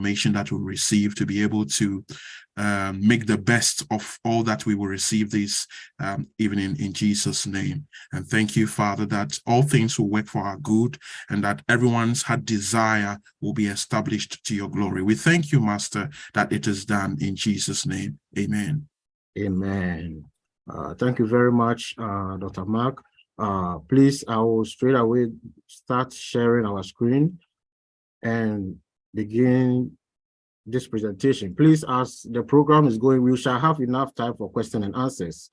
information that we receive, to be able to make the best of all that we will receive this evening in Jesus' name. And thank you, Father, that all things will work for our good and that everyone's heart desire will be established to your glory. We thank you, Master, that it is done in Jesus' name. Amen. Amen. Thank you very much, Dr. Mark. Please, I will straight away start sharing our screen and begin this presentation. Please, as the program is going, we shall have enough time for question and answers.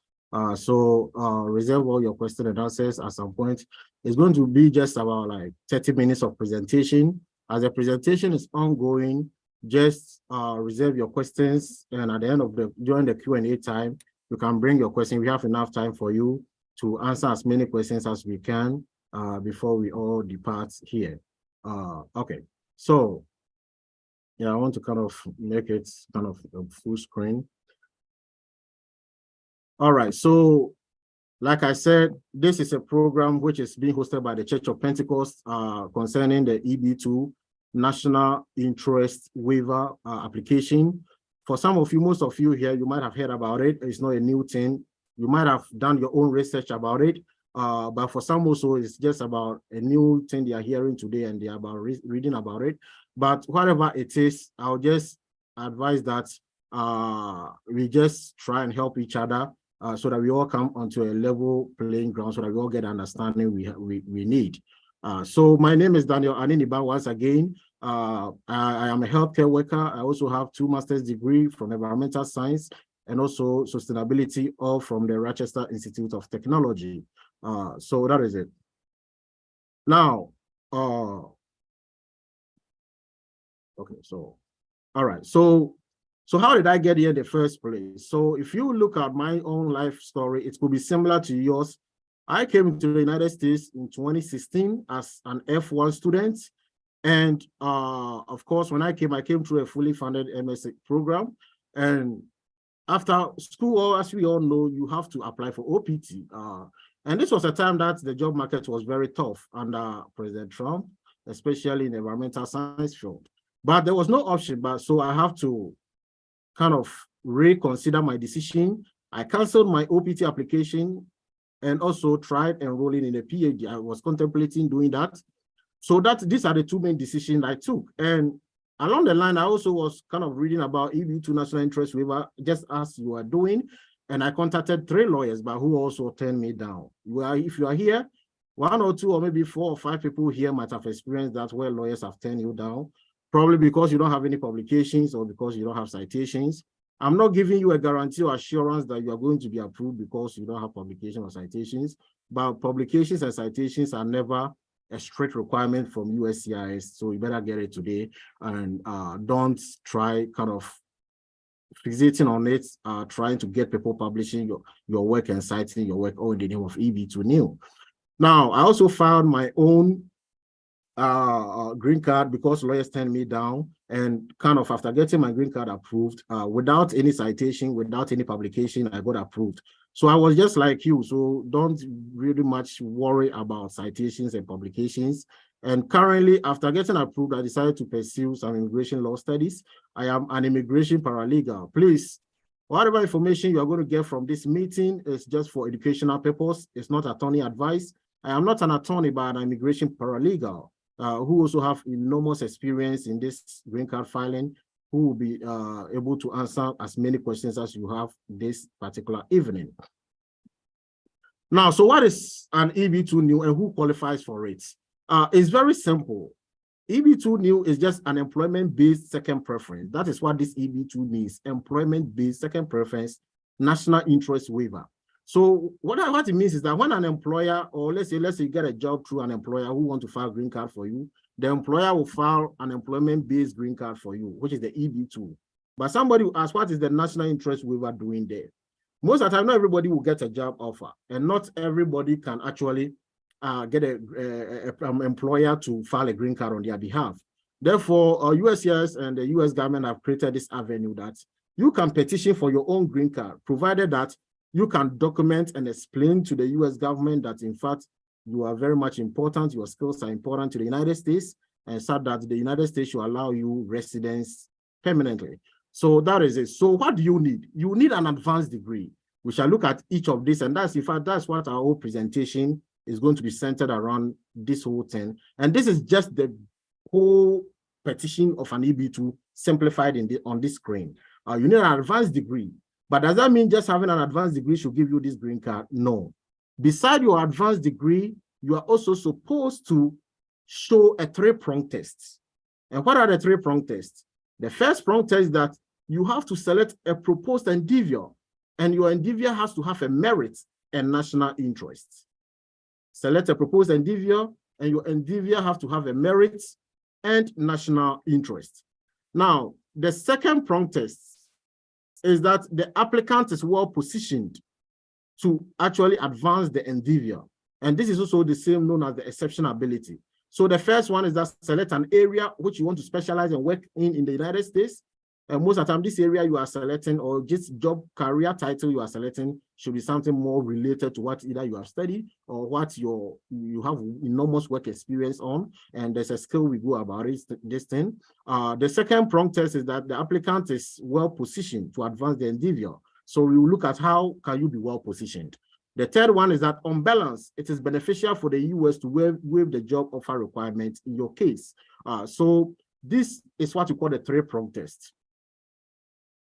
So reserve all your question and answers at some point. It's going to be just about like 30 minutes of presentation. As the presentation is ongoing, just reserve your questions, and at the end of during the Q&A time, you can bring your question. We have enough time for you to answer as many questions as we can before we all depart here. Okay, so yeah, I want to kind of make it kind of a full screen. All right, so like I said, this is a program which is being hosted by the Church of Pentecost concerning the EB2 National Interest Waiver application. For some of you, most of you here, you might have heard about it. It's not a new thing. You might have done your own research about it. But for some also, it's just about a new thing they are hearing today and they are about reading about it. But whatever it is, I'll just advise that we just try and help each other so that we all come onto a level playing ground, so that we all get understanding we need. So my name is Daniel Aniniba once again. I am a healthcare worker. I also have 2 master's degrees from environmental science and also sustainability, all from the Rochester Institute of Technology. So that is it. Now, okay, so, all right. So how did I get here in the first place? So if you look at my own life story, it could be similar to yours. I came to the United States in 2016 as an F1 student. And of course, when I came through a fully funded MSc program. And after school, as we all know, you have to apply for OPT. And this was a time that the job market was very tough under President Trump, especially in the environmental science field. But there was no option, so I have to kind of reconsider my decision. I canceled my OPT application and also tried enrolling in a PhD. I was contemplating doing that. So these are the 2 main decisions I took. And along the line, I also was kind of reading about EB2 National Interest Waiver, just as you are doing. And I contacted 3 lawyers, but who also turned me down. If you are here, 1 or 2 or maybe 4 or 5 people here might have experienced that, where lawyers have turned you down, probably because you don't have any publications or because you don't have citations. I'm not giving you a guarantee or assurance that you are going to be approved because you don't have publication or citations, but publications and citations are never a strict requirement from USCIS, so you better get it today and don't try kind of fixating on it, trying to get people publishing your work and citing your work all in the name of EB2 NIW. Now, I also found my own green card because lawyers turned me down, and kind of after getting my green card approved, without any citation, without any publication, I got approved. So I was just like you, so don't really much worry about citations and publications. And currently, after getting approved, I decided to pursue some immigration law studies. I am an immigration paralegal. Please, whatever information you are going to get from this meeting is just for educational purpose. It's not attorney advice. I am not an attorney, but an immigration paralegal who also have enormous experience in this green card filing, who will be able to answer as many questions as you have this particular evening. Now, so what is an EB2 NIW and who qualifies for it? It's very simple. EB2 NIW is just an employment-based second preference. That is what this EB2 means, employment-based second preference, national interest waiver. So what it means is that when an employer, or let's say you get a job through an employer who want to file a green card for you, the employer will file an employment-based green card for you, which is the EB2. But somebody will ask, what is the national interest waiver doing there? Most of the time, not everybody will get a job offer, and not everybody can actually get an employer to file a green card on their behalf. Therefore, USCIS and the US government have created this avenue that you can petition for your own green card, provided that you can document and explain to the US government that, in fact, you are very much important, your skills are important to the United States, and said that the United States should allow you residence permanently. So that is it. So what do you need? You need an advanced degree. We shall look at each of these, and that's, in fact, that's what our whole presentation is going to be centered around, this whole thing. And this is just the whole petition of an EB2 simplified on this screen. You need an advanced degree, but does that mean just having an advanced degree should give you this green card? No. Beside your advanced degree, you are also supposed to show a three-prong test. And what are the three-prong tests? The first prong test is that you have to select a proposed endeavor, and your endeavor has to have a merit and national interest. Select a proposed endeavor, and your endeavor has to have a merit and national interest. Now, the second prong test is that the applicant is well positioned to actually advance the endeavor. And this is also the same known as the exceptional ability. So the first one is that select an area which you want to specialize and work in the United States. And most of the time, this area you are selecting, or just job career title you are selecting, should be something more related to what either you have studied or what you have enormous work experience on. And there's a skill we go about it, this thing. The second prong test is that the applicant is well positioned to advance the endeavor. So we will look at how can you be well positioned. The third one is that on balance, it is beneficial for the US to waive the job offer requirement in your case. So this is what you call the three-prong test.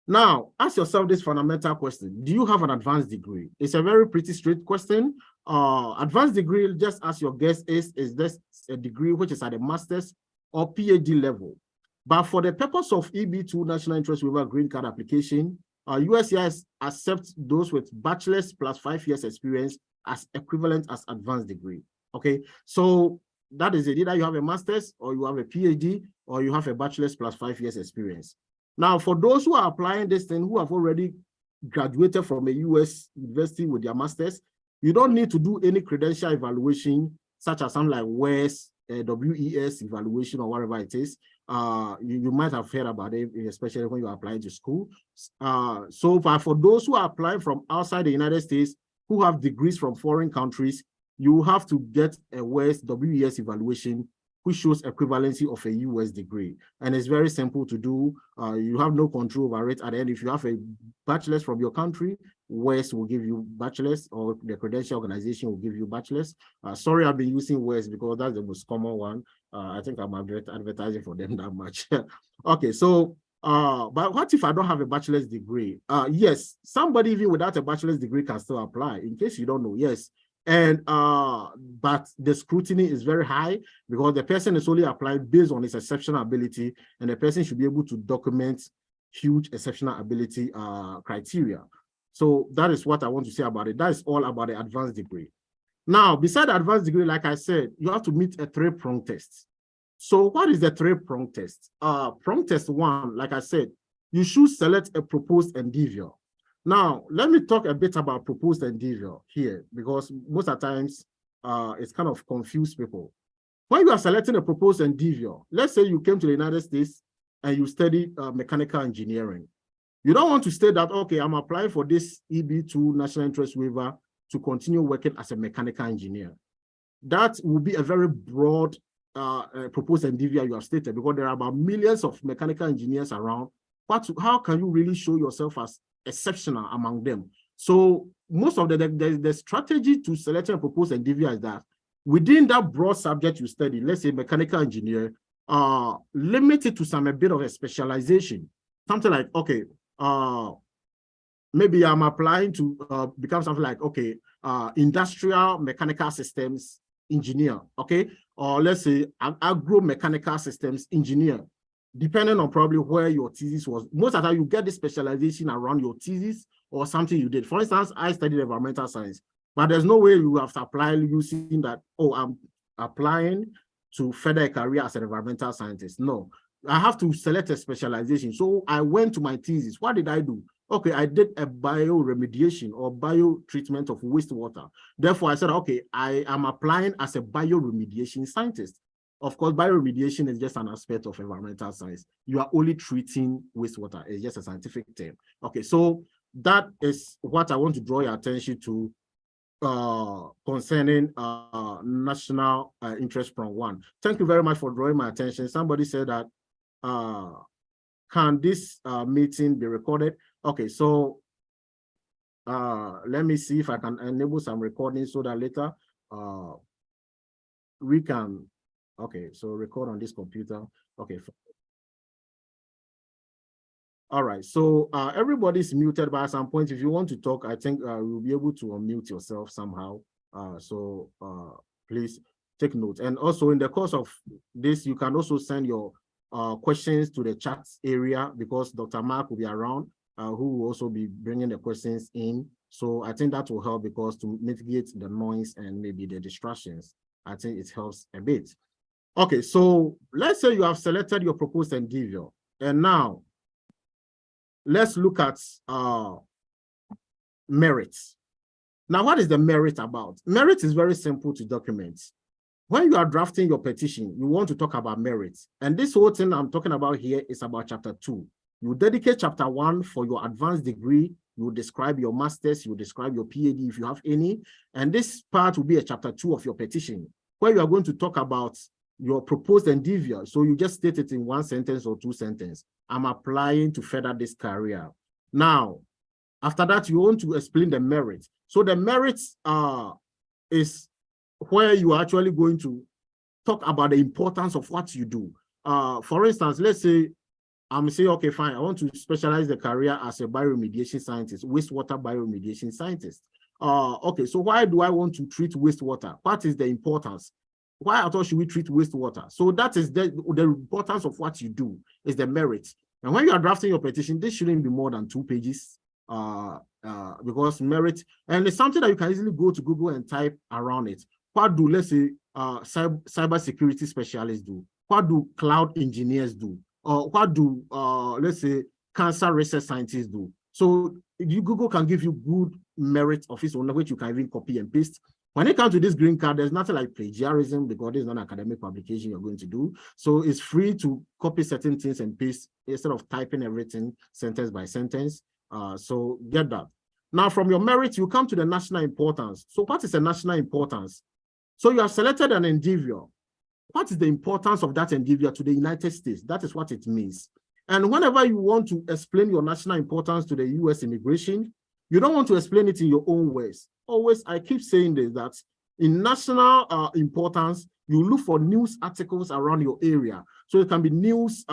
Now, ask yourself this fundamental question. Do you have an advanced degree? It's a very pretty straight question. Advanced degree, just as your guess is this a degree which is at a master's or PhD level? But for the purpose of EB2 National Interest Waiver Green Card application, USCIS accepts those with bachelor's plus 5 years experience as equivalent as advanced degree. Okay, so that is it. Either you have a master's, or you have a PhD, or you have a bachelor's plus 5 years experience. Now, for those who are applying this thing, who have already graduated from a US university with their master's, you don't need to do any credential evaluation, such as something like WES, WES evaluation, or whatever it is. You might have heard about it, especially when you're applying to school. So far, for those who are applying from outside the United States, who have degrees from foreign countries, you have to get a WES, WES evaluation, which shows equivalency of a US degree. And it's very simple to do. You have no control over it. At the end, if you have a bachelor's from your country, WES will give you bachelor's, or the credential organization will give you bachelor's. Sorry, I've been using WES because that's the most common one. I think I'm advertising for them that much. Okay, so, but what if I don't have a bachelor's degree? Yes, somebody even without a bachelor's degree can still apply, in case you don't know, yes. And but the scrutiny is very high because the person is only applied based on his exceptional ability, and the person should be able to document huge exceptional ability criteria. So that is what I want to say about it. That is all about the advanced degree. Now, beside the advanced degree, like I said, you have to meet a three-prong test. So what is the three-prong test? Prong test one, like I said, you should select a proposed endeavor. Now, let me talk a bit about proposed endeavor here, because most of the times it's kind of confused people. When you are selecting a proposed endeavor, let's say you came to the United States and you study mechanical engineering. You don't want to state that, okay, I'm applying for this EB2 National Interest Waiver to continue working as a mechanical engineer. That will be a very broad proposed endeavor you have stated, because there are about millions of mechanical engineers around. How can you really show yourself as exceptional among them? So most of the strategy to select a proposed endeavor is that within that broad subject you study, let's say mechanical engineer, limit it to a bit of a specialization. Something like, okay, maybe I'm applying to become something like, okay, industrial mechanical systems engineer, okay? Or let's say agro-mechanical systems engineer, depending on probably where your thesis was. Most of the time, you get the specialization around your thesis or something you did. For instance, I studied environmental science, but there's no way you have to apply using that, oh, I'm applying to further a career as an environmental scientist. No, I have to select a specialization. So I went to my thesis. What did I do? Okay, I did a bioremediation or bio-treatment of wastewater. Therefore, I said, okay, I am applying as a bioremediation scientist. Of course, bioremediation is just an aspect of environmental science. You are only treating wastewater. It's just a scientific term. Okay, so that is what I want to draw your attention to concerning national interest prong 1. Thank you very much for drawing my attention. Somebody said that can this meeting be recorded? Okay, so let me see if I can enable some recording so that later we can. Okay, so record on this computer. Okay. All right, so everybody's muted, but at some point, if you want to talk, I think you'll be able to unmute yourself somehow. So please take note. And also in the course of this, you can also send your questions to the chat area, because Dr. Mark will be around, who will also be bringing the questions in. So I think that will help, because to mitigate the noise and maybe the distractions, I think it helps a bit. Okay, so let's say you have selected your proposed endeavor, and now let's look at merits. Now, what is the merit about? Merit is very simple to document. When you are drafting your petition, you want to talk about merits. And this whole thing I'm talking about here is about chapter 2. You dedicate chapter 1 for your advanced degree. You describe your master's, you describe your PhD if you have any. And this part will be a chapter 2 of your petition, where you are going to talk about your proposed endeavor. So you just state it in 1 sentence or 2 sentences. I'm applying to further this career. Now, after that, you want to explain the merits. So the merits is where you are actually going to talk about the importance of what you do. For instance, let's say I'm saying, okay, fine, I want to specialize the career as a bioremediation scientist, wastewater bioremediation scientist. Okay, so why do I want to treat wastewater? What is the importance? Why at all should we treat wastewater? So that is the importance of what you do, is the merit. And when you are drafting your petition, this shouldn't be more than 2 pages, because merit, and it's something that you can easily go to Google and type around it. What do, let's say, cybersecurity specialists do? What do cloud engineers do? Or what do, let's say, cancer research scientists do? So Google can give you good merit of its own, which you can even copy and paste. When it comes to this green card, there's nothing like plagiarism, because it's not an academic publication you're going to do. So it's free to copy certain things and paste instead of typing everything sentence by sentence. So get that. Now, from your merit, you come to the national importance. So what is a national importance? So you have selected an endeavor. What is the importance of that endeavor to the United States? That is what it means. And whenever you want to explain your national importance to the US immigration, you don't want to explain it in your own words. Always, I keep saying this, that in national importance, you look for news articles around your area. So it can be news,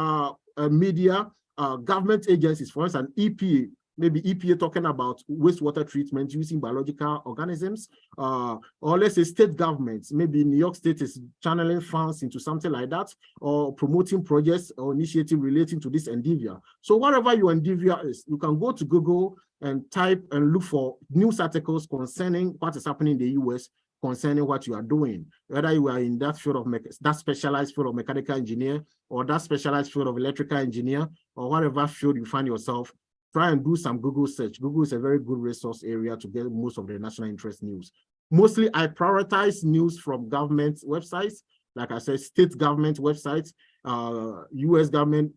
media, government agencies, for instance, EPA, maybe EPA talking about wastewater treatment using biological organisms, or let's say state governments, maybe New York State is channeling funds into something like that, or promoting projects or initiative relating to this endeavor. So whatever your endeavor is, you can go to Google and type and look for news articles concerning what is happening in the US, concerning what you are doing, whether you are in that field of that specialized field of mechanical engineer, or that specialized field of electrical engineer, or whatever field you find yourself. Try and do some Google search. Google is a very good resource area to get most of the national interest news. Mostly, I prioritize news from government websites, like I said, state government websites, US government,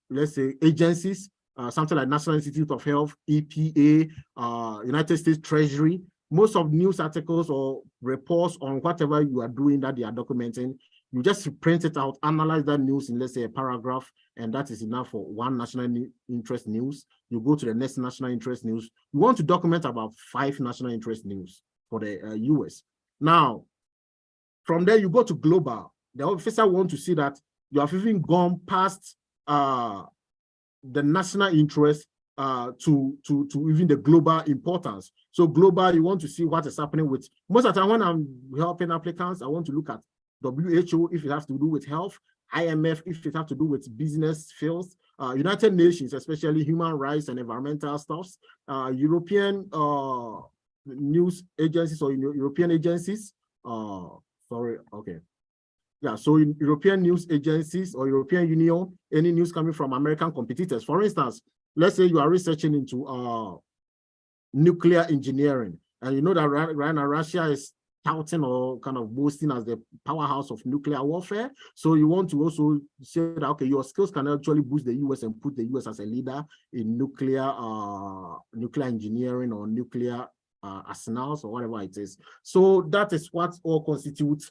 let's say, agencies, something like National Institute of Health, EPA, United States Treasury. Most of news articles or reports on whatever you are doing that they are documenting, you just print it out, analyze that news in, let's say, a paragraph, and that is enough for one national interest news. You go to the next national interest news. You want to document about 5 national interest news for the US. Now, from there, you go to global. The officer wants to see that you have even gone past the national interest to even the global importance. So global, you want to see what is happening with, most of the time when I'm helping applicants, I want to look at WHO if it has to do with health, IMF if it has to do with business fields, United Nations, especially human rights and environmental stuffs, European news agencies or European agencies. Sorry, okay. Yeah, so in European news agencies or European Union, any news coming from American competitors. For instance, let's say you are researching into nuclear engineering, and you know that right now Russia is touting or kind of boasting as the powerhouse of nuclear warfare. So you want to also say that, okay, your skills can actually boost the US and put the US as a leader in nuclear engineering or nuclear arsenals or whatever it is. So that is what all constitutes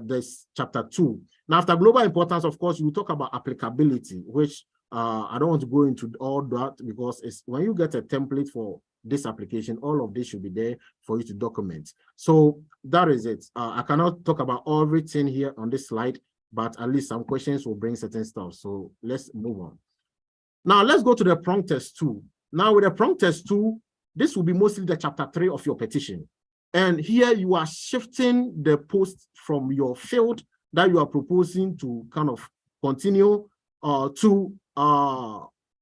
this chapter 2. Now, after global importance, of course, you talk about applicability, which I don't want to go into all that because it's when you get a template for this application, all of this should be there for you to document. So that is it. I cannot talk about everything here on this slide, but at least some questions will bring certain stuff. So let's move on. Now let's go to the prong test 2. Now with the prong test 2, this will be mostly the chapter 3 of your petition. And here you are shifting the post from your field that you are proposing to kind of continue to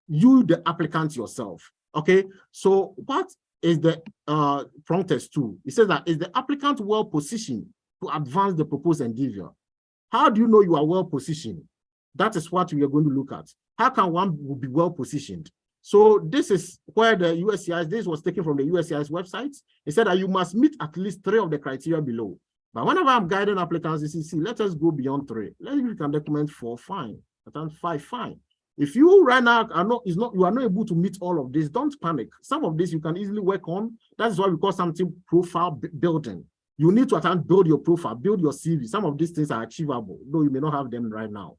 you, the applicant yourself. Okay, so what is the prong test 2? It says that is the applicant well positioned to advance the proposed endeavor? How do you know you are well positioned? That is what we are going to look at. How can one be well positioned? So this is where the USCIS, this was taken from the USCIS website. It said that you must meet at least 3 of the criteria below. But whenever I'm guiding applicants, you see, let us go beyond 3. Let's see if you can document 4, fine. But 5, fine. If you right now you are not able to meet all of this, don't panic. Some of this you can easily work on. That's why we call something profile building. You need to build your profile, build your CV. Some of these things are achievable, though you may not have them right now.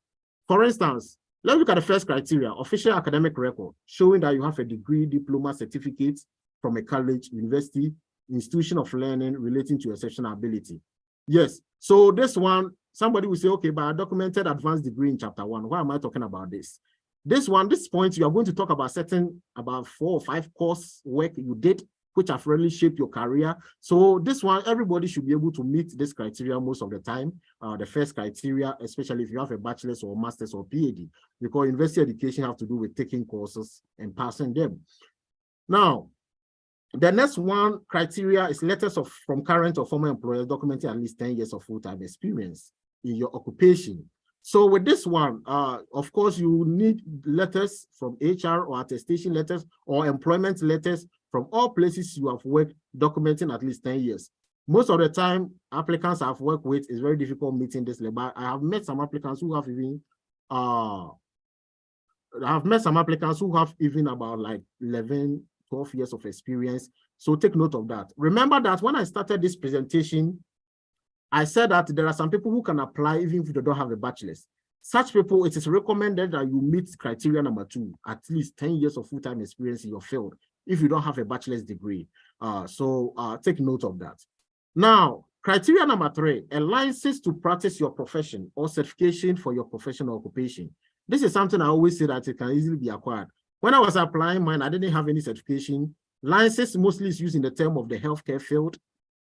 For instance, let's look at the first criteria, official academic record, showing that you have a degree, diploma, certificate from a college, university, institution of learning relating to exceptional ability. Yes, so this one, somebody will say, okay, but I documented advanced degree in chapter 1. Why am I talking about this? This point, you are going to talk about 4 or 5 course work you did, which have really shaped your career. So this one, everybody should be able to meet this criteria most of the time. The first criteria, especially if you have a bachelor's or master's or PhD, because university education have to do with taking courses and passing them. Now, the next one criteria is letters from current or former employers documenting at least 10 years of full-time experience in your occupation. So with this one, of course, you need letters from HR or attestation letters or employment letters from all places you have worked documenting at least 10 years. Most of the time, applicants I've worked with, it's very difficult meeting this level. I have met some applicants who have even about like 11, 12 years of experience. So take note of that. Remember that when I started this presentation, I said that there are some people who can apply even if they don't have a bachelor's. Such people, it is recommended that you meet criteria number 2, at least 10 years of full-time experience in your field, if you don't have a bachelor's degree. So take note of that. Now, criteria number 3, a license to practice your profession or certification for your professional occupation. This is something I always say that it can easily be acquired. When I was applying mine, I didn't have any certification. License mostly is used in the term of the healthcare field.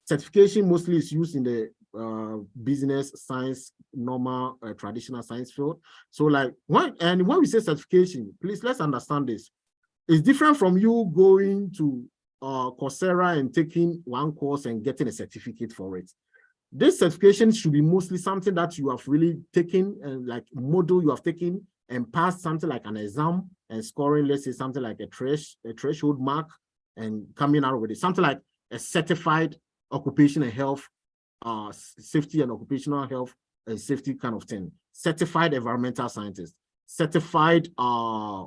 Certification mostly is used in the business, science, normal, traditional science field. So like, when we say certification, please let's understand this. It's different from you going to Coursera and taking one course and getting a certificate for it. This certification should be mostly something that you have really taken and like module you have taken and passed something like an exam and scoring, let's say something like a threshold mark and coming out with it, something like a certified occupational health, safety and occupational health and safety kind of thing, certified environmental scientist, certified a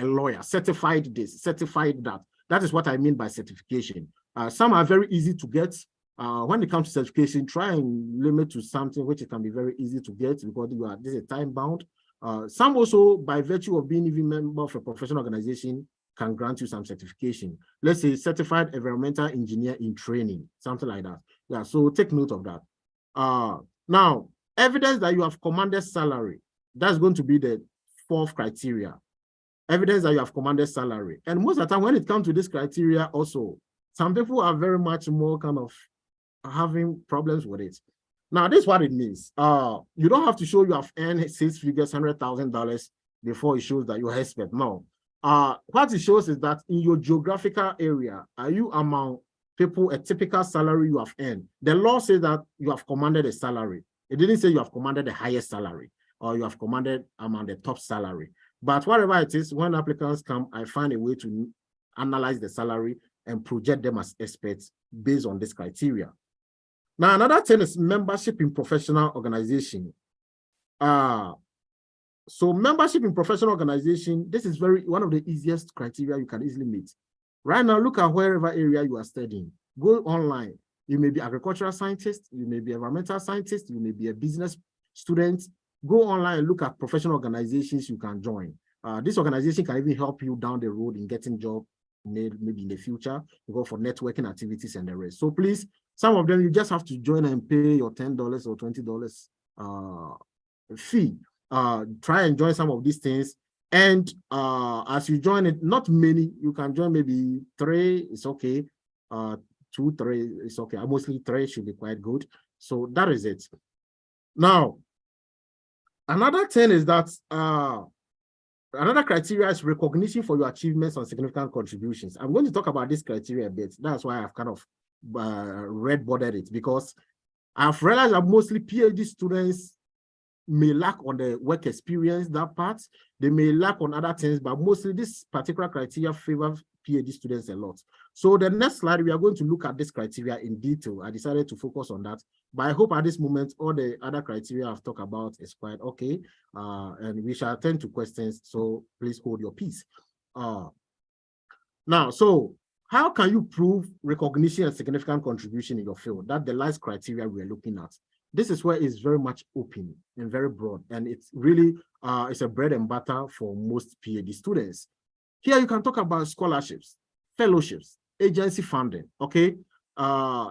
lawyer, certified this, certified that. That is what I mean by certification. Some are very easy to get. When it comes to certification, try and limit to something which it can be very easy to get because this is time bound. Some also, by virtue of being even member of a professional organization, can grant you some certification. Let's say certified environmental engineer in training, something like that. Yeah, so take note of that. Now, evidence that you have commanded salary. That's going to be the 4th criteria. Evidence that you have commanded salary. And most of the time, when it comes to this criteria also, some people are very much more kind of having problems with it. Now, this is what it means. You don't have to show you have earned 6 figures, $100,000 before it shows that you're expert. No. What it shows is that in your geographical area, are you among people a typical salary you have earned? The law says that you have commanded a salary. It didn't say you have commanded the highest salary or you have commanded among the top salary. But whatever it is, when applicants come, I find a way to analyze the salary and project them as experts based on this criteria. Now, another thing is membership in professional organization. So membership in professional organization, this is one of the easiest criteria you can easily meet. Right now, look at wherever area you are studying. Go online. You may be agricultural scientist, you may be environmental scientist, you may be a business student. Go online and look at professional organizations you can join. This organization can even help you down the road in getting job, maybe in the future, go for networking activities and the rest. So please, some of them you just have to join and pay your $10 or $20 fee. Try and join some of these things. And as you join it, not many, you can join maybe 3, it's okay. 2, 3, it's okay. Mostly 3 should be quite good. So that is it. Now, another thing is that another criteria is recognition for your achievements and significant contributions. I'm going to talk about this criteria a bit. That's why I've kind of red bordered it, because I've realized that mostly PhD students may lack on the work experience, that part. They may lack on other things, but mostly this particular criteria favors PhD students a lot. So the next slide, we are going to look at this criteria in detail. I decided to focus on that, but I hope at this moment, all the other criteria I've talked about is quite okay. And we shall attend to questions, so please hold your peace. Now, so how can you prove recognition and significant contribution in your field? That's the last criteria we're looking at. This is where it's very much open and very broad, and it's really it's a bread and butter for most PhD students. Here you can talk about scholarships, fellowships, agency funding. Okay,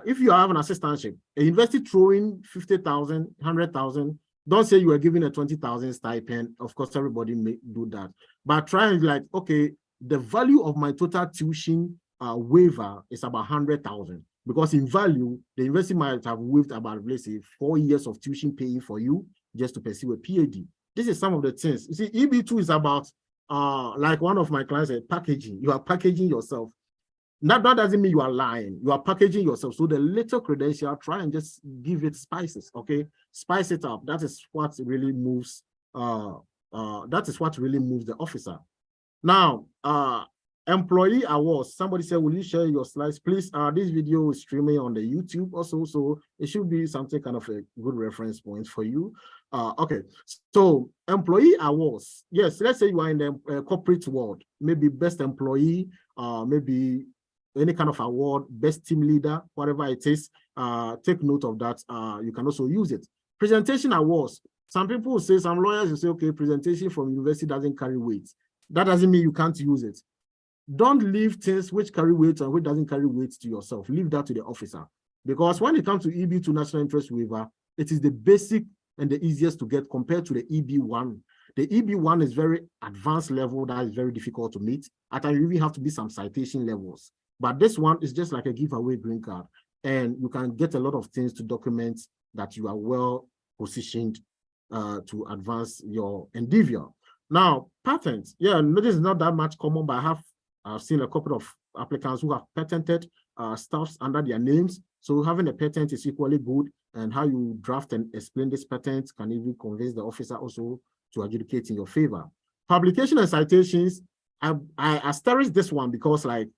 if you have an assistantship, a university throwing 50,000, 100,000. Don't say you are giving a 20,000 stipend. Of course, everybody may do that, but try and like, okay, the value of my total tuition waiver is about 100,000. Because in value, the university might have waived about, let's say, 4 years of tuition paying for you just to pursue a PhD. This is some of the things. You see, EB2 is about, like one of my clients said, packaging. You are packaging yourself. That doesn't mean you are lying. You are packaging yourself. So the little credential, try and just give it spices, okay? Spice it up. That is what really moves, that is what really moves the officer. Now, employee awards. Somebody said, will you share your slides? Please, this video is streaming on the YouTube also, so it should be something kind of a good reference point for you. Okay, so employee awards. Yes, let's say you are in the corporate world, maybe best employee, maybe any kind of award, best team leader, whatever it is, take note of that. You can also use it. Presentation awards. Some people will say, some lawyers will say, okay, presentation from university doesn't carry weight. That doesn't mean you can't use it. Don't leave things which carry weight and which doesn't carry weight to yourself. Leave that to the officer. Because when it comes to EB2 national interest waiver, it is the basic and the easiest to get compared to the EB1. The EB1 is very advanced level that is very difficult to meet. At times, you even have to be some citation levels. But this one is just like a giveaway green card. And you can get a lot of things to document that you are well positioned to advance your endeavor. Now, patents. Yeah, this is not that much common, but I've seen a couple of applicants who have patented stuffs under their names. So having a patent is equally good, and how you draft and explain this patent can even convince the officer also to adjudicate in your favor. Publication and citations, I asterisk this one because like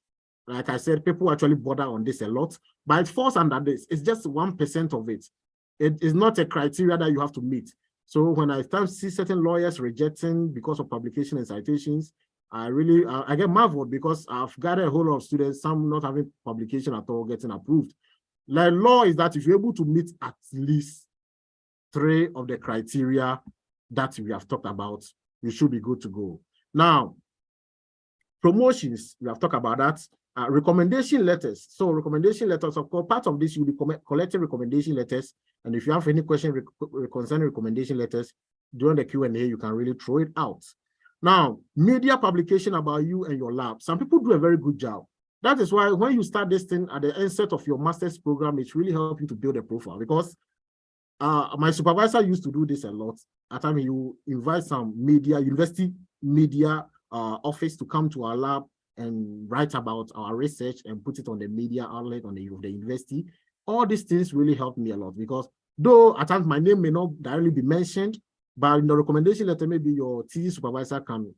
I said, people actually bother on this a lot, but it falls under this. It's just 1% of it. It is not a criteria that you have to meet. So when I start see certain lawyers rejecting because of publication and citations, I get marveled because I've got a whole lot of students, some not having publication at all, getting approved. The law is that if you're able to meet at least 3 of the criteria that we have talked about, you should be good to go. Now, promotions, we have talked about that. Recommendation letters. So recommendation letters, of course, part of this, you'll be collecting recommendation letters. And if you have any question concerning recommendation letters, during the Q&A, you can really throw it out. Now, media publication about you and your lab. Some people do a very good job. That is why when you start this thing at the onset of your master's program, it really helps you to build a profile, because my supervisor used to do this a lot. At times, you invite some media, university media office to come to our lab and write about our research and put it on the media outlet on the university. All these things really helped me a lot, because though at times my name may not directly be mentioned, but in the recommendation letter, maybe your TD supervisor can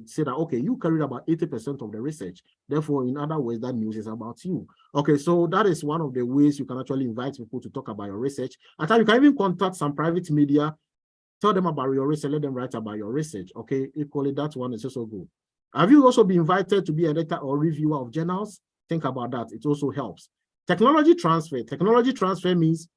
say that, okay, you carried about 80% of the research. Therefore, in other words, that news is about you. Okay, so that is one of the ways you can actually invite people to talk about your research. At times, you can even contact some private media, tell them about your research, let them write about your research. Okay, equally, that one is also good. Have you also been invited to be an editor or reviewer of journals? Think about that. It also helps. Technology transfer. Technology transfer means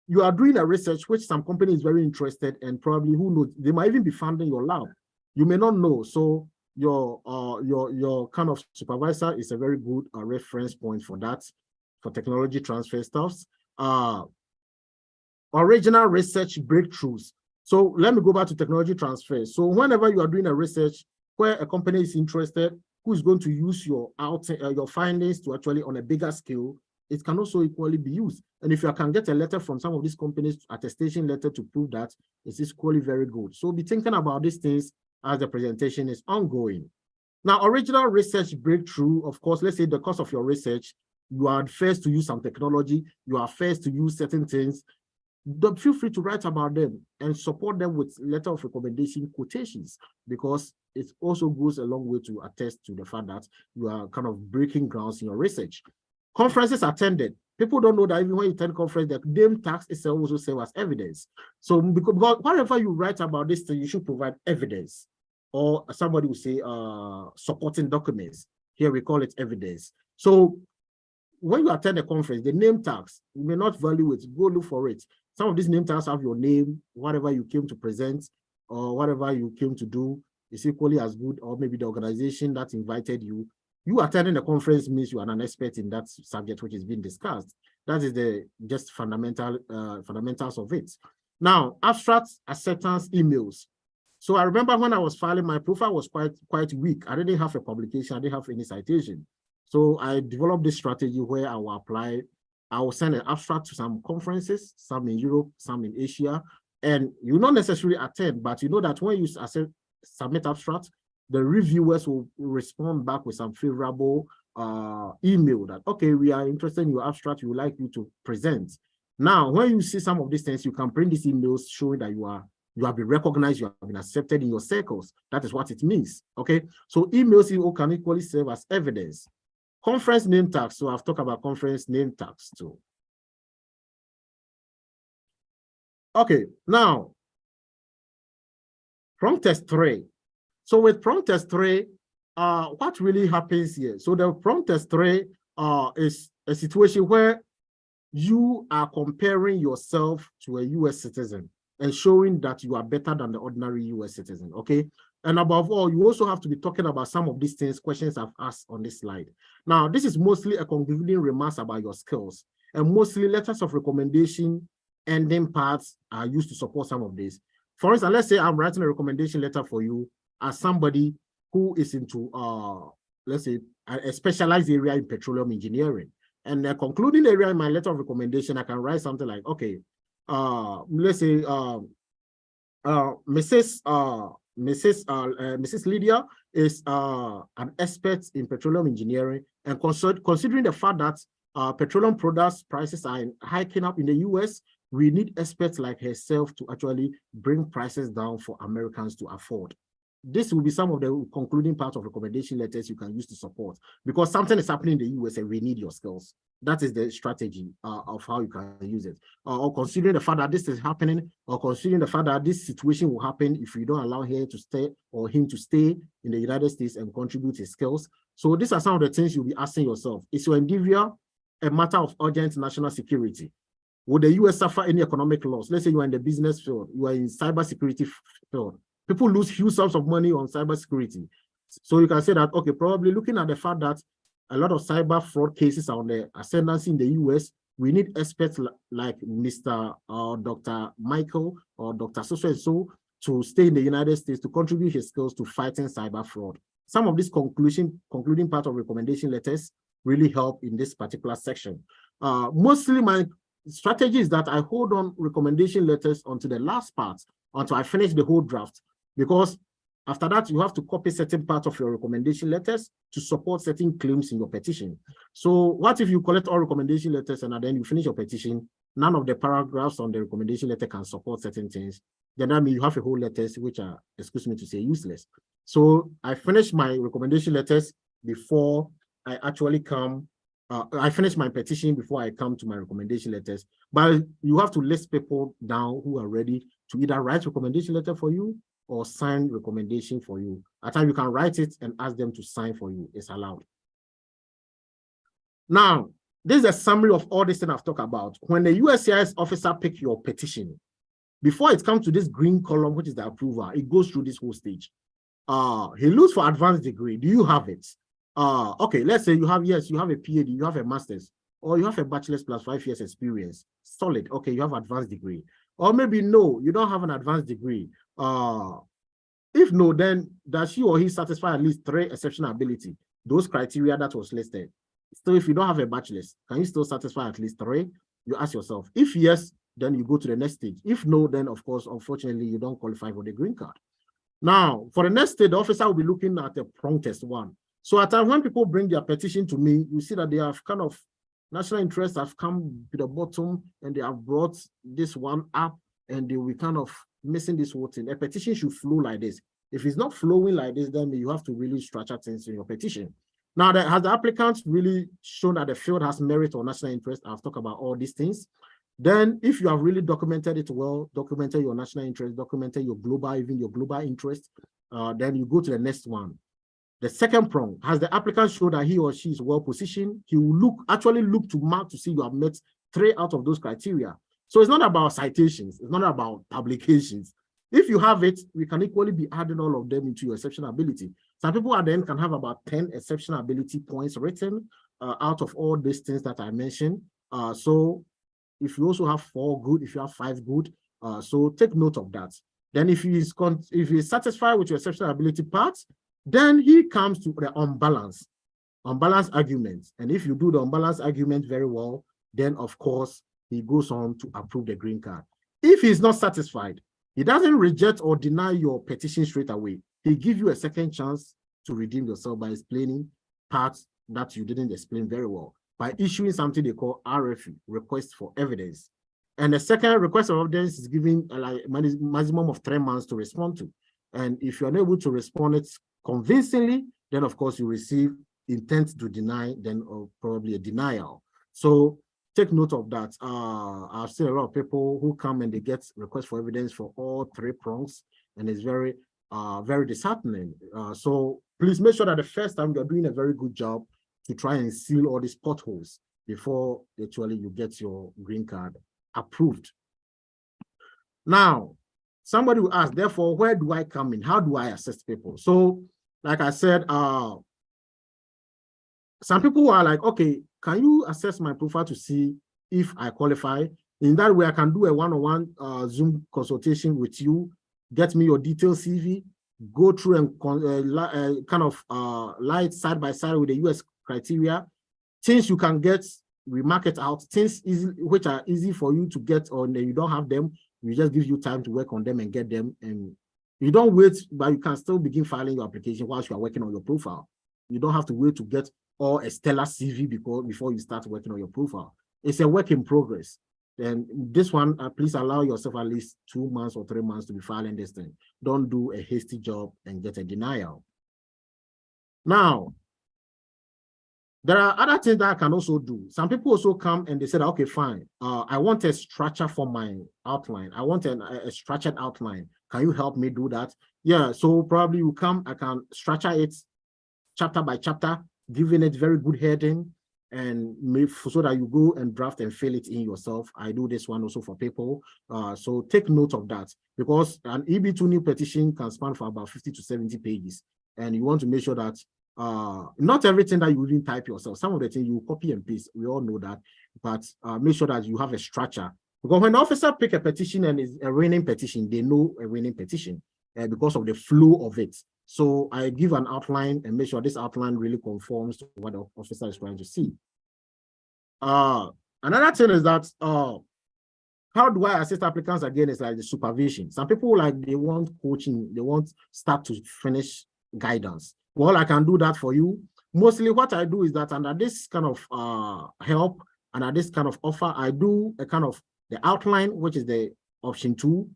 you are doing a research which some company is very interested, and probably, who knows, they might even be funding your lab. You may not know. So your kind of supervisor is a very good reference point for that, for technology transfer stuffs. Original research breakthroughs. So let me go back to technology transfer. So whenever you are doing a research where a company is interested, who is going to use your findings to actually on a bigger scale, it can also equally be used. And if you can get a letter from some of these companies, attestation letter to prove that, it's equally very good. So be thinking about these things as the presentation is ongoing. Now, original research breakthrough, of course, let's say the course of your research, you are first to use some technology, you are first to use certain things. Feel free to write about them and support them with letter of recommendation quotations, because it also goes a long way to attest to the fact that you are kind of breaking grounds in your research. Conferences attended. People don't know that even when you attend conference, the name tags itself also serve as evidence. So because whatever you write about this thing, you should provide evidence, or somebody will say supporting documents. Here we call it evidence. So when you attend a conference, the name tags, you may not value it, go look for it. Some of these name tags have your name, whatever you came to present, or whatever you came to do is equally as good, or maybe the organization that invited you. You attending the conference means you are an expert in that subject which is being discussed. That is the just fundamentals of it. Now, abstract acceptance emails. So I remember when I was filing, my profile was quite weak. I didn't have a publication, I didn't have any citation. So I developed this strategy where I will apply, I will send an abstract to some conferences, some in Europe, some in Asia, and you not necessarily attend, but you know that when you submit abstract, the reviewers will respond back with some favorable email that, okay, we are interested in your abstract, we would like you to present. Now, when you see some of these things, you can print these emails showing that you have been recognized, you have been accepted in your circles. That is what it means, okay? So emails can equally serve as evidence. Conference name tags. So I've talked about conference name tags too. Okay, now, prompt test 3. So with prompt test 3, what really happens here? So the prompt test 3 is a situation where you are comparing yourself to a US citizen and showing that you are better than the ordinary US citizen, okay? And above all, you also have to be talking about some of these things, questions I've asked on this slide. Now, this is mostly a concluding remarks about your skills, and mostly letters of recommendation ending parts are used to support some of this. For instance, let's say I'm writing a recommendation letter for you as somebody who is into, let's say, a specialized area in petroleum engineering. And the concluding area in my letter of recommendation, I can write something like, okay, let's say, Mrs. Lydia is an expert in petroleum engineering, and considering the fact that petroleum products prices are hiking up in the US, we need experts like herself to actually bring prices down for Americans to afford. This will be some of the concluding part of recommendation letters you can use to support, because something is happening in the US and we need your skills. That is the strategy of how you can use it. Or considering the fact that this is happening, or considering the fact that this situation will happen if you don't allow her to stay or him to stay in the United States and contribute his skills. So these are some of the things you'll be asking yourself. Is your endeavor a matter of urgent national security? Would the US suffer any economic loss? Let's say you are in the business field, you are in cybersecurity field. People lose huge sums of money on cybersecurity. So you can say that, okay, probably looking at the fact that a lot of cyber fraud cases are on the ascendancy in the US, we need experts like Mr. or Dr. Michael or Dr. So to stay in the United States to contribute his skills to fighting cyber fraud. Some of these concluding part of recommendation letters really help in this particular section. Mostly my strategy is that I hold on recommendation letters onto the last part, until I finish the whole draft, because after that, you have to copy certain parts of your recommendation letters to support certain claims in your petition. So what if you collect all recommendation letters and then you finish your petition, none of the paragraphs on the recommendation letter can support certain things? Then that means you have a whole letters which are, excuse me to say, useless. So I finish my recommendation letters before I actually come. I finish my petition before I come to my recommendation letters. But you have to list people down who are ready to either write recommendation letter for you or sign recommendation for you. At times you can write it and ask them to sign for you. It's allowed. Now, this is a summary of all this thing I've talked about. When the USCIS officer picks your petition, before it comes to this green column, which is the approval, it goes through this whole stage. He looks for advanced degree. Do you have it? Okay, let's say you have, yes, you have a PhD, you have a master's, or you have a bachelor's plus 5 years experience. Solid. Okay, you have advanced degree. Or maybe no, you don't have an advanced degree. If no, then does she or he satisfy at least 3 exceptional ability? Those criteria that was listed. So if you don't have a bachelor's, can you still satisfy at least 3? You ask yourself. If yes, then you go to the next stage. If no, then of course, unfortunately, you don't qualify for the green card. Now, for the next stage, the officer will be looking at the prong test 1. So at times when people bring their petition to me, you see that they have kind of national interests have come to the bottom and they have brought this one up and they will be kind of missing this whole thing. A petition should flow like this. If it's not flowing like this, then you have to really structure things in your petition. Now, has the applicant really shown that the field has merit or national interest? I've talked about all these things. Then, if you have really documented it well, documented your national interest, documented your global, even your global interest, then you go to the next one. The second prong, has the applicant shown that he or she is well positioned? He will actually look to mark to see you have met 3 out of those criteria. So it's not about citations, it's not about publications. If you have it, we can equally be adding all of them into your exceptional ability. Some people at the end can have about 10 exceptional ability points written out of all these things that I mentioned. So if you also have 4 good, if you have 5 good, so take note of that. Then if he is satisfied with your exceptional ability part, then he comes to the unbalanced argument. And if you do the unbalanced argument very well, then of course, he goes on to approve the green card. If he's not satisfied, he doesn't reject or deny your petition straight away. He gives you a second chance to redeem yourself by explaining parts that you didn't explain very well, by issuing something they call RFE, request for evidence. And the second request for evidence is giving a maximum of 3 months to respond to. And if you're unable to respond it convincingly, then of course you receive intent to deny, then or probably a denial. So take note of that. I've seen a lot of people who come and they get requests for evidence for all 3 prongs, and it's very, very disheartening. So please make sure that the first time you're doing a very good job to try and seal all these potholes before actually you get your green card approved. Now, somebody will ask, therefore, where do I come in? How do I assess people? So, like I said, some people are like, okay, can you assess my profile to see if I qualify? In that way, I can do a one-on-one Zoom consultation with you, get me your detailed CV, go through and kind of light side by side with the US criteria. Things you can get, we mark it out. Things which are easy for you to get, or you don't have them, we just give you time to work on them and get them. And you don't wait, but you can still begin filing your application whilst you are working on your profile. You don't have to wait to get all a stellar CV before you start working on your profile. It's a work in progress. Then this one, please allow yourself at least 2 months or 3 months to be filing this thing. Don't do a hasty job and get a denial. Now, there are other things that I can also do. Some people also come and they said, okay, fine. I want a structure for my outline. I want a structured outline. Can you help me do that? Yeah, so probably you come, I can structure it chapter by chapter, giving it very good heading, and so that you go and draft and fill it in yourself. I do this one also for people. So take note of that, because an EB2 new petition can span for about 50 to 70 pages. And you want to make sure that not everything that you even type yourself, some of the things you copy and paste, we all know that, but make sure that you have a structure. Because when the officer pick a petition and it's a winning petition, they know a winning petition because of the flow of it. So I give an outline and make sure this outline really conforms to what the officer is trying to see. Another thing is that how do I assist applicants? Again, it's like the supervision. Some people they want coaching, they want start to finish guidance. Well, I can do that for you. Mostly what I do is that under this kind of help, under this kind of offer, I do a kind of the outline, which is the option 2.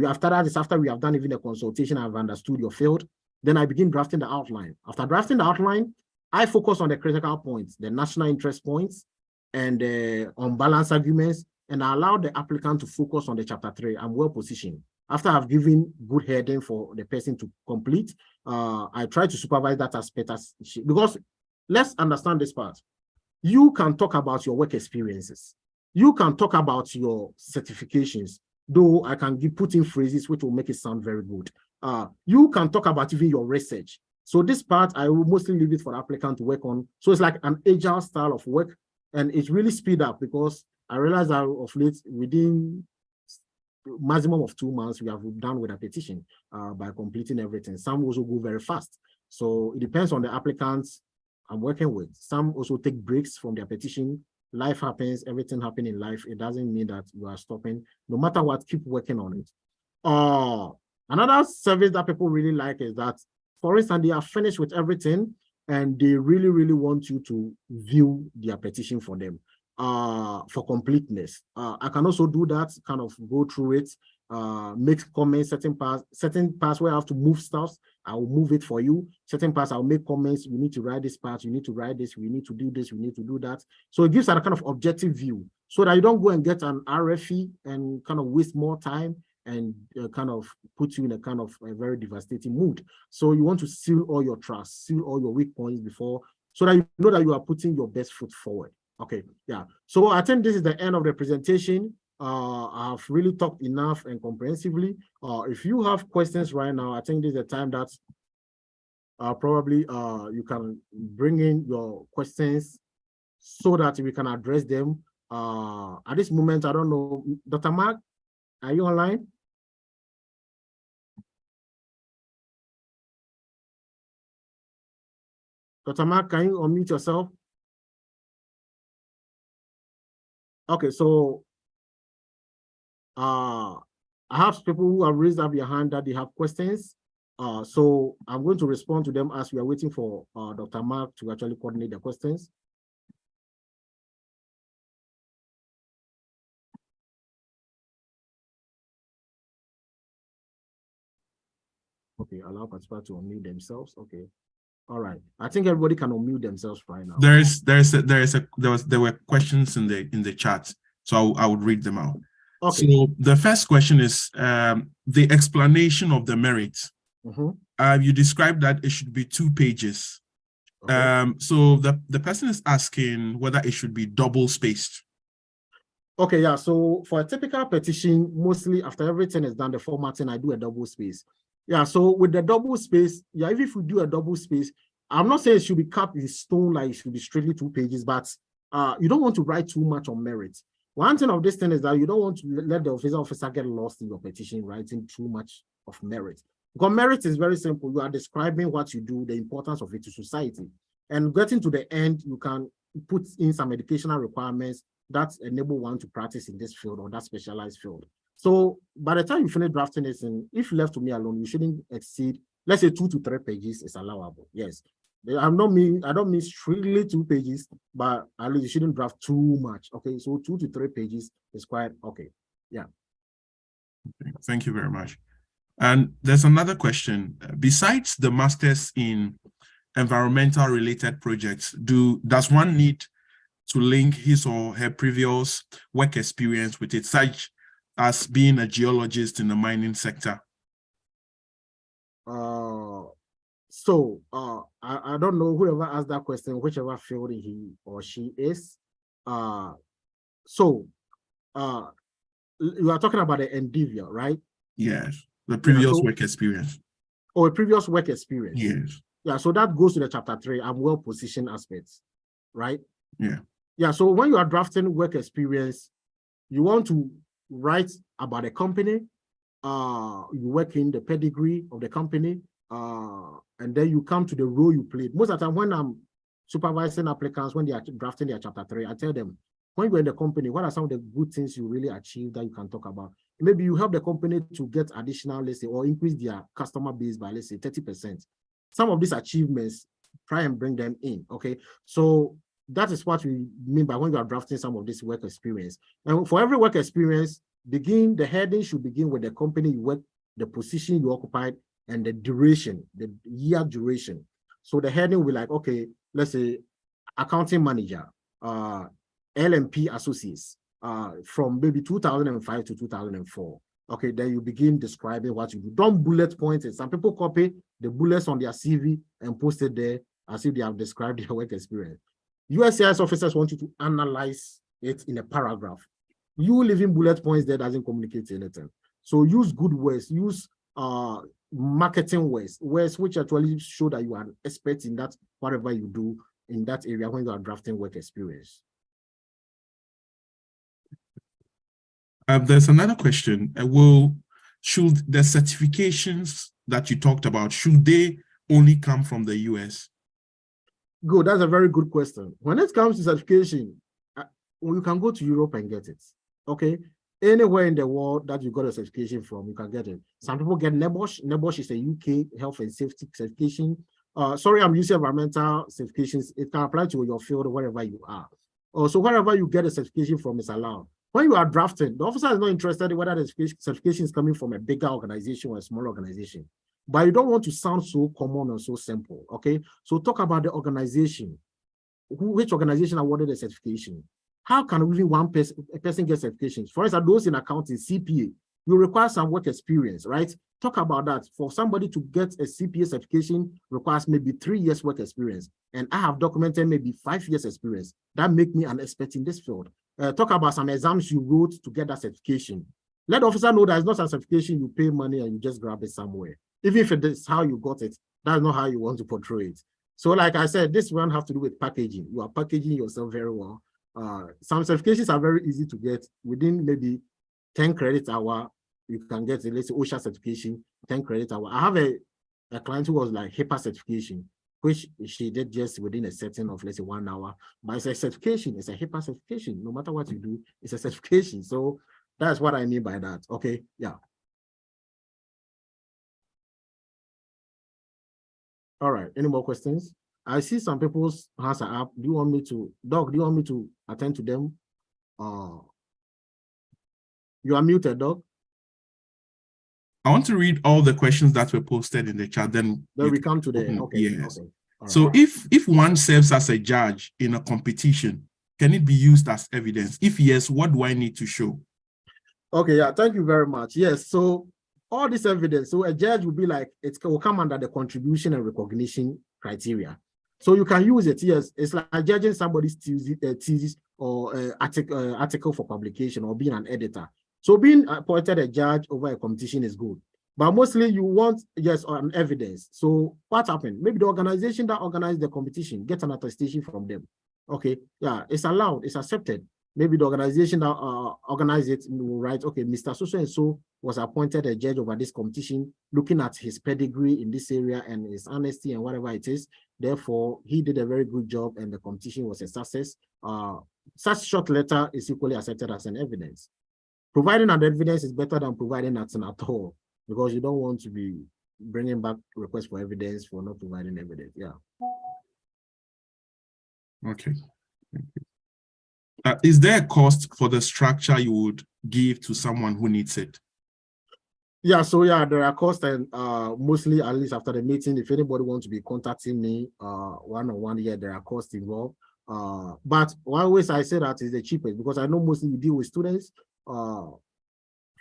After that is after we have done even a consultation, I've understood your field. Then I begin drafting the outline. After drafting the outline, I focus on the critical points, the national interest points, and the unbalanced arguments, and I allow the applicant to focus on the chapter 3. I'm well positioned. after I've given good heading for the person to complete, I try to supervise that aspect because let's understand this part. You can talk about your work experiences. You can talk about your certifications, though I can put in phrases which will make it sound very good. You can talk about even your research. So this part, I will mostly leave it for the applicant to work on. So it's like an agile style of work, and it's really speed up because I realized that of late, within maximum of 2 months, we have done with a petition by completing everything. Some also go very fast. So it depends on the applicants I'm working with. Some also take breaks from their petition. Life happens, everything happens in life. It doesn't mean that you are stopping. No matter what, keep working on it. Another service that people really like is that, for instance, they are finished with everything and they really, really want you to view their petition for them for completeness. I can also do that, kind of go through it, make comments, certain parts where I have to move stuff, I will move it for you. Certain parts, I'll make comments. You need to write this part, you need to write this, we need to do this, we need to do that. So it gives a kind of objective view so that you don't go and get an RFE and kind of waste more time and kind of put you in a kind of a very devastating mood. So you want to seal all your trust, seal all your weak points before, so that you know that you are putting your best foot forward. Okay, yeah. So I think this is the end of the presentation. I've really talked enough and comprehensively. If you have questions right now, I think this is the time that probably you can bring in your questions so that we can address them. At this moment, I don't know, Dr. Mark, are you online? Dr. Mark, can you unmute yourself? Okay, so I have people who have raised up their hand that they have questions. So I'm going to respond to them as we are waiting for Dr. Mark to actually coordinate the questions. Okay, allow participants to unmute themselves. Okay. All right. I think everybody can unmute themselves right now. There were questions in the chat, so I would read them out. Okay. So the first question is the explanation of the merits. You described that it should be 2 pages. Okay. So the person is asking whether it should be double spaced. Okay, yeah. So for a typical petition, mostly after everything is done, the formatting, I do a double space. Yeah, so with the double space, yeah, even if we do a double space, I'm not saying it should be cut in stone, like it should be strictly 2 pages, but you don't want to write too much on merit. One thing of this thing is that you don't want to let the officer get lost in your petition, writing too much of merit. Because merit is very simple. You are describing what you do, the importance of it to society. And getting to the end, you can put in some educational requirements that enable one to practice in this field or that specialized field. So by the time you finish drafting this, and if left to me alone, you shouldn't exceed, let's say 2 to 3 pages is allowable. Yes. I don't mean strictly 2 pages, but at least you shouldn't draft too much. Okay, so 2 to 3 pages is quite okay. Yeah. Okay, thank you very much. And there's another question. Besides the masters in environmental related projects, does one need to link his or her previous work experience with it, such as being a geologist in the mining sector? I don't know whoever asked that question, whichever field he or she is. You are talking about the endeavor, right? Yes, the previous work experience. Or a previous work experience. Yes. Yeah, so that goes to the chapter 3, I'm well-positioned aspects, right? Yeah. Yeah, so when you are drafting work experience, you want to write about a company, you work in the pedigree of the company, and then you come to the role you played. Most of the time when I'm supervising applicants, when they are drafting their chapter 3, I tell them, when you're in the company, what are some of the good things you really achieved that you can talk about? Maybe you help the company to get additional, let's say, or increase their customer base by, let's say, 30%. Some of these achievements, try and bring them in, okay? So that is what we mean by when you are drafting some of this work experience. And for every work experience, the heading should begin with the company you work, the position you occupied, and the duration, the year duration. So the heading will be like, okay, let's say accounting manager, LMP associates, from maybe 2005 to 2004. Okay, then you begin describing what you do. Don't bullet point it. Some people copy the bullets on their CV and post it there as if they have described their work experience. USCIS officers want you to analyze it in a paragraph. You leaving bullet points there doesn't communicate anything. So use good words, use marketing words which actually show that you are an expert in that, whatever you do in that area when you are drafting work experience. There's another question. Should the certifications that you talked about, should they only come from the US? Good, that's a very good question. When it comes to certification, you can go to Europe and get it. Okay, anywhere in the world that you got a certification from, you can get it. Some people get NEBOSH. NEBOSH is a UK health and safety certification. Sorry, I'm using environmental certifications. It can apply to your field wherever you are. So wherever you get a certification from is allowed. When you are drafting, the officer is not interested in whether the certification is coming from a bigger organization or a small organization. But you don't want to sound so common or so simple, okay? So talk about the organization. Which organization awarded the certification? How can even a person get certifications? For instance, those in accounting, CPA, you require some work experience, right? Talk about that. For somebody to get a CPA certification requires maybe 3 years work experience. And I have documented maybe 5 years experience. That make me an expert in this field. Talk about some exams you wrote to get that certification. Let the officer know that it's not a certification you pay money and you just grab it somewhere. Even if it is how you got it, that's not how you want to portray it. So like I said, this one has to do with packaging. You are packaging yourself very well. Some certifications are very easy to get. Within maybe 10 credit hour, you can get, let's say, OSHA certification, 10 credit hour. I have a client who was like HIPAA certification, which she did just within a setting of, let's say, 1 hour. But it's a certification, it's a HIPAA certification. No matter what you do, it's a certification. So that's what I mean by that. Okay, yeah. All right, any more questions? I see some people's hands are up. Do you want me to, Doc, do you want me to attend to them? You are muted, Doc. I want to read all the questions that were posted in the chat. Then we come to the, okay. Yes. Okay. So right. If one serves as a judge in a competition, can it be used as evidence? If yes, what do I need to show? Okay, yeah, thank you very much. Yes, so all this evidence, so a judge will be like, it will come under the contribution and recognition criteria. So you can use it, yes. It's like judging somebody's thesis or article for publication or being an editor. So being appointed a judge over a competition is good. But mostly you want, yes, an evidence. So what happened? Maybe the organization that organized the competition gets an attestation from them. Okay, yeah, it's allowed, it's accepted. Maybe the organization that organized it will write, okay, Mr. So-and-so was appointed a judge over this competition, looking at his pedigree in this area and his honesty and whatever it is. Therefore, he did a very good job and the competition was a success. Such short letter is equally accepted as an evidence. Providing an evidence is better than providing nothing at all, because you don't want to be bringing back requests for evidence for not providing evidence. Yeah. Okay. Thank you. Is there a cost for the structure you would give to someone who needs it? Yeah, so yeah, there are costs, and mostly, at least after the meeting, if anybody wants to be contacting me one-on-one, yeah, there are costs involved. But always I say that is the cheapest, because I know mostly you deal with students. For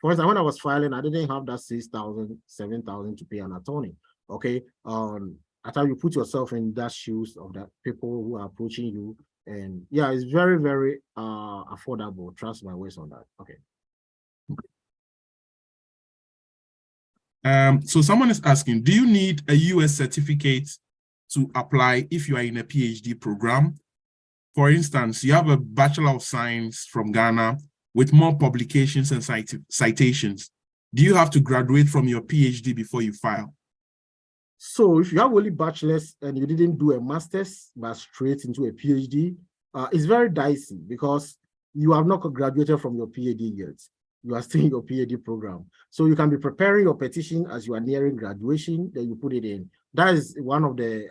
instance, when I was filing, I didn't have that 6,000, 7,000 to pay an attorney. Okay, after you put yourself in that shoes of the people who are approaching you, and yeah, it's very, very affordable. Trust my words on that. Okay. So someone is asking, do you need a US certificate to apply if you are in a PhD program? For instance, you have a Bachelor of Science from Ghana with more publications and citations. Do you have to graduate from your PhD before you file? So if you have only bachelor's and you didn't do a master's but straight into a PhD, it's very dicey, because you have not graduated from your PhD yet. You are still in your PhD program. So you can be preparing your petition as you are nearing graduation, then you put it in. That is one of the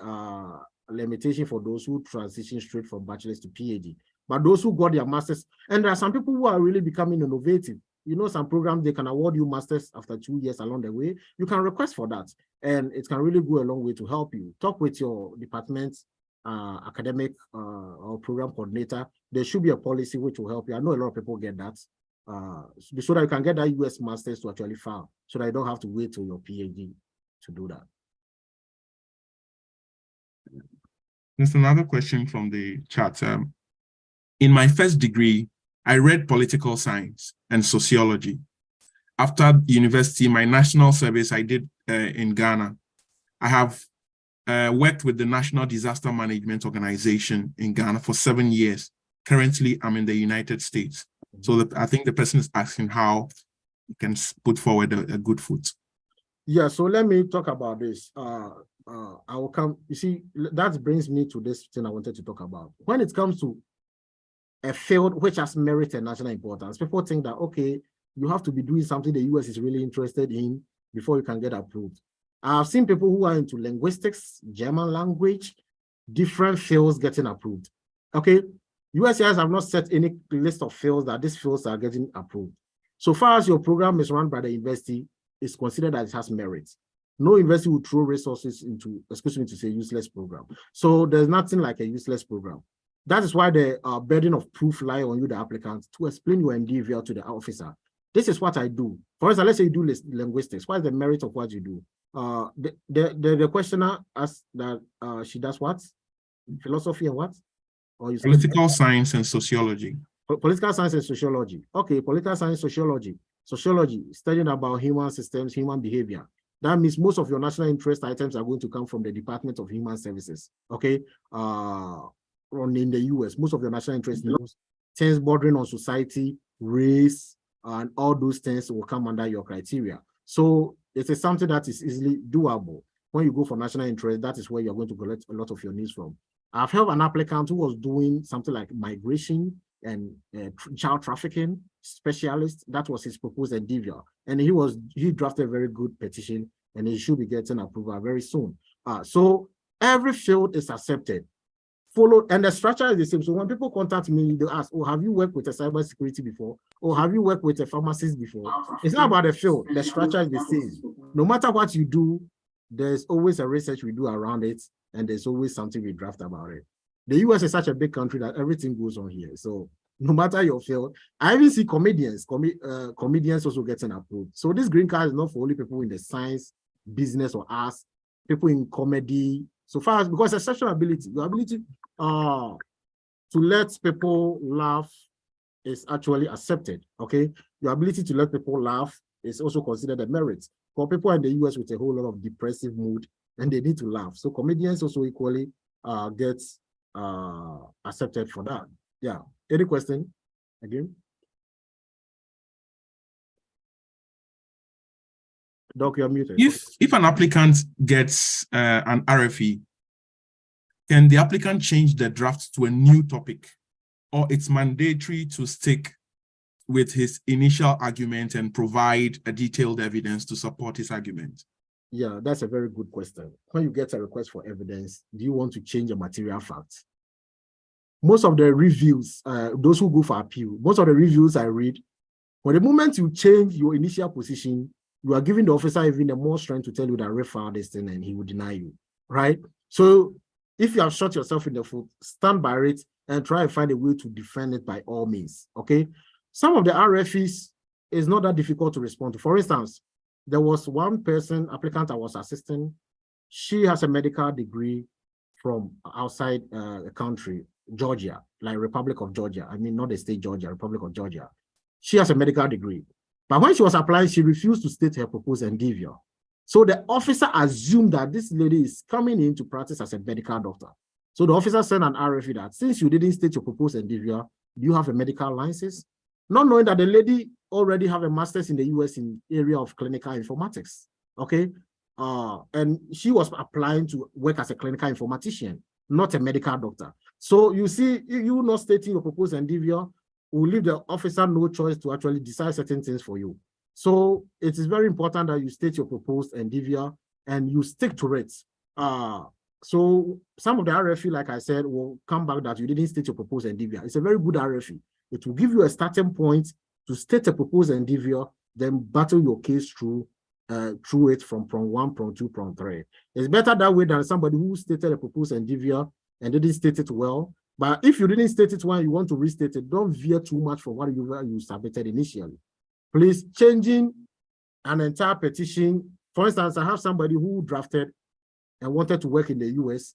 limitations for those who transition straight from bachelor's to PhD. But those who got their master's, and there are some people who are really becoming innovative. You know, some programs, they can award you master's after 2 years along the way. You can request for that, and it can really go a long way to help you. Talk with your department, academic or program coordinator. There should be a policy which will help you. I know a lot of people get that. so that you can get that US Masters to actually file, so that you don't have to wait till your PhD to do that. There's another question from the chat. In my first degree, I read political science and sociology. After university, my national service I did in Ghana. I have worked with the National Disaster Management Organization in Ghana for 7 years. Currently, I'm in the United States. So I think the person is asking how you can put forward a good foot. Yeah, so let me talk about this. I will come, you see, that brings me to this thing I wanted to talk about. When it comes to a field which has merit and national importance, people think that, okay, you have to be doing something the US is really interested in before you can get approved. I've seen people who are into linguistics, German language, different fields getting approved. Okay, USCIS have not set any list of fields that these fields are getting approved. So far as your program is run by the university, it's considered that it has merit. No university will throw resources into, excuse me to say, useless program. So there's nothing like a useless program. That is why the burden of proof lies on you, the applicant, to explain your endeavor to the officer. This is what I do. For instance, let's say you do linguistics. What is the merit of what you do? The questioner asks that she does what? Philosophy and what? Or you political science and sociology. Political science and sociology. Okay, political science, sociology. Sociology, studying about human systems, human behavior. That means most of your national interest items are going to come from the Department of Human Services. Okay, in the US, most of your national interest things bordering on society, race, and all those things will come under your criteria. So it is something that is easily doable. When you go for national interest, that is where you're going to collect a lot of your needs from. I've helped an applicant who was doing something like migration and child trafficking specialist. That was his proposed endeavor. And he drafted a very good petition, and he should be getting approval very soon. So every field is accepted. And the structure is the same. So when people contact me, they ask, oh, have you worked with a cybersecurity before? Or have you worked with a pharmacist before? It's not about the field. The structure is the same. No matter what you do, there's always a research we do around it, and there's always something we draft about it. The US is such a big country that everything goes on here. So no matter your field, I even see comedians also getting approved. So this green card is not for only people in the science, business, or arts, people in comedy. So far as, because exceptional ability, your ability to let people laugh is actually accepted, okay? Your ability to let people laugh is also considered a merit. For people in the US with a whole lot of depressive mood, and they need to laugh. So comedians also equally get accepted for that. Yeah, any question again? Doc, you're muted. If an applicant gets an RFE, can the applicant change the draft to a new topic, or it's mandatory to stick with his initial argument and provide a detailed evidence to support his argument? Yeah, that's a very good question. When you get a request for evidence, do you want to change a material fact? Most of the reviews, those who go for appeal, most of the reviews I read, when the moment you change your initial position, you are giving the officer even the more strength to tell you that refer this thing and he will deny you, right? So if you have shot yourself in the foot, stand by it and try to find a way to defend it by all means, okay? Some of the RFEs is not that difficult to respond to. For instance, there was one person, applicant I was assisting. She has a medical degree from outside the country, Georgia, like Republic of Georgia. I mean, not the state Georgia, Republic of Georgia. She has a medical degree. But when she was applying, she refused to state her proposed endeavor. So the officer assumed that this lady is coming in to practice as a medical doctor. So the officer sent an RFE that since you didn't state your proposed endeavor, do you have a medical license? Not knowing that the lady already have a master's in the US in area of clinical informatics, okay? And she was applying to work as a clinical informatician, not a medical doctor. So you see, you not stating your proposed endeavor will leave the officer no choice to actually decide certain things for you. So it is very important that you state your proposed endeavor and you stick to it. So some of the RFE, like I said, will come back that you didn't state your proposed endeavor. It's a very good RFE. It will give you a starting point to state a proposed endeavor, then battle your case through it from prong 1, prong 2, prong 3. It's better that way than somebody who stated a proposed endeavor and didn't state it well, But if you didn't state it when you want to restate it, don't veer too much from what you submitted initially. Please, changing an entire petition. For instance, I have somebody who drafted and wanted to work in the US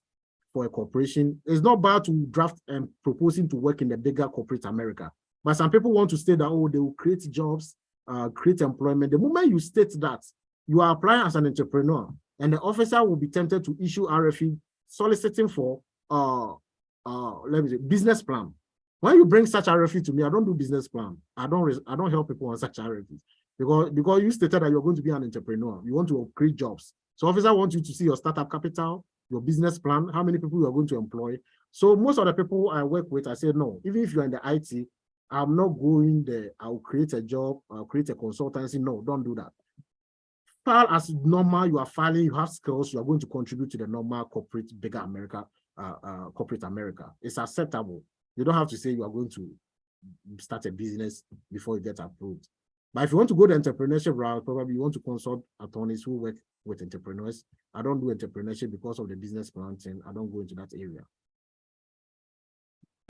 for a corporation. It's not bad to draft and proposing to work in the bigger corporate America. But some people want to state that, oh, they will create jobs, create employment. The moment you state that, you are applying as an entrepreneur, and the officer will be tempted to issue RFE soliciting for let me say, business plan. When you bring such RFE to me, I don't do business plan. I don't help people on such RFEs because you stated that you're going to be an entrepreneur. You want to create jobs. So officer wants you to see your startup capital, your business plan, how many people you are going to employ. So most of the people I work with, I say, no, even if you're in the IT, I'm not going there. I'll create a job, I'll create a consultancy. No, don't do that. File as normal, you are filing, you have skills, you are going to contribute to the normal corporate, bigger America, corporate America. It's acceptable. You don't have to say you are going to start a business before you get approved. But if you want to go the entrepreneurship route, probably you want to consult attorneys who work with entrepreneurs. I don't do entrepreneurship because of the business plan thing. I don't go into that area.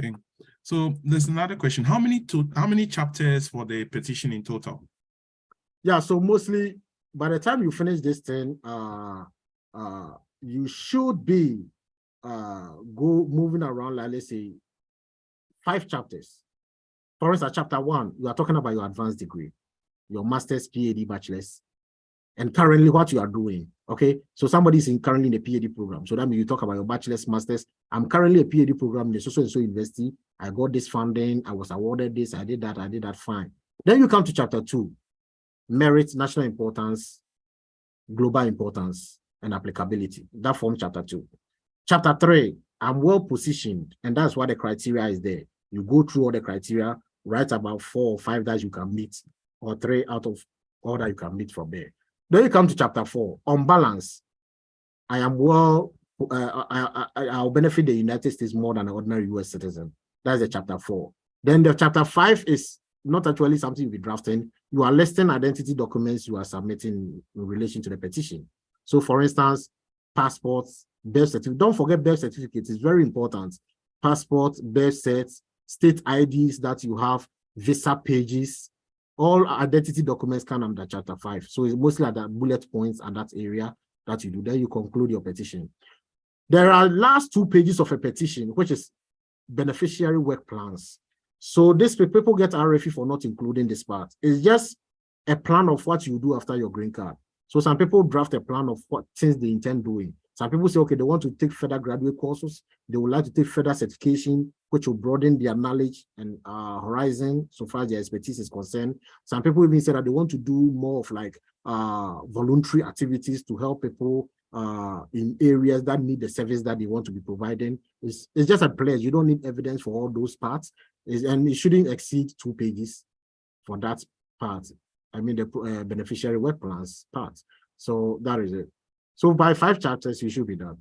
Okay. So there's another question. How many chapters for the petition in total? Yeah, so mostly by the time you finish this thing, you should be moving around, like, let's say 5 chapters. For instance, chapter 1, you are talking about your advanced degree, your master's, PhD, bachelor's, and currently what you are doing. Okay, so somebody is currently in the PhD program. So that means you talk about your bachelor's, master's. I'm currently a PhD program in the so-and-so university. I got this funding. I was awarded this. I did that. Fine. Then you come to chapter 2, merit, national importance, global importance, and applicability. That forms chapter 2. Chapter 3, I'm well positioned, and that's why the criteria is there. You go through all the criteria, write about 4 or 5 that you can meet, or 3 out of all that you can meet from there. Then you come to chapter 4, on balance. I am well, I'll benefit the United States more than an ordinary US citizen. That's the chapter 4. Then the chapter 5 is not actually something you'll be drafting. You are listing identity documents you are submitting in relation to the petition. So for instance, passports, birth certificate. Don't forget birth certificates. It's very important. Passport, birth certs, state IDs that you have, visa pages, all identity documents come under chapter 5. So it's mostly at the bullet points at that area that you do. Then you conclude your petition. There are last 2 pages of a petition, which is beneficiary work plans. So this people get RFE for not including this part. It's just a plan of what you do after your green card. So some people draft a plan of what things they intend doing. Some people say, okay, they want to take further graduate courses. They would like to take further certification, which will broaden their knowledge and horizon so far as their expertise is concerned. Some people even say that they want to do more of like voluntary activities to help people in areas that need the service that they want to be providing. It's just a pledge. You don't need evidence for all those parts. And it shouldn't exceed 2 pages for that part. I mean, the beneficiary work plans part. So that is it. So by 5 chapters, you should be done.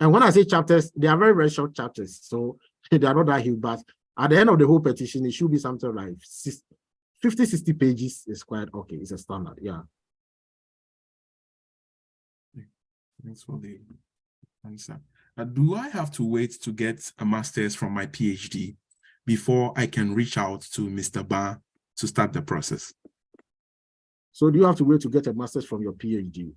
And when I say chapters, they are very, very short chapters. So they are not that huge, but at the end of the whole petition, it should be something like 50, 60 pages is quite okay. It's a standard, yeah. Thanks for the answer. Do I have to wait to get a master's from my PhD before I can reach out to Mr. Ba to start the process? So do you have to wait to get a master's from your PhD?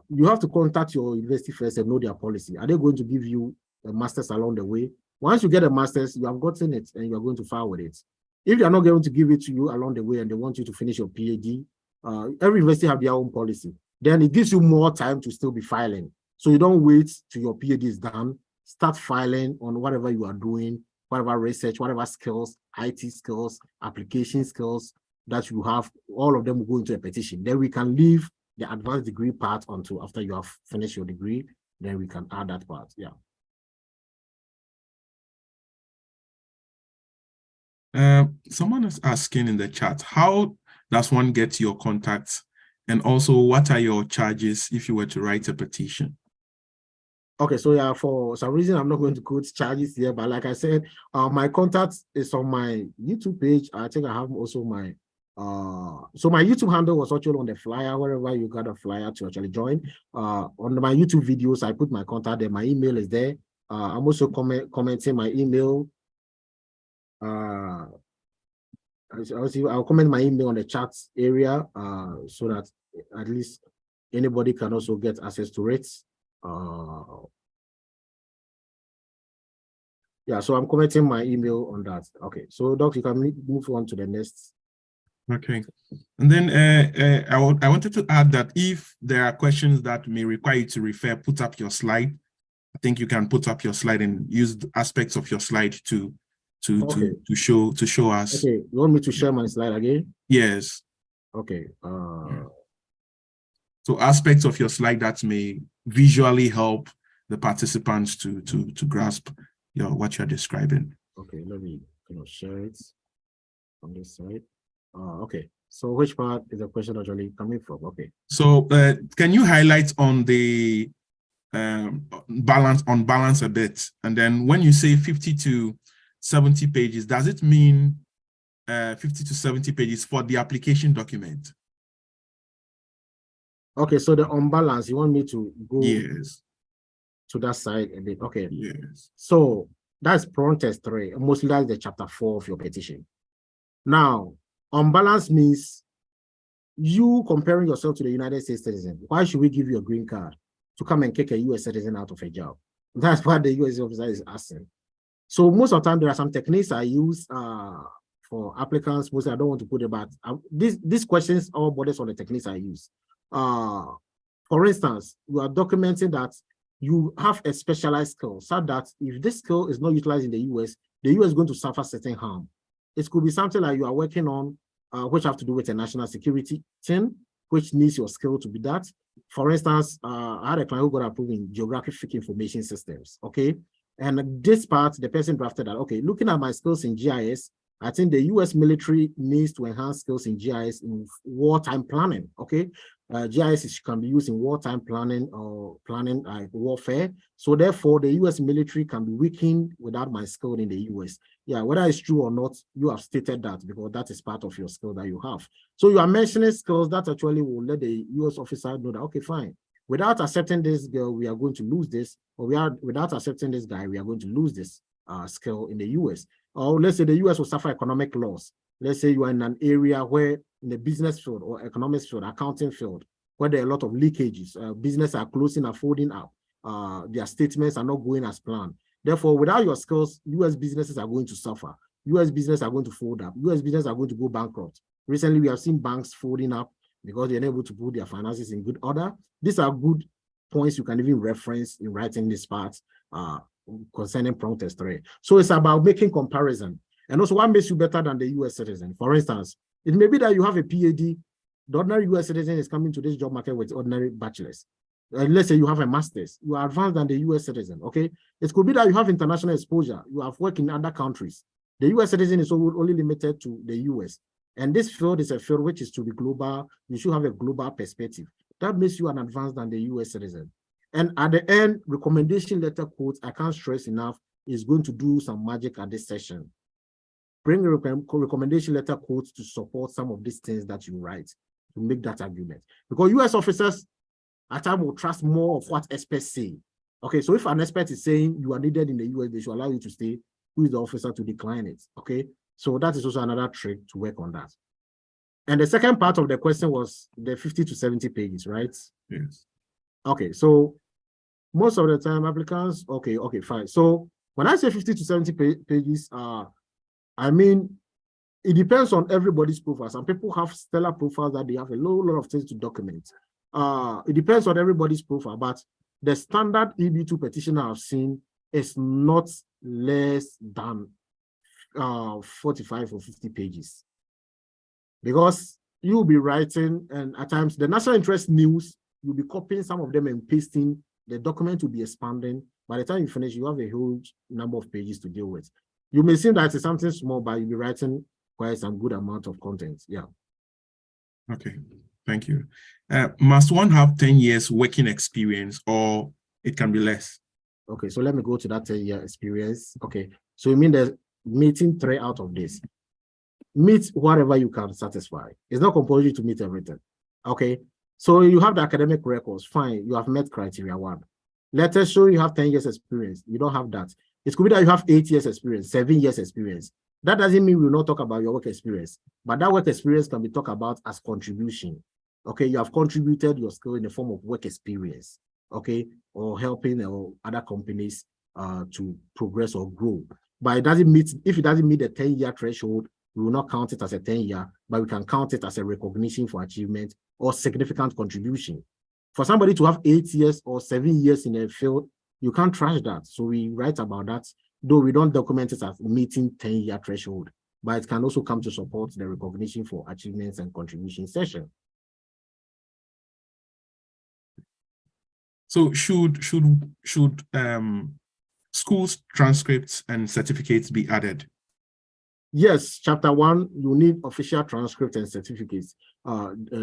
You have to contact your university first and know their policy. Are they going to give you a master's along the way? Once you get a master's, you have gotten it and you're going to file with it. If they're not going to give it to you along the way and they want you to finish your PhD, every university have their own policy. Then it gives you more time to still be filing. So you don't wait till your PhD is done. Start filing on whatever you are doing, whatever research, whatever skills, IT skills, application skills that you have. All of them will go into a petition. Then we can leave the advanced degree part until after you have finished your degree. Then we can add that part. Yeah. Someone is asking in the chat, how does one get your contacts? And also, what are your charges if you were to write a petition? Okay, so yeah, for some reason, I'm not going to quote charges here, but like I said, my contact is on my YouTube page. I think I have also my So my YouTube handle was actually on the flyer, wherever you got a flyer to actually join. On my YouTube videos, I put my contact there. My email is there. I'm also commenting my email. I'll comment my email on the chat area so that at least anybody can also get access to it. Yeah, so I'm commenting my email on that. Okay, so Doc, you can move on to the next. Okay, and then I wanted to add that if there are questions that may require you to refer, put up your slide. I think you can put up your slide and use aspects of your slide to show us. Okay, you want me to share my slide again? Yes. Okay. So aspects of your slide that may visually help the participants to grasp what you're describing. Okay, let me share it on this side. Okay, so which part is the question actually coming from? Okay. So can you highlight on the balance a bit, and then when you say 50 to 70 pages, does it mean 50 to 70 pages for the application document? Okay, so the unbalance, you want me to go to that side a bit? Okay. Yes. So that's prong test 3. Mostly that's the chapter 4 of your petition. Now, unbalance means you comparing yourself to the United States citizen. Why should we give you a green card to come and kick a US citizen out of a job? That's what the US officer is asking. So most of the time, there are some techniques I use for applicants. Mostly, I don't want to put it, but these questions all borders on the techniques I use. For instance, you are documenting that you have a specialized skill, so that if this skill is not utilized in the US is going to suffer certain harm. It could be something like you are working on, which have to do with a national security thing, which needs your skill to be that. For instance, I had a client who got approved in geographic information systems, okay? And this part, the person drafted that, okay, looking at my skills in GIS, I think the US military needs to enhance skills in GIS in wartime planning, okay? GIS can be used in wartime planning or planning warfare. So therefore, the US military can be weakened without my skill in the US. Yeah, whether it's true or not, you have stated that because that is part of your skill that you have. So you are mentioning skills that actually will let the US officer know that, okay, fine. Without accepting this girl, we are going to lose this, or without accepting this guy, we are going to lose this skill in the US. Or let's say the US will suffer economic loss. Let's say you are in an area where in the business field or economics field, accounting field, where there are a lot of leakages, business are closing and folding up, their statements are not going as planned. Therefore, without your skills, US businesses are going to suffer. US businesses are going to fold up. US businesses are going to go bankrupt. Recently, we have seen banks folding up because they're unable to put their finances in good order. These are good points you can even reference in writing this part concerning prong test 3. So it's about making comparison. And also, what makes you better than the US citizen? For instance, it may be that you have a PhD. The ordinary US citizen is coming to this job market with ordinary bachelors. Let's say you have a master's. You are advanced than the US citizen, okay? It could be that you have international exposure. You have worked in other countries. The US citizen is only limited to the US. And this field is a field which is to be global. You should have a global perspective. That makes you an advanced than the US citizen. And at the end, recommendation letter quotes, I can't stress enough, is going to do some magic at this session. Bring a recommendation letter quotes to support some of these things that you write to make that argument. Because US officers at times will trust more of what experts say. Okay, so if an expert is saying you are needed in the US, they should allow you to stay. Who is the officer to decline it? Okay, so that is also another trick to work on that. And the second part of the question was the 50 to 70 pages, right? Yes. Okay, so most of the time applicants, okay, fine. So when I say 50 to 70 pages, I mean, it depends on everybody's profile. Some people have stellar profiles that they have a lot of things to document. It depends on everybody's profile, but the standard EB2 petition I've seen is not less than 45 or 50 pages. Because you'll be writing, and at times the national interest news, you'll be copying some of them and pasting. The document will be expanding. By the time you finish, you have a huge number of pages to deal with. You may seem that it's something small, but you'll be writing quite some good amount of content. Yeah. Okay, thank you. Must one have 10 years working experience, or it can be less? Okay, so let me go to that 10-year experience. Okay, so you mean the meeting 3 out of this. meet whatever you can satisfy. It's not compulsory to meet everything. Okay. So you have the academic records, fine. You have met criteria 1. Let us show you have 10 years experience. You don't have that. It could be that you have 8 years experience, 7 years experience. That doesn't mean we will not talk about your work experience, but that work experience can be talked about as contribution. Okay, you have contributed your skill in the form of work experience, okay, or helping other companies to progress or grow. But it doesn't meet, if it doesn't meet the 10-year threshold, we will not count it as a 10-year, but we can count it as a recognition for achievement or significant contribution. For somebody to have 8 years or 7 years in a field, you can't trash that. So we write about that, though we don't document it as meeting 10-year threshold, but it can also come to support the recognition for achievements and contribution session. So should schools transcripts and certificates be added? Yes, chapter 1, you need official transcript and certificates,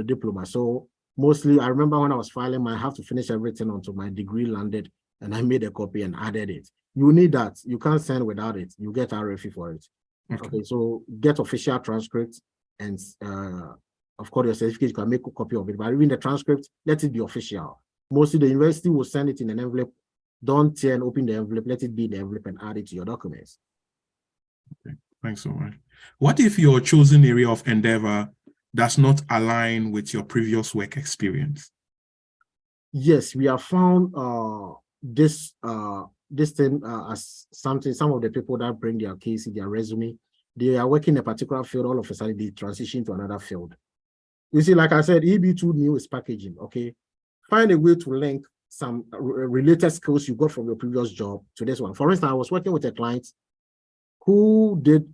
diploma. So mostly, I remember when I was filing, I have to finish everything until my degree landed, and I made a copy and added it. You need that. You can't send without it. You get RFE for it. Okay, so get official transcripts, and of course, your certificate, you can make a copy of it. But reading the transcript, let it be official. Mostly, the university will send it in an envelope. Don't tear and open the envelope. Let it be in the envelope and add it to your documents. Okay, thanks so much. What if your chosen area of endeavor does not align with your previous work experience? Yes, we have found this thing as something. Some of the people that bring their case in their resume, they are working in a particular field. All of a sudden, they transition to another field. You see, like I said, EB2 NIW is packaging. Okay, find a way to link some related skills you got from your previous job to this one. For instance, I was working with a client who did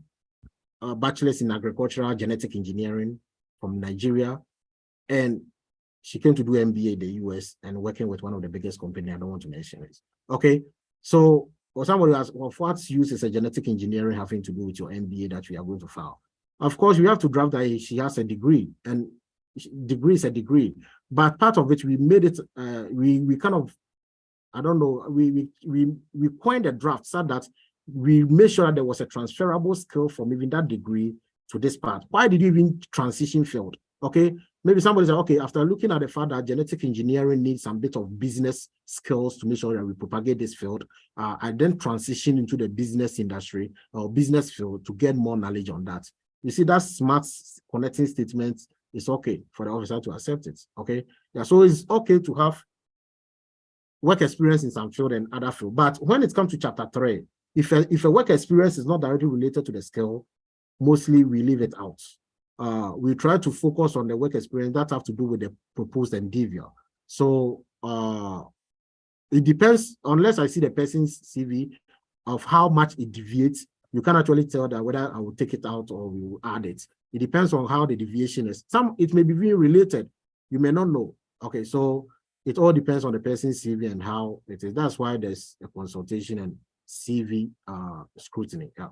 a bachelor's in agricultural genetic engineering from Nigeria, and she came to do MBA in the US and working with one of the biggest companies. I don't want to mention it. Okay, so or somebody asks, well, what use is a genetic engineering having to do with your MBA that we are going to file? Of course, we have to draft that she has a degree, and degree is a degree. But part of it, we made it. We kind of, I don't know. We coined a draft so that we made sure that there was a transferable skill from even that degree to this part. Why did you even transition field? Okay, maybe somebody said, okay, after looking at the fact that genetic engineering needs some bit of business skills to make sure that we propagate this field, I then transition into the business industry or business field to get more knowledge on that. You see, that smart connecting statement is okay for the officer to accept it. Okay, yeah, so it's okay to have work experience in some field and other field. But when it comes to chapter 3, if a work experience is not directly related to the skill, mostly we leave it out. We try to focus on the work experience that have to do with the proposed endeavor. So it depends, unless I see the person's CV of how much it deviates, you can actually tell that whether I will take it out or we will add it. It depends on how the deviation is. It may be very related. You may not know. Okay, so it all depends on the person's CV and how it is. That's why there's a consultation and CV scrutiny. Yeah.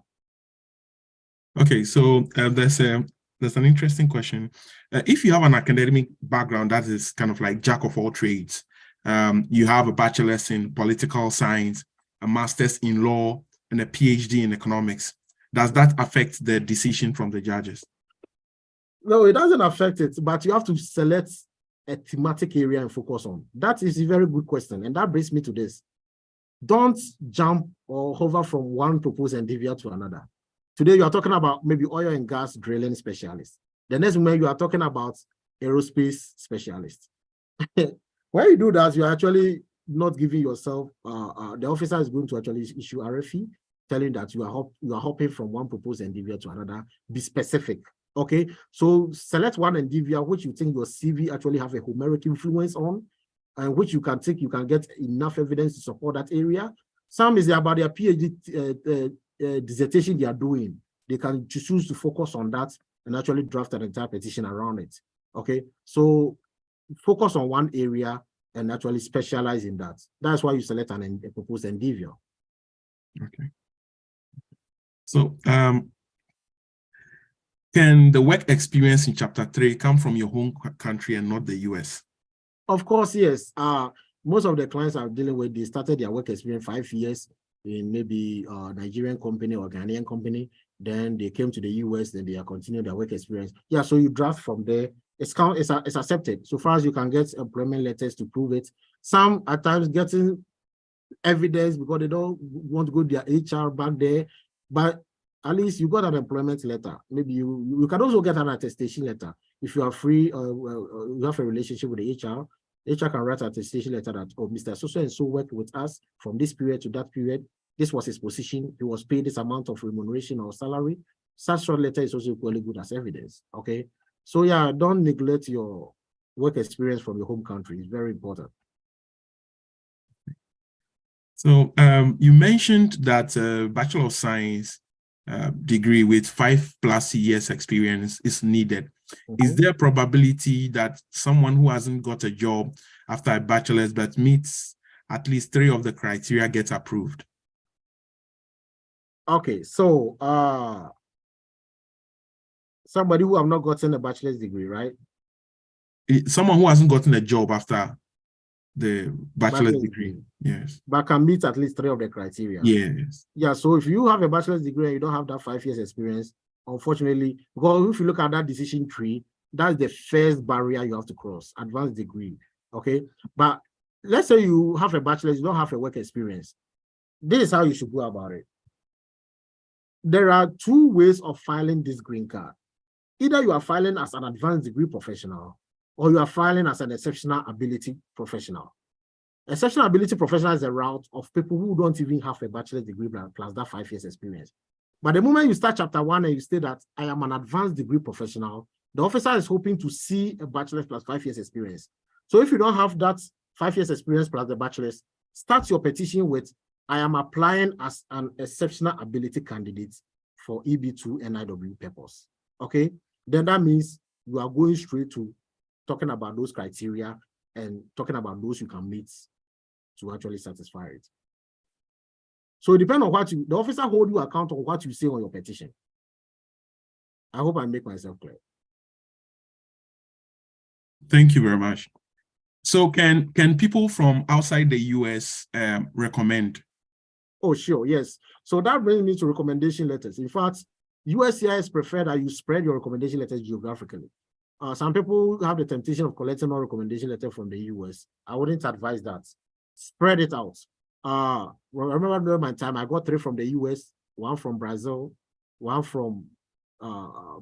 Okay, so there's an interesting question. If you have an academic background that is kind of like jack of all trades, you have a bachelor's in political science, a master's in law, and a PhD in economics, does that affect the decision from the judges? No, it doesn't affect it, but you have to select a thematic area and focus on. That is a very good question, and that brings me to this. Don't jump or hover from one proposed endeavor to another. Today, you are talking about maybe oil and gas drilling specialist. The next moment, you are talking about aerospace specialist. When you do that, you're actually not giving yourself, the officer is going to actually issue RFE, telling that you are hopping from one proposed endeavor to another. Be specific, okay? So select one endeavor which you think your CV actually have a Homeric influence on, and which you can take, you can get enough evidence to support that area. Some is about their PhD dissertation they are doing. They can choose to focus on that and actually draft an entire petition around it. Okay, so focus on one area and actually specialize in that. That's why you select a proposed endeavor. Okay. So can the work experience in chapter 3 come from your home country and not the US? Of course, yes. Most of the clients I'm dealing with, they started their work experience 5 years in maybe a Nigerian company or Ghanaian company, then they came to the US, then they are continuing their work experience. Yeah, so you draft from there. It's accepted. So far as you can get employment letters to prove it. Some at times getting evidence because they don't want to go to their HR back there, but at least you got an employment letter. Maybe you can also get an attestation letter if you are free or you have a relationship with the HR. HR can write an attestation letter that, oh, Mr. So and so worked with us from this period to that period. This was his position. He was paid this amount of remuneration or salary. Such short letter is also equally good as evidence. Okay, so yeah, don't neglect your work experience from your home country. It's very important. So you mentioned that Bachelor of Science degree with 5+ years experience is needed. Is there a probability that someone who hasn't got a job after a bachelor's but meets at least 3 of the criteria gets approved? Okay, so somebody who have not gotten a bachelor's degree, right? Someone who hasn't gotten a job after the bachelor's degree, yes, but can meet at least 3 of the criteria. Yes. Yeah, so if you have a bachelor's degree and you don't have that 5 years experience, unfortunately, because if you look at that decision tree, that's the first barrier you have to cross, advanced degree. Okay, but let's say you have a bachelor's, you don't have a work experience. This is how you should go about it. There are 2 ways of filing this green card. Either you are filing as an advanced degree professional or you are filing as an exceptional ability professional. Exceptional ability professional is a route of people who don't even have a bachelor's degree plus that 5 years experience. But the moment you start chapter 1 and you state that I am an advanced degree professional, the officer is hoping to see a bachelor's plus 5 years experience. So if you don't have that 5 years experience plus the bachelor's, start your petition with I am applying as an exceptional ability candidate for EB2 NIW purpose. Okay, then that means you are going straight to talking about those criteria and talking about those you can meet to actually satisfy it. So it depends on what the officer hold you account on what you say on your petition. I hope I make myself clear. Thank you very much. So can people from outside the US recommend? Oh, sure, yes. So that brings me to recommendation letters. In fact, USCIS prefer that you spread your recommendation letters geographically. Some people have the temptation of collecting a recommendation letter from the US. I wouldn't advise that. Spread it out. I remember during my time, I got 3 from the US, 1 from Brazil, 1 from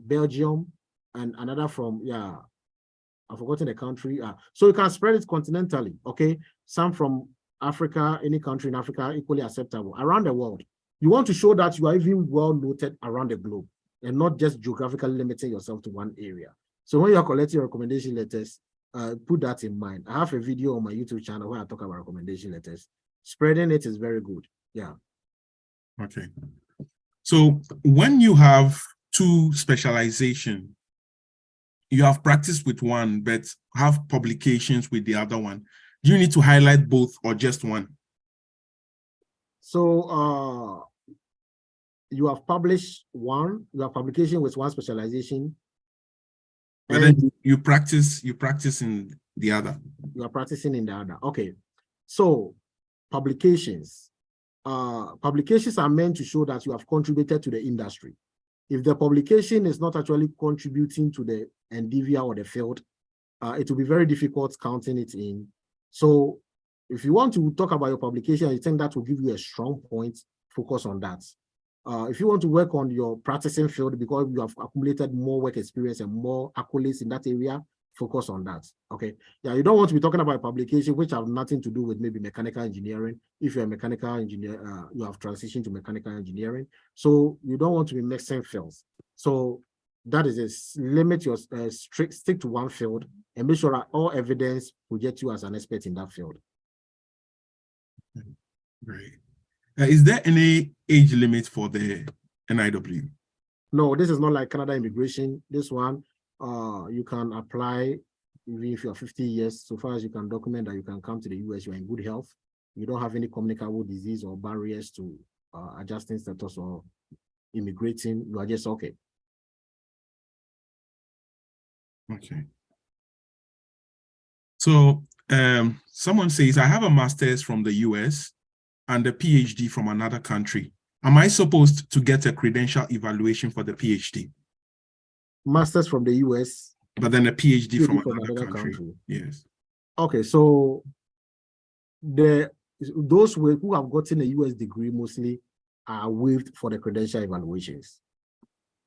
Belgium, and another from, yeah, I've forgotten the country. So you can spread it continentally, okay? Some from Africa, any country in Africa, equally acceptable. Around the world, you want to show that you are even well noted around the globe and not just geographically limiting yourself to one area. So when you're collecting recommendation letters, put that in mind. I have a video on my YouTube channel where I talk about recommendation letters. Spreading it is very good. Yeah. Okay. So when you have 2 specialization, you have practiced with one, but have publications with the other one. Do you need to highlight both or just one? So you have published one, you have publication with one specialization. But then you practice in the other. You are practicing in the other. Okay. So publications. Publications are meant to show that you have contributed to the industry. If the publication is not actually contributing to the endeavor or the field, it will be very difficult counting it in. So if you want to talk about your publication, I think that will give you a strong point, focus on that. If you want to work on your practicing field because you have accumulated more work experience and more accolades in that area, focus on that. Okay. Yeah, you don't want to be talking about a publication which have nothing to do with maybe mechanical engineering. If you're a mechanical engineer, you have transitioned to mechanical engineering. So you don't want to be mixing fields. So that is limit your stick to one field and make sure that all evidence will get you as an expert in that field. Great. Is there any age limit for the NIW? No, this is not like Canada immigration. This one, you can apply even if you're 50 years, so far as you can document that you can come to the US, you're in good health, you don't have any communicable disease or barriers to adjusting status or immigrating, you are just okay. Okay. So someone says, I have a master's from the US and a PhD from another country. Am I supposed to get a credential evaluation for the PhD? Masters from the US. But then a PhD from another another country. Yes. Okay, so those who have gotten a US degree mostly are waived for the credential evaluations.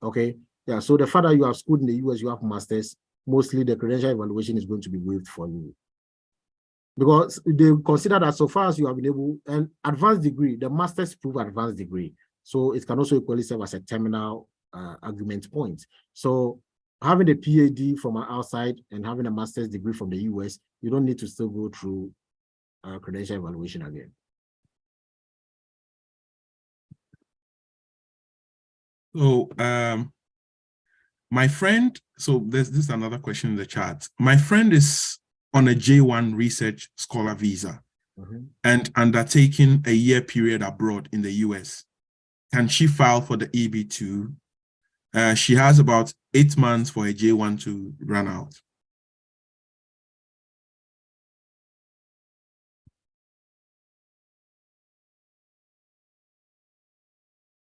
Okay, yeah, so the fact that you have schooled in the US, you have masters, mostly the credential evaluation is going to be waived for you. Because they consider that so far as you have been able, an advanced degree, the masters prove advanced degree. So it can also equally serve as a terminal argument point. So having a PhD from outside and having a master's degree from the US, you don't need to still go through credential evaluation again. So my friend, so this is another question in the chat. My friend is on a J1 research scholar visa and undertaking a year period abroad in the US. Can she file for the EB2? She has about 8 months for a J1 to run out.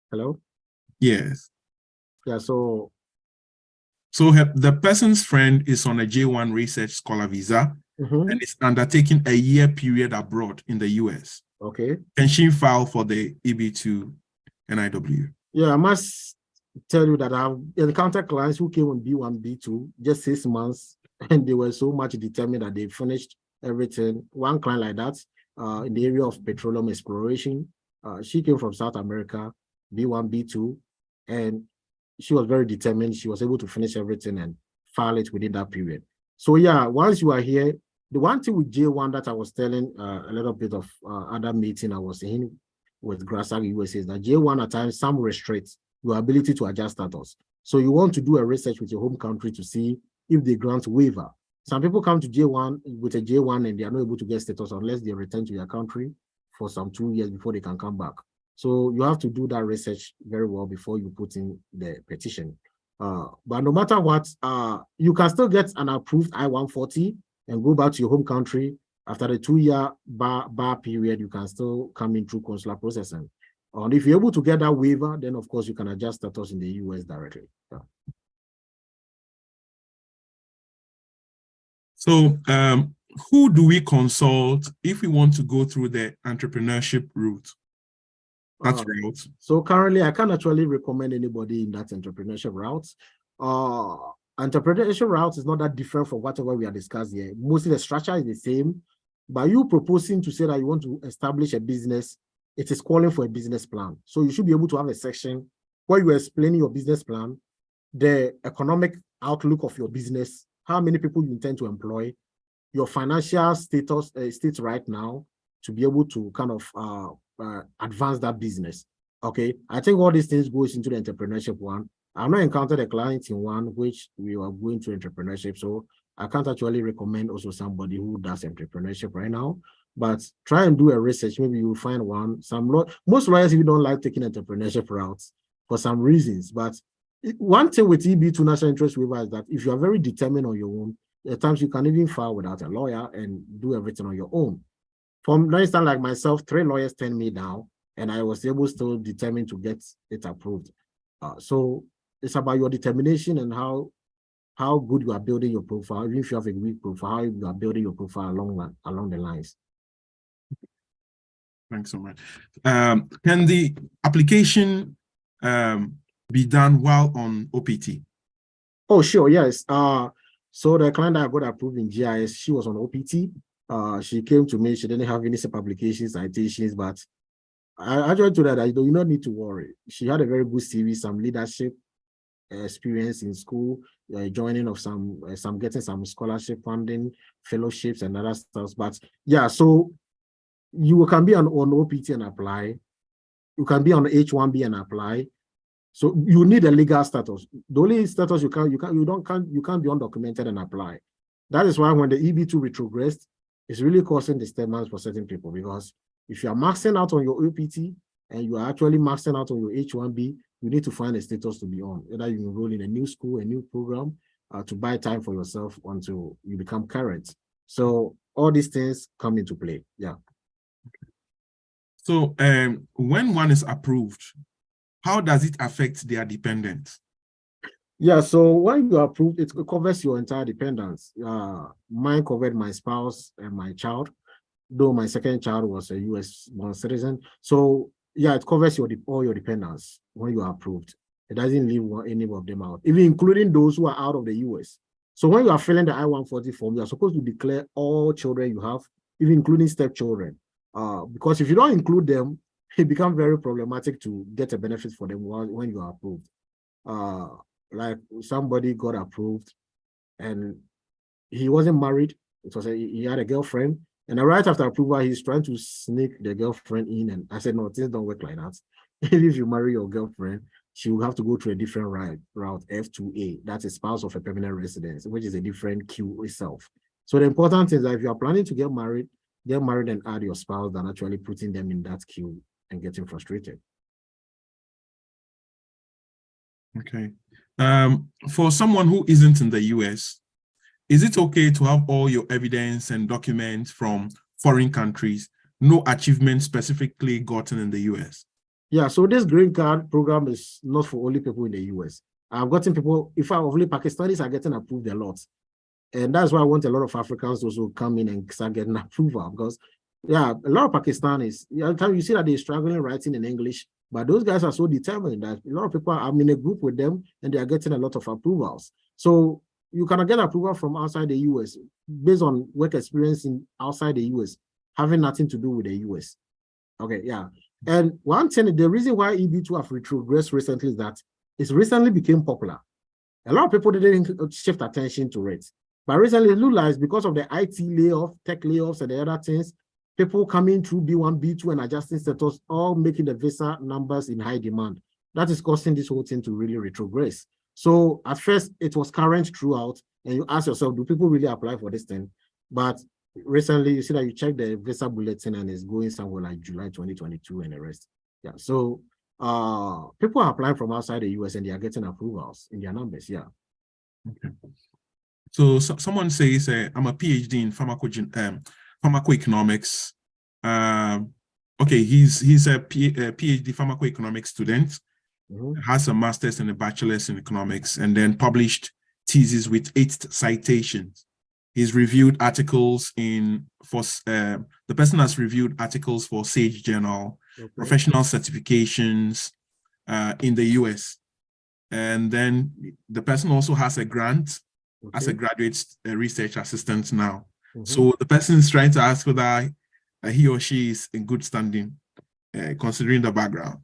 Hello? Yes. Yeah, so the person's friend is on a J1 research scholar visa and is undertaking a year period abroad in the US. Okay. Can she file for the EB2 NIW? Yeah, I must tell you that I've encountered clients who came on B1, B2, just 6 months, and they were so much determined that they finished everything. One client like that, in the area of petroleum exploration, she came from South America, B1, B2, and she was very determined. She was able to finish everything and file it within that period. So yeah, once you are here, the one thing with J1 that I was telling a little bit of other meeting I was in with Grasag USA is that J1 at times, some restricts your ability to adjust status. So you want to do a research with your home country to see if they grant waiver. Some people come to J1 with a J1 and they are not able to get status unless they return to their country for some 2 years before they can come back. So you have to do that research very well before you put in the petition. But no matter what, you can still get an approved I-140 and go back to your home country. After the 2-year bar period, you can still come in through consular processing. And if you're able to get that waiver, then of course you can adjust status in the US directly. Yeah. So who do we consult if we want to go through the entrepreneurship route? That's right. So currently, I can't actually recommend anybody in that entrepreneurship route. Entrepreneurship route is not that different from whatever we are discussing here. Mostly the structure is the same, but you proposing to say that you want to establish a business, it is calling for a business plan. So you should be able to have a section where you are explaining your business plan, the economic outlook of your business, how many people you intend to employ, your financial status state right now to be able to kind of advance that business. Okay, I think all these things goes into the entrepreneurship one. I've not encountered a client in one which we are going to entrepreneurship, so I can't actually recommend also somebody who does entrepreneurship right now. But try and do a research. Maybe you'll find one. Most lawyers even don't like taking entrepreneurship routes for some reasons. But one thing with EB2 national interest waiver is that if you are very determined on your own, at times you can even file without a lawyer and do everything on your own. For instance, like myself, 3 lawyers turned me down, and I was able still determined to get it approved. So it's about your determination and how good you are building your profile. Even if you have a weak profile, how you are building your profile along the lines. Thanks so much. Can the application be done while on OPT? Oh, sure, yes. So the client that got approved in GIS, she was on OPT. She came to me, she didn't have any publications, citations, but I actually told her that you do not need to worry. She had a very good CV, some leadership experience in school, joining of some getting some scholarship funding, fellowships and other stuff. But yeah, so you can be on OPT and apply. You can be on H1B and apply. So you need a legal status. The only status you can't be undocumented and apply. That is why when the EB2 retrogressed, it's really causing disturbance for certain people, because if you are maxing out on your OPT and you are actually maxing out on your H1B, you need to find a status to be on. Either you enroll in a new school, a new program, to buy time for yourself until you become current. So all these things come into play. Yeah. So when one is approved, how does it affect their dependents? Yeah, so when you are approved, it covers your entire dependents. Mine covered my spouse and my child, though my second child was a US born citizen. So yeah, it covers all your dependents when you are approved. It doesn't leave any of them out, even including those who are out of the US. So when you are filling the I-140 form, you are supposed to declare all children you have, even including stepchildren. Because if you don't include them, it becomes very problematic to get a benefit for them when you are approved. Like somebody got approved and he wasn't married. He had a girlfriend. And right after approval, he's trying to sneak the girlfriend in. And I said, no, things don't work like that. If you marry your girlfriend, she will have to go through a different route, F2A. That's a spouse of a permanent residence, which is a different queue itself. So the important thing is that if you are planning to get married and add your spouse than actually putting them in that queue and getting frustrated. Okay. For someone who isn't in the US, is it okay to have all your evidence and documents from foreign countries, no achievement specifically gotten in the US? Yeah, so this green card program is not for only people in the US. I've gotten people, in fact, only Pakistanis are getting approved a lot. And that's why I want a lot of Africans to also come in and start getting approval, because yeah, a lot of Pakistanis, you see that they're struggling writing in English, but those guys are so determined that a lot of people, I'm in a group with them and they are getting a lot of approvals. So you cannot get approval from outside the US based on work experience outside the US, having nothing to do with the US. Okay, yeah. And one thing, the reason why EB2 have retrogressed recently is that it recently became popular. A lot of people didn't shift attention to it. But recently, it looks like because of the IT layoff, tech layoffs, and the other things, people coming through B1, B2, and adjusting status, all making the visa numbers in high demand. That is causing this whole thing to really retrogress. So at first, it was current throughout, and you ask yourself, do people really apply for this thing? But recently, you see that you check the visa bulletin, and it's going somewhere like July 2022 and the rest. Yeah, so people are applying from outside the US, and they are getting approvals in their numbers, yeah. Okay. So someone says, I'm a PhD in pharmacoeconomics. Okay, he's a PhD pharmacoeconomics student, has a master's and a bachelor's in economics, and then published thesis with 8 citations. He's reviewed articles the person has reviewed articles for Sage Journal, professional certifications in the US. And then the person also has a grant as a graduate research assistant now. So the person is trying to ask whether he or she is in good standing, considering the background.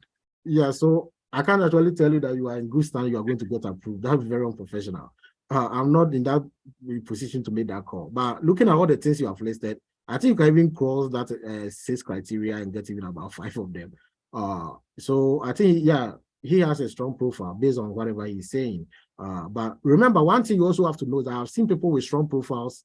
Yeah, so I can't actually tell you that you are in good standing, you are going to get approved. That's very unprofessional. I'm not in that position to make that call. But looking at all the things you have listed, I think you can even cross that 6 criteria and get even about 5 of them. So I think, yeah, he has a strong profile based on whatever he's saying. But remember, one thing you also have to know is that I've seen people with strong profiles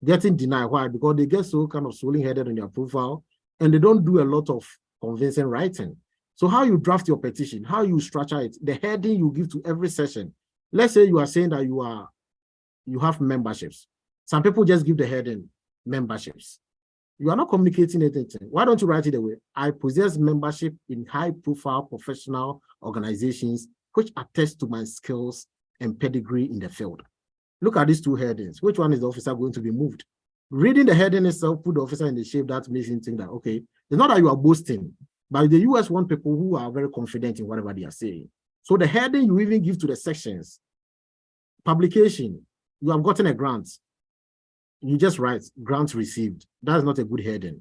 getting denied. Why? Because they get so kind of swollen-headed on their profile and they don't do a lot of convincing writing. So how you draft your petition, how you structure it, the heading you give to every session. Let's say you are saying that you have memberships. Some people just give the heading memberships. You are not communicating anything. Why don't you write it away? I possess membership in high-profile professional organizations which attest to my skills and pedigree in the field. Look at these 2 headings. Which one is the officer going to be moved? Reading the heading itself, put the officer in the shape that makes him think that, okay, it's not that you are boasting, but the US want people who are very confident in whatever they are saying. So the heading you even give to the sections, publication, you have gotten a grant. You just write grants received. That's not a good heading.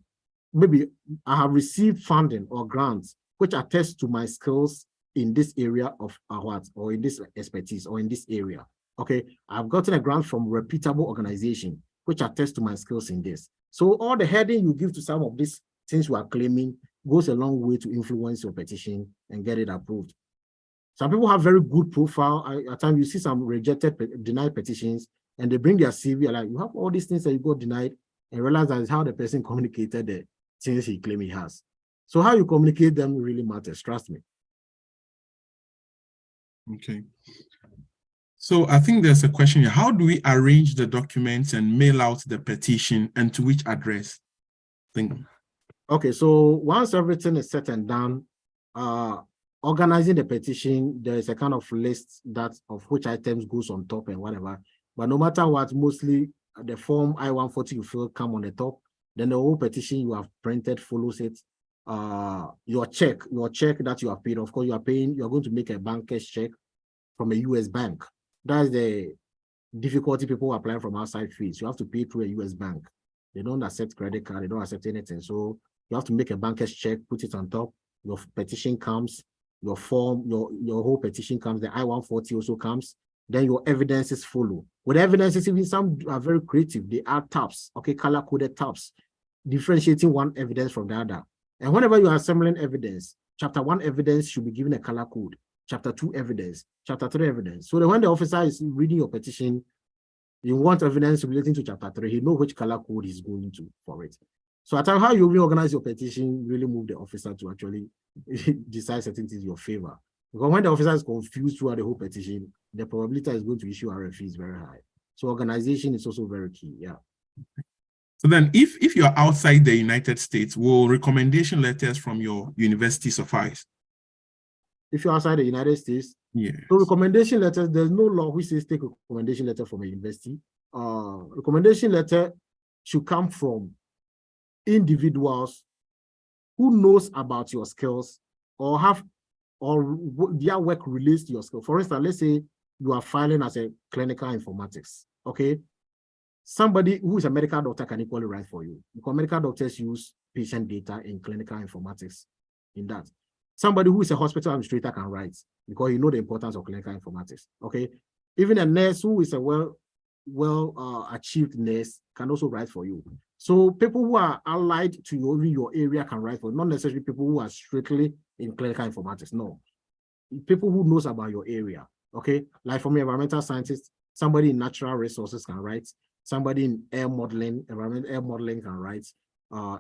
Maybe I have received funding or grants which attest to my skills in this area of what, or in this expertise, or in this area. Okay, I've gotten a grant from a reputable organization which attests to my skills in this. So all the heading you give to some of these things you are claiming goes a long way to influence your petition and get it approved. Some people have very good profile. At times you see some rejected, denied petitions, and they bring their CV, like, you have all these things that you got denied, and realize that is how the person communicated the things he claims he has. So how you communicate them really matters, trust me. Okay. So I think there's a question here. How do we arrange the documents and mail out the petition, and to which address? Okay, so once everything is set and done, organizing the petition, there is a kind of list that of which items goes on top and whatever. But no matter what, mostly the form I-140 you fill come on the top. Then the whole petition you have printed follows it. Your check that you have paid, of course, you are going to make a banker's check from a US bank. That's the difficulty people applying from outside fees. You have to pay through a US bank. They don't accept credit card, they don't accept anything. So you have to make a banker's check, put it on top. Your petition comes, your form, your whole petition comes, the I-140 also comes. Then your evidences follow. With evidences, even some are very creative. They add tabs, okay, color-coded tabs, differentiating one evidence from the other. And whenever you are assembling evidence, chapter 1 evidence should be given a color code, chapter 2 evidence, chapter 3 evidence. So that when the officer is reading your petition, you want evidence relating to chapter 3, he knows which color code he's going to for it. So at times, how you reorganize your petition really move the officer to actually decide certain things in your favor. Because when the officer is confused throughout the whole petition, the probability is going to issue RFE is very high. So organization is also very key, yeah. So then if you're outside the United States, will recommendation letters from your university suffice? If you're outside the United States, yeah. So recommendation letters, there's no law which says take a recommendation letter from a university. Recommendation letter should come from individuals who knows about your skills or their work relates to your skill. For instance, let's say you are filing as a clinical informatics, okay? Somebody who is a medical doctor can equally write for you because medical doctors use patient data in clinical informatics in that. Somebody who is a hospital administrator can write because you know the importance of clinical informatics, okay? Even a nurse who is a well-achieved nurse can also write for you. So people who are allied to your area can write for you, not necessarily people who are strictly in clinical informatics, no. People who knows about your area, okay? Like for me, environmental scientist, somebody in natural resources can write, somebody in air modeling, environmental air modeling can write,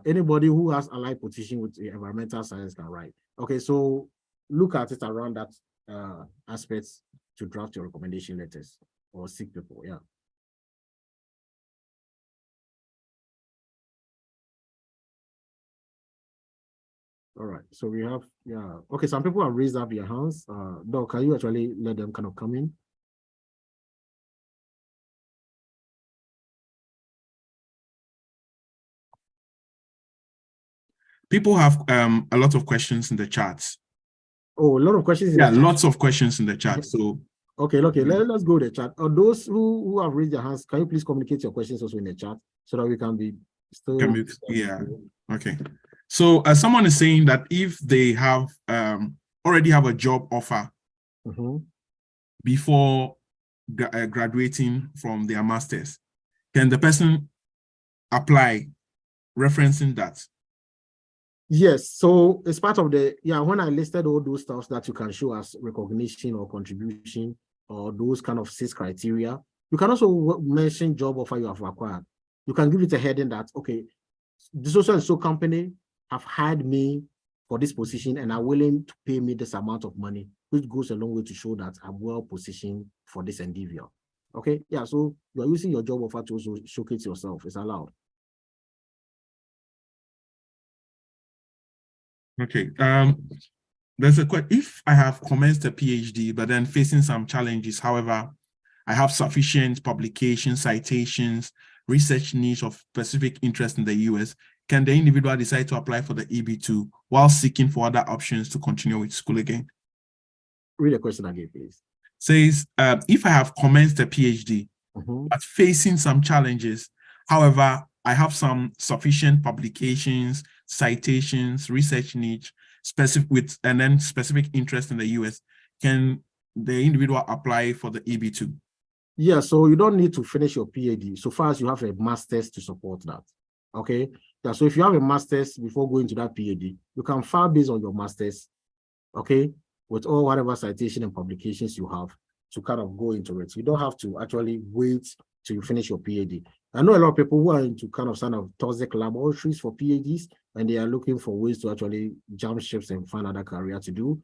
anybody who has allied position with environmental science can write. Okay, so look at it around that aspects to draft your recommendation letters or seek people, yeah. All right, so we have, yeah. Okay, some people have raised up their hands. Doc, can you actually let them kind of come in? People have a lot of questions in the chat. Oh, a lot of questions in the chat. Lots of questions in the chat. So okay, let's go to the chat. Those who have raised their hands, can you please communicate your questions also in the chat so that we can be still yeah. Okay. So someone is saying that if they have already have a job offer before graduating from their masters, can the person apply referencing that? Yes, so it's part of the, when I listed all those stuff that you can show as recognition or contribution or those kind of 6 criteria, you can also mention job offer you have acquired. You can give it a heading that, okay, this so company have hired me for this position and are willing to pay me this amount of money, which goes a long way to show that I'm well positioned for this endeavor. Okay, yeah, so you are using your job offer to also showcase yourself. It's allowed. Okay. There's a question. If I have commenced a PhD, but then facing some challenges, however, I have sufficient publication, citations, research niche of specific interest in the US, can the individual decide to apply for the EB2 while seeking for other options to continue with school again? Read the question again, please. Says, if I have commenced a PhD, but facing some challenges, however, I have some sufficient publications, citations, research niche, and then specific interest in the US, can the individual apply for the EB2? Yeah, so you don't need to finish your PhD so far as you have a master's to support that. Okay, yeah, so if you have a master's before going to that PhD, you can file based on your master's, okay, with all whatever citation and publications you have to kind of go into it. You don't have to actually wait till you finish your PhD. I know a lot of people who are into kind of toxic laboratories for PhDs, and they are looking for ways to actually jump ships and find other career to do.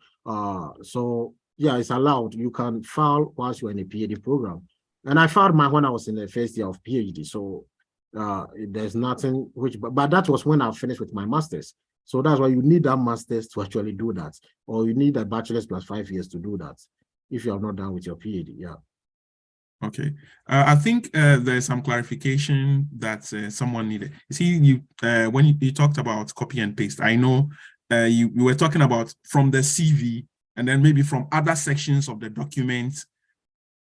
So yeah, it's allowed. You can file whilst you're in a PhD program. And I filed mine when I was in the first year of PhD. So there's nothing which, but that was when I finished with my master's. So that's why you need that master's to actually do that, or you need a bachelor's plus 5 years to do that if you are not done with your PhD. Yeah. Okay. I think there's some clarification that someone needed. You see, when you talked about copy and paste, I know you were talking about from the CV and then maybe from other sections of the document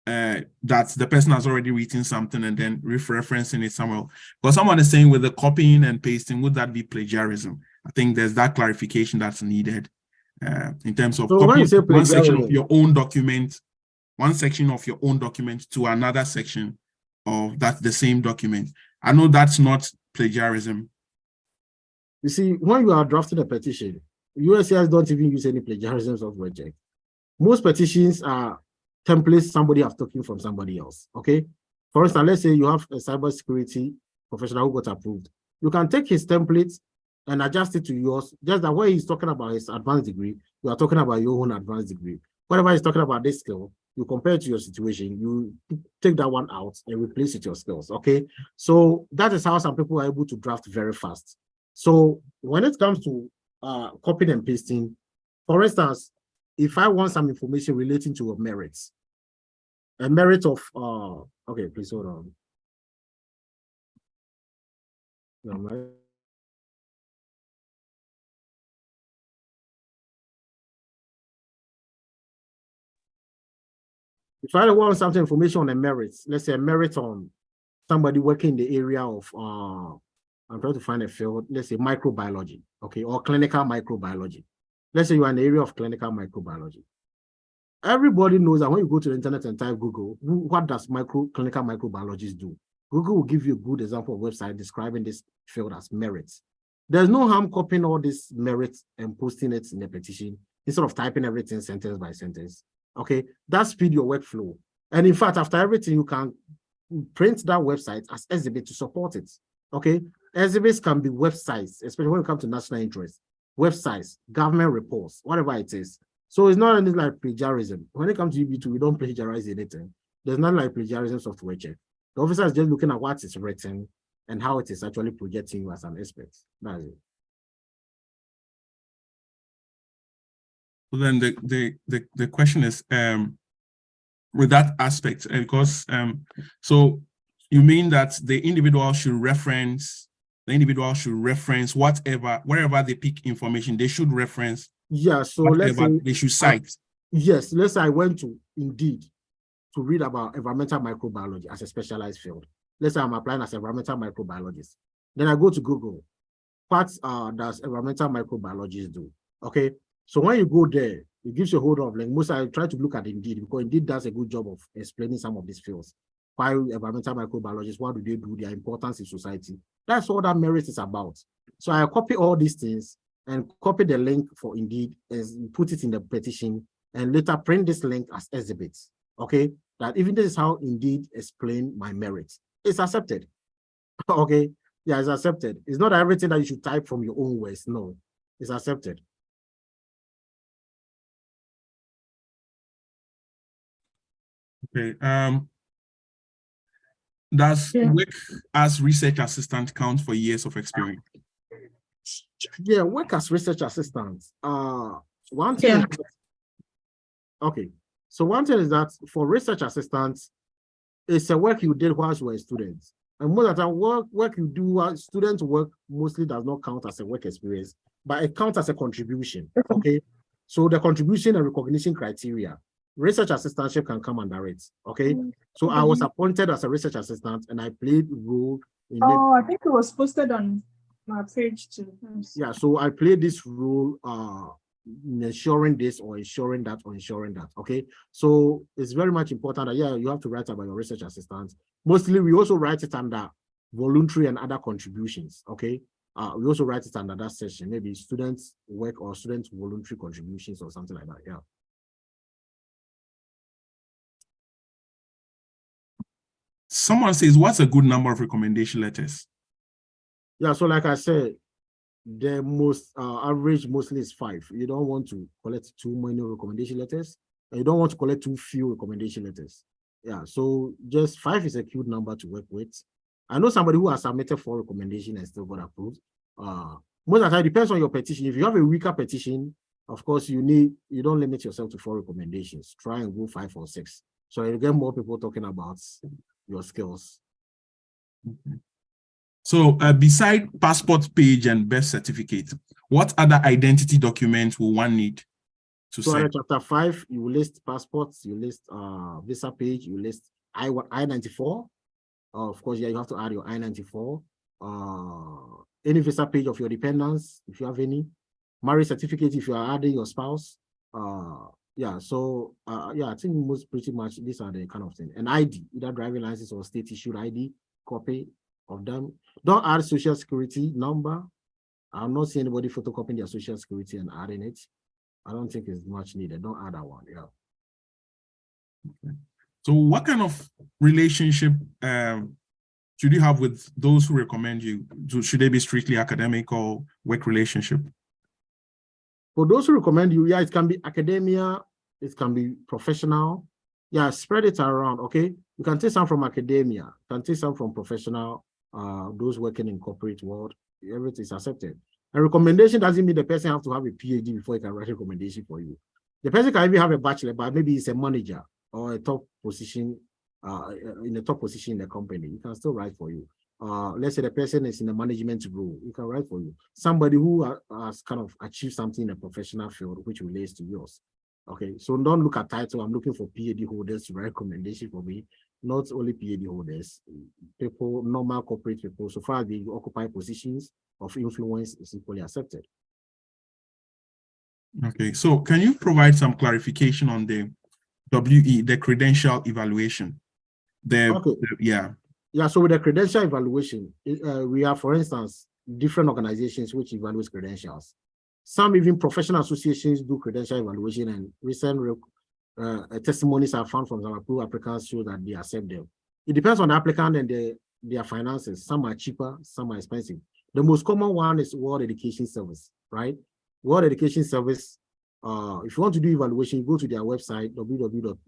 that the person has already written something and then referencing it somewhere. But someone is saying with the copying and pasting, would that be plagiarism? I think there's that clarification that's needed in terms of copying one section of your own document, one section of your own document to another section of the same document. I know that's not plagiarism. You see, when you are drafting a petition, USCIS don't even use any plagiarism software check. Most petitions are templates somebody have taken from somebody else. Okay. For instance, let's say you have a cybersecurity professional who got approved. You can take his templates and adjust it to yours. Just that way he's talking about his advanced degree, you are talking about your own advanced degree. Whatever he's talking about this skill, you compare it to your situation, you take that one out and replace it with your skills. Okay. So that is how some people are able to draft very fast. So when it comes to copying and pasting, for instance, if I want some information relating to a merit of, okay, please hold on. If I want something information on a merit, let's say a merit on somebody working in the area of, I'm trying to find a field, let's say microbiology, okay, or clinical microbiology. Let's say you are in the area of clinical microbiology. Everybody knows that when you go to the internet and type Google, what does clinical microbiologists do? Google will give you a good example of website describing this field as merits. There's no harm copying all these merits and posting it in the petition instead of typing everything sentence by sentence. Okay, that speed your workflow. And in fact, after everything, you can print that website as exhibit to support it. Okay, exhibits can be websites, especially when it comes to national interest, websites, government reports, whatever it is. So it's not anything like plagiarism. When it comes to EB2, we don't plagiarize anything. There's not like plagiarism software check. The officer is just looking at what is written and how it is actually projecting you as an expert. That's it. Well, then the question is with that aspect, because so you mean that the individual should reference wherever they pick information, they should reference. Yeah, so let's say they should cite. Yes, let's say I went to Indeed to read about environmental microbiology as a specialized field. Let's say I'm applying as an environmental microbiologist. Then I go to Google. What does environmental microbiologists do? Okay, so when you go there, it gives you a whole lot of like most I try to look at Indeed because Indeed does a good job of explaining some of these fields. Why environmental microbiologists, what do they do, their importance in society. That's all that merit is about. So I copy all these things and copy the link for Indeed and put it in the petition and later print this link as exhibits. Okay, that even this is how Indeed explain my merits. It's accepted. Okay, yeah, it's accepted. It's not everything that you should type from your own words. No, it's accepted. Okay. Does work as research assistant count for years of experience? Yeah, work as research assistant. One thing. Okay, so one thing is that for research assistants, it's a work you did whilst you were a student. And most of the time, work you do while student work mostly does not count as a work experience, but it counts as a contribution. Okay, so the contribution and recognition criteria, research assistantship can come under it. Okay, so I was appointed as a research assistant and I played a role in I think it was posted on my page too. Yeah, so I played this role in ensuring this or ensuring that or ensuring that. Okay, so it's very much important that you have to write about your research assistants. Mostly we also write it under voluntary and other contributions. Okay, we also write it under that section, maybe students work or students voluntary contributions or something like that. Yeah. Someone says, what's a good number of recommendation letters? Yeah, so like I said, the most average mostly is 5. You don't want to collect too many recommendation letters, and you don't want to collect too few recommendation letters. Yeah, so just 5 is a cute number to work with. I know somebody who has submitted 4 recommendations and still got approved. Most of the time, it depends on your petition. If you have a weaker petition, of course, you don't limit yourself to 4 recommendations. Try and go 5 or 6. So you get more people talking about your skills. Okay. So beside passport page and birth certificate, what other identity documents will one need to So send? under chapter 5, you list passports, you list visa page, you list I-94. Of course, yeah, you have to add your I-94. Any visa page of your dependents, if you have any. Marriage certificate, if you are adding your spouse. Yeah, so yeah, I think pretty much these are the kind of thing. An ID, either driving license or state issued ID, copy of them. Don't add social security number. I'm not seeing anybody photocopying their social security and adding it. I don't think it's much needed. Don't add that one. Yeah. Okay. So what kind of relationship should you have with those who recommend you? Should they be strictly academic or work relationship? For those who recommend you, yeah, it can be academia, it can be professional. Yeah, spread it around, okay? You can take some from academia, you can take some from professional, those working in corporate world, everything is accepted. A recommendation doesn't mean the person has to have a PhD before he can write a recommendation for you. The person can even have a bachelor, but maybe he's a manager or a top position, in a top position in the company. He can still write for you. Let's say the person is in a management role, you can write for you. Somebody who has kind of achieved something in a professional field which relates to yours. Okay, so don't look at title. I'm looking for PhD holders to write recommendation for me. Not only PhD holders, people, normal corporate people, so far they occupy positions of influence is equally accepted. Okay, so can you provide some clarification on the WE, the credential evaluation? Yeah, so with the credential evaluation, we have, for instance, different organizations which evaluate credentials. Some even professional associations do credential evaluation, and recent testimonies are found from some approved applicants show that they accept them. It depends on the applicant and their finances. Some are cheaper, some are expensive. The most common one is World Education Service, right? World Education Service, if you want to do evaluation, you go to their website, www.wes.org.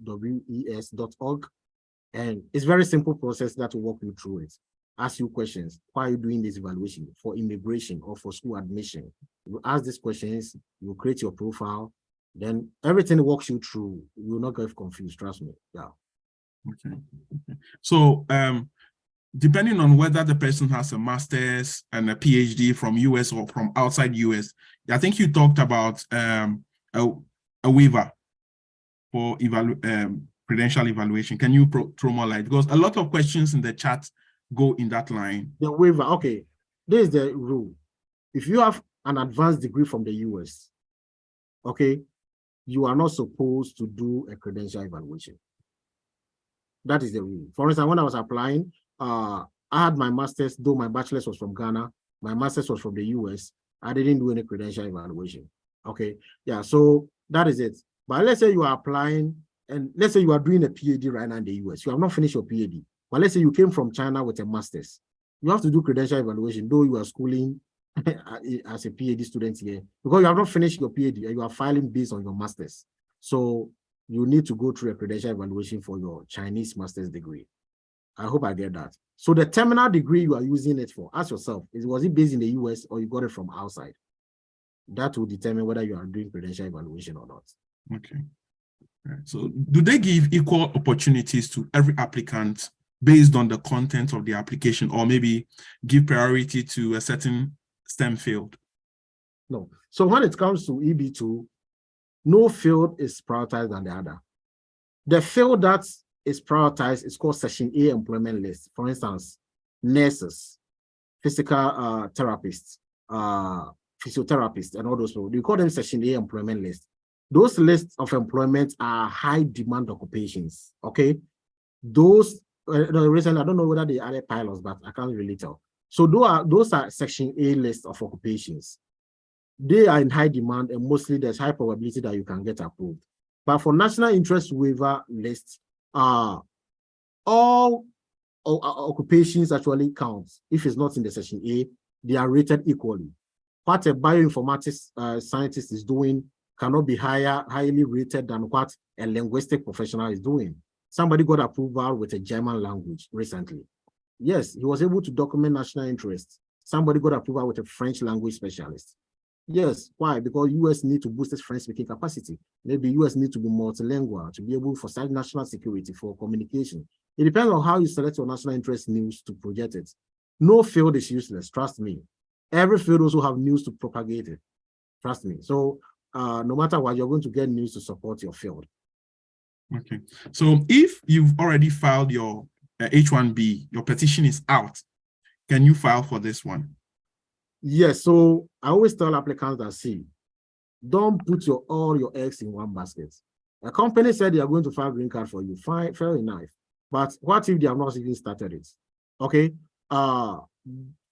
And it's a very simple process that will walk you through it. Ask you questions. Why are you doing this evaluation? For immigration or for school admission? You ask these questions, you create your profile, then everything walks you through. You will not get confused, trust me. Yeah. Okay. So depending on whether the person has a master's and a PhD from US or from outside US, I think you talked about a waiver for credential evaluation. Can you throw more light? Because a lot of questions in the chat go in that line. The waiver, okay. This is the rule. If you have an advanced degree from the US, okay, you are not supposed to do a credential evaluation. That is the rule. For instance, when I was applying, I had my master's, though my bachelor's was from Ghana, my master's was from the US. I didn't do any credential evaluation. Okay, yeah, so that is it. But let's say you are applying, and let's say you are doing a PhD right now in the US. You have not finished your PhD, but let's say you came from China with a master's. You have to do credential evaluation, though you are schooling as a PhD student here, because you have not finished your PhD and you are filing based on your master's. So you need to go through a credential evaluation for your Chinese master's degree. I hope I get that. So the terminal degree you are using it for, ask yourself, was it based in the US or you got it from outside? That will determine whether you are doing credential evaluation or not. Okay. Right. So do they give equal opportunities to every applicant based on the content of the application, or maybe give priority to a certain STEM field? No. So when it comes to EB2, no field is prioritized than the other. The field that is prioritized is called Section A employment list. For instance, nurses, physical therapists, physiotherapists, and all those people. We call them Section A employment list. Those lists of employment are high demand occupations. Okay, those recently, I don't know whether they added pilots, but I can't really tell. So those are Section A lists of occupations. They are in high demand, and mostly there's high probability that you can get approved. But for national interest waiver lists, all occupations actually count. If it's not in the Section A, they are rated equally. What a bioinformatics scientist is doing cannot be highly rated than what a linguistic professional is doing. Somebody got approval with a German language recently. Yes, he was able to document national interest. Somebody got approval with a French language specialist. Yes, why? Because US need to boost its French speaking capacity. Maybe US need to be multilingual to be able for national security, for communication. It depends on how you select your national interest news to project it. No field is useless, trust me. Every field also have news to propagate it, trust me. So no matter what, you're going to get news to support your field. Okay, so if you've already filed your H-1B, your petition is out, can you file for this one? Yes, so I always tell applicants that, see, don't put all your eggs in one basket. A company said they are going to file green card for you, fine, fair enough. But what if they have not even started it? Okay, right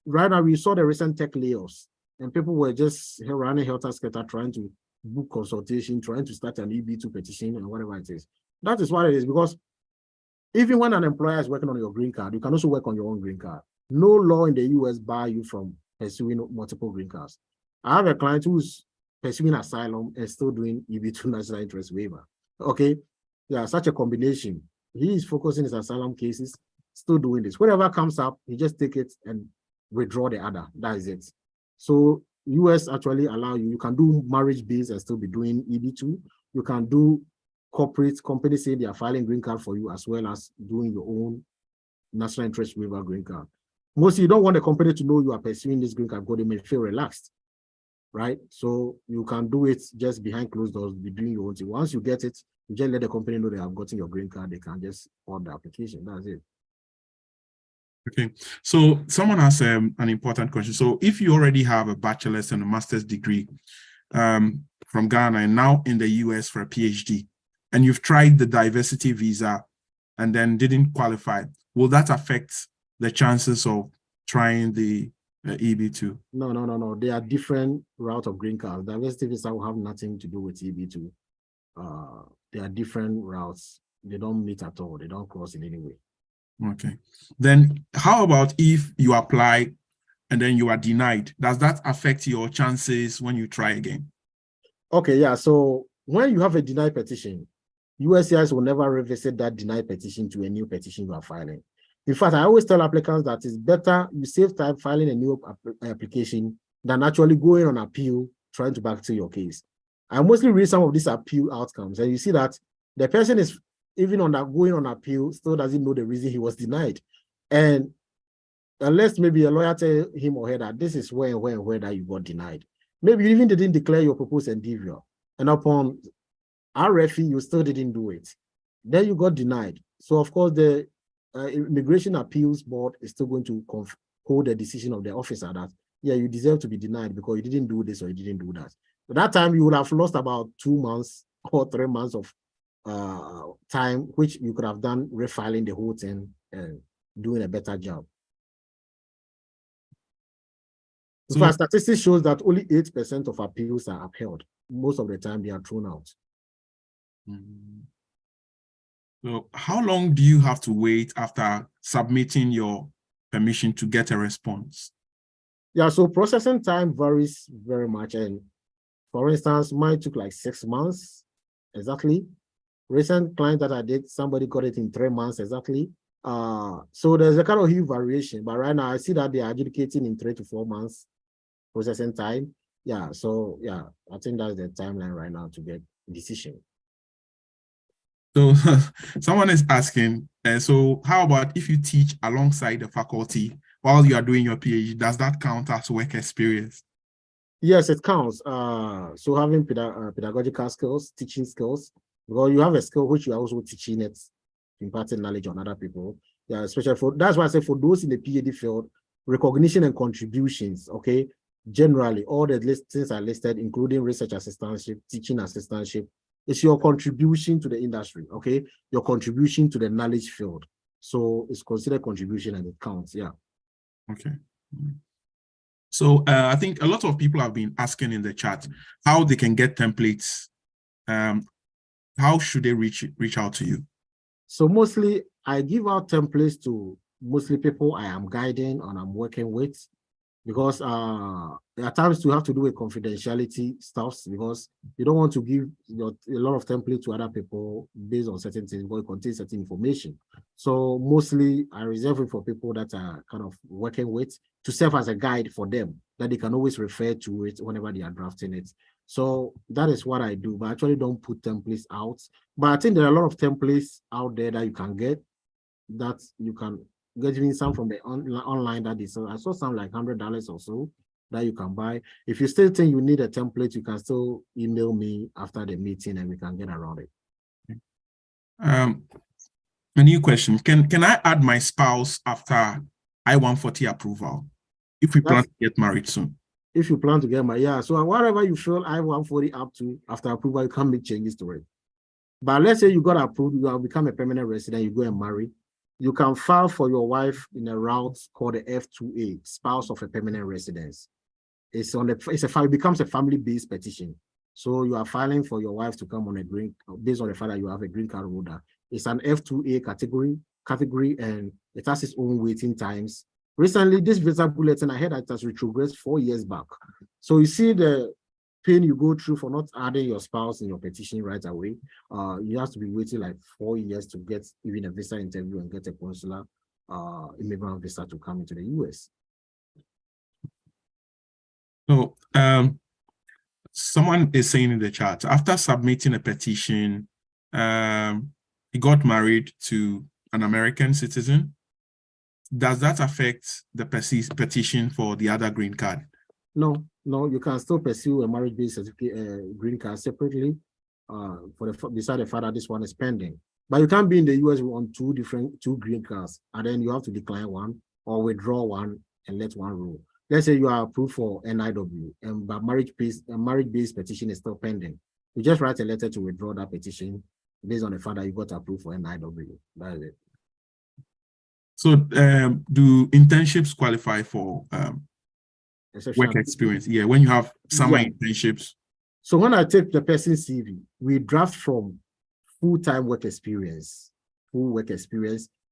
now we saw the recent tech layoffs and people were just running helter-skelter trying to book consultation, trying to start an EB2 petition and whatever it is. That is what it is, because even when an employer is working on your green card, you can also work on your own green card. No law in the US bar you from pursuing multiple green cards. I have a client who's pursuing asylum and still doing EB2 national interest waiver. Okay, yeah, such a combination. He is focusing his asylum cases, still doing this. Whatever comes up, he just take it and withdraw the other. That is it. So US actually allow you can do marriage-based and still be doing EB2. You can do corporate companies say they are filing green card for you as well as doing your own national interest waiver green card. Mostly you don't want the company to know you are pursuing this green card because they may feel relaxed, right? So you can do it just behind closed doors, be doing your own thing. Once you get it, you just let the company know they have gotten your green card. They can just order the application. That's it. Okay, so someone has an important question. So if you already have a bachelor's and a master's degree from Ghana and now in the US for a PhD, and you've tried the diversity visa and then didn't qualify, will that affect the chances of trying the EB2? No. They are different route of green cards. Diversity visa will have nothing to do with EB2. They are different routes. They don't meet at all. They don't cross in any way. Okay. Then how about if you apply and then you are denied? Does that affect your chances when you try again? Okay, yeah. So when you have a denied petition, USCIS will never revisit that denied petition to a new petition you are filing. In fact, I always tell applicants that it's better you save time filing a new application than actually going on appeal, trying to back to your case. I mostly read some of these appeal outcomes, and you see that the person is even going on appeal, still doesn't know the reason he was denied. And unless maybe a lawyer tell him or her that this is where that you got denied. Maybe you even didn't declare your proposed endeavor. And upon RFE, you still didn't do it. Then you got denied. So of course, the Immigration Appeals Board is still going to hold the decision of the officer that, yeah, you deserve to be denied because you didn't do this or you didn't do that. At that time, you would have lost about 2 months or 3 months of time, which you could have done refiling the whole thing and doing a better job. So, in fact, statistics shows that only 8% of appeals are upheld. Most of the time, they are thrown out. So how long do you have to wait after submitting your permission to get a response? Yeah, so processing time varies very much. And for instance, mine took like 6 months exactly. Recent client that I did, somebody got it in 3 months exactly. So there's a kind of huge variation, but right now I see that they are adjudicating in 3 to 4 months processing time. Yeah, so yeah, I think that's the timeline right now to get decision. So someone is asking, so how about if you teach alongside the faculty while you are doing your PhD, does that count as work experience? Yes, it counts. So having pedagogical skills, teaching skills, because you have a skill which you are also teaching it, imparting knowledge on other people. Yeah, especially that's why I say for those in the PhD field, recognition and contributions, okay? Generally, all the things are listed, including research assistantship, teaching assistantship. It's your contribution to the industry, okay? Your contribution to the knowledge field. So it's considered contribution and it counts, yeah. Okay. So I think a lot of people have been asking in the chat how they can get templates. How should they reach out to you? So mostly I give out templates to mostly people I am guiding and I'm working with. because at times you have to do with confidentiality stuffs, because you don't want to give a lot of template to other people based on certain things, but it contains certain information. So mostly I reserve it for people that are kind of working with, to serve as a guide for them, that they can always refer to it whenever they are drafting it. So that is what I do, but I actually don't put templates out. But I think there are a lot of templates out there that you can get, that you can get me some from the online that is, so I saw some like $100 or so that you can buy. If you still think you need a template, you can still email me after the meeting and we can get around it. A new question. Can I add my spouse after I-140 approval if we plan to get married soon? If you plan to get married, yeah. So whatever you feel I-140 up to after approval, you can make changes to it. But let's say you got approved, you have become a permanent resident, you go and marry, you can file for your wife in a route called the F2A, spouse of a permanent residence. It becomes a family-based petition. So you are filing for your wife to come on a green, based on the fact that you have a green card holder. It's an F2A category, and it has its own waiting times. Recently, this visa bulletin, I heard that it has retrogressed 4 years back. So you see the pain you go through for not adding your spouse in your petition right away. You have to be waiting like 4 years to get even a visa interview and get a consular immigrant visa to come into the US. So someone is saying in the chat, after submitting a petition, he got married to an American citizen. Does that affect the petition for the other green card? No, you can still pursue a marriage-based certificate, green card separately. Beside the fact that this one is pending, but you can't be in the US on two green cards, and then you have to decline one or withdraw one and let one roll. Let's say you are approved for NIW, but marriage-based petition is still pending. You just write a letter to withdraw that petition based on the fact that you got approved for NIW. That is it. So, do internships qualify for work experience? Yeah, when you have summer internships. So when I take the person's CV, we draft from full-time work experience,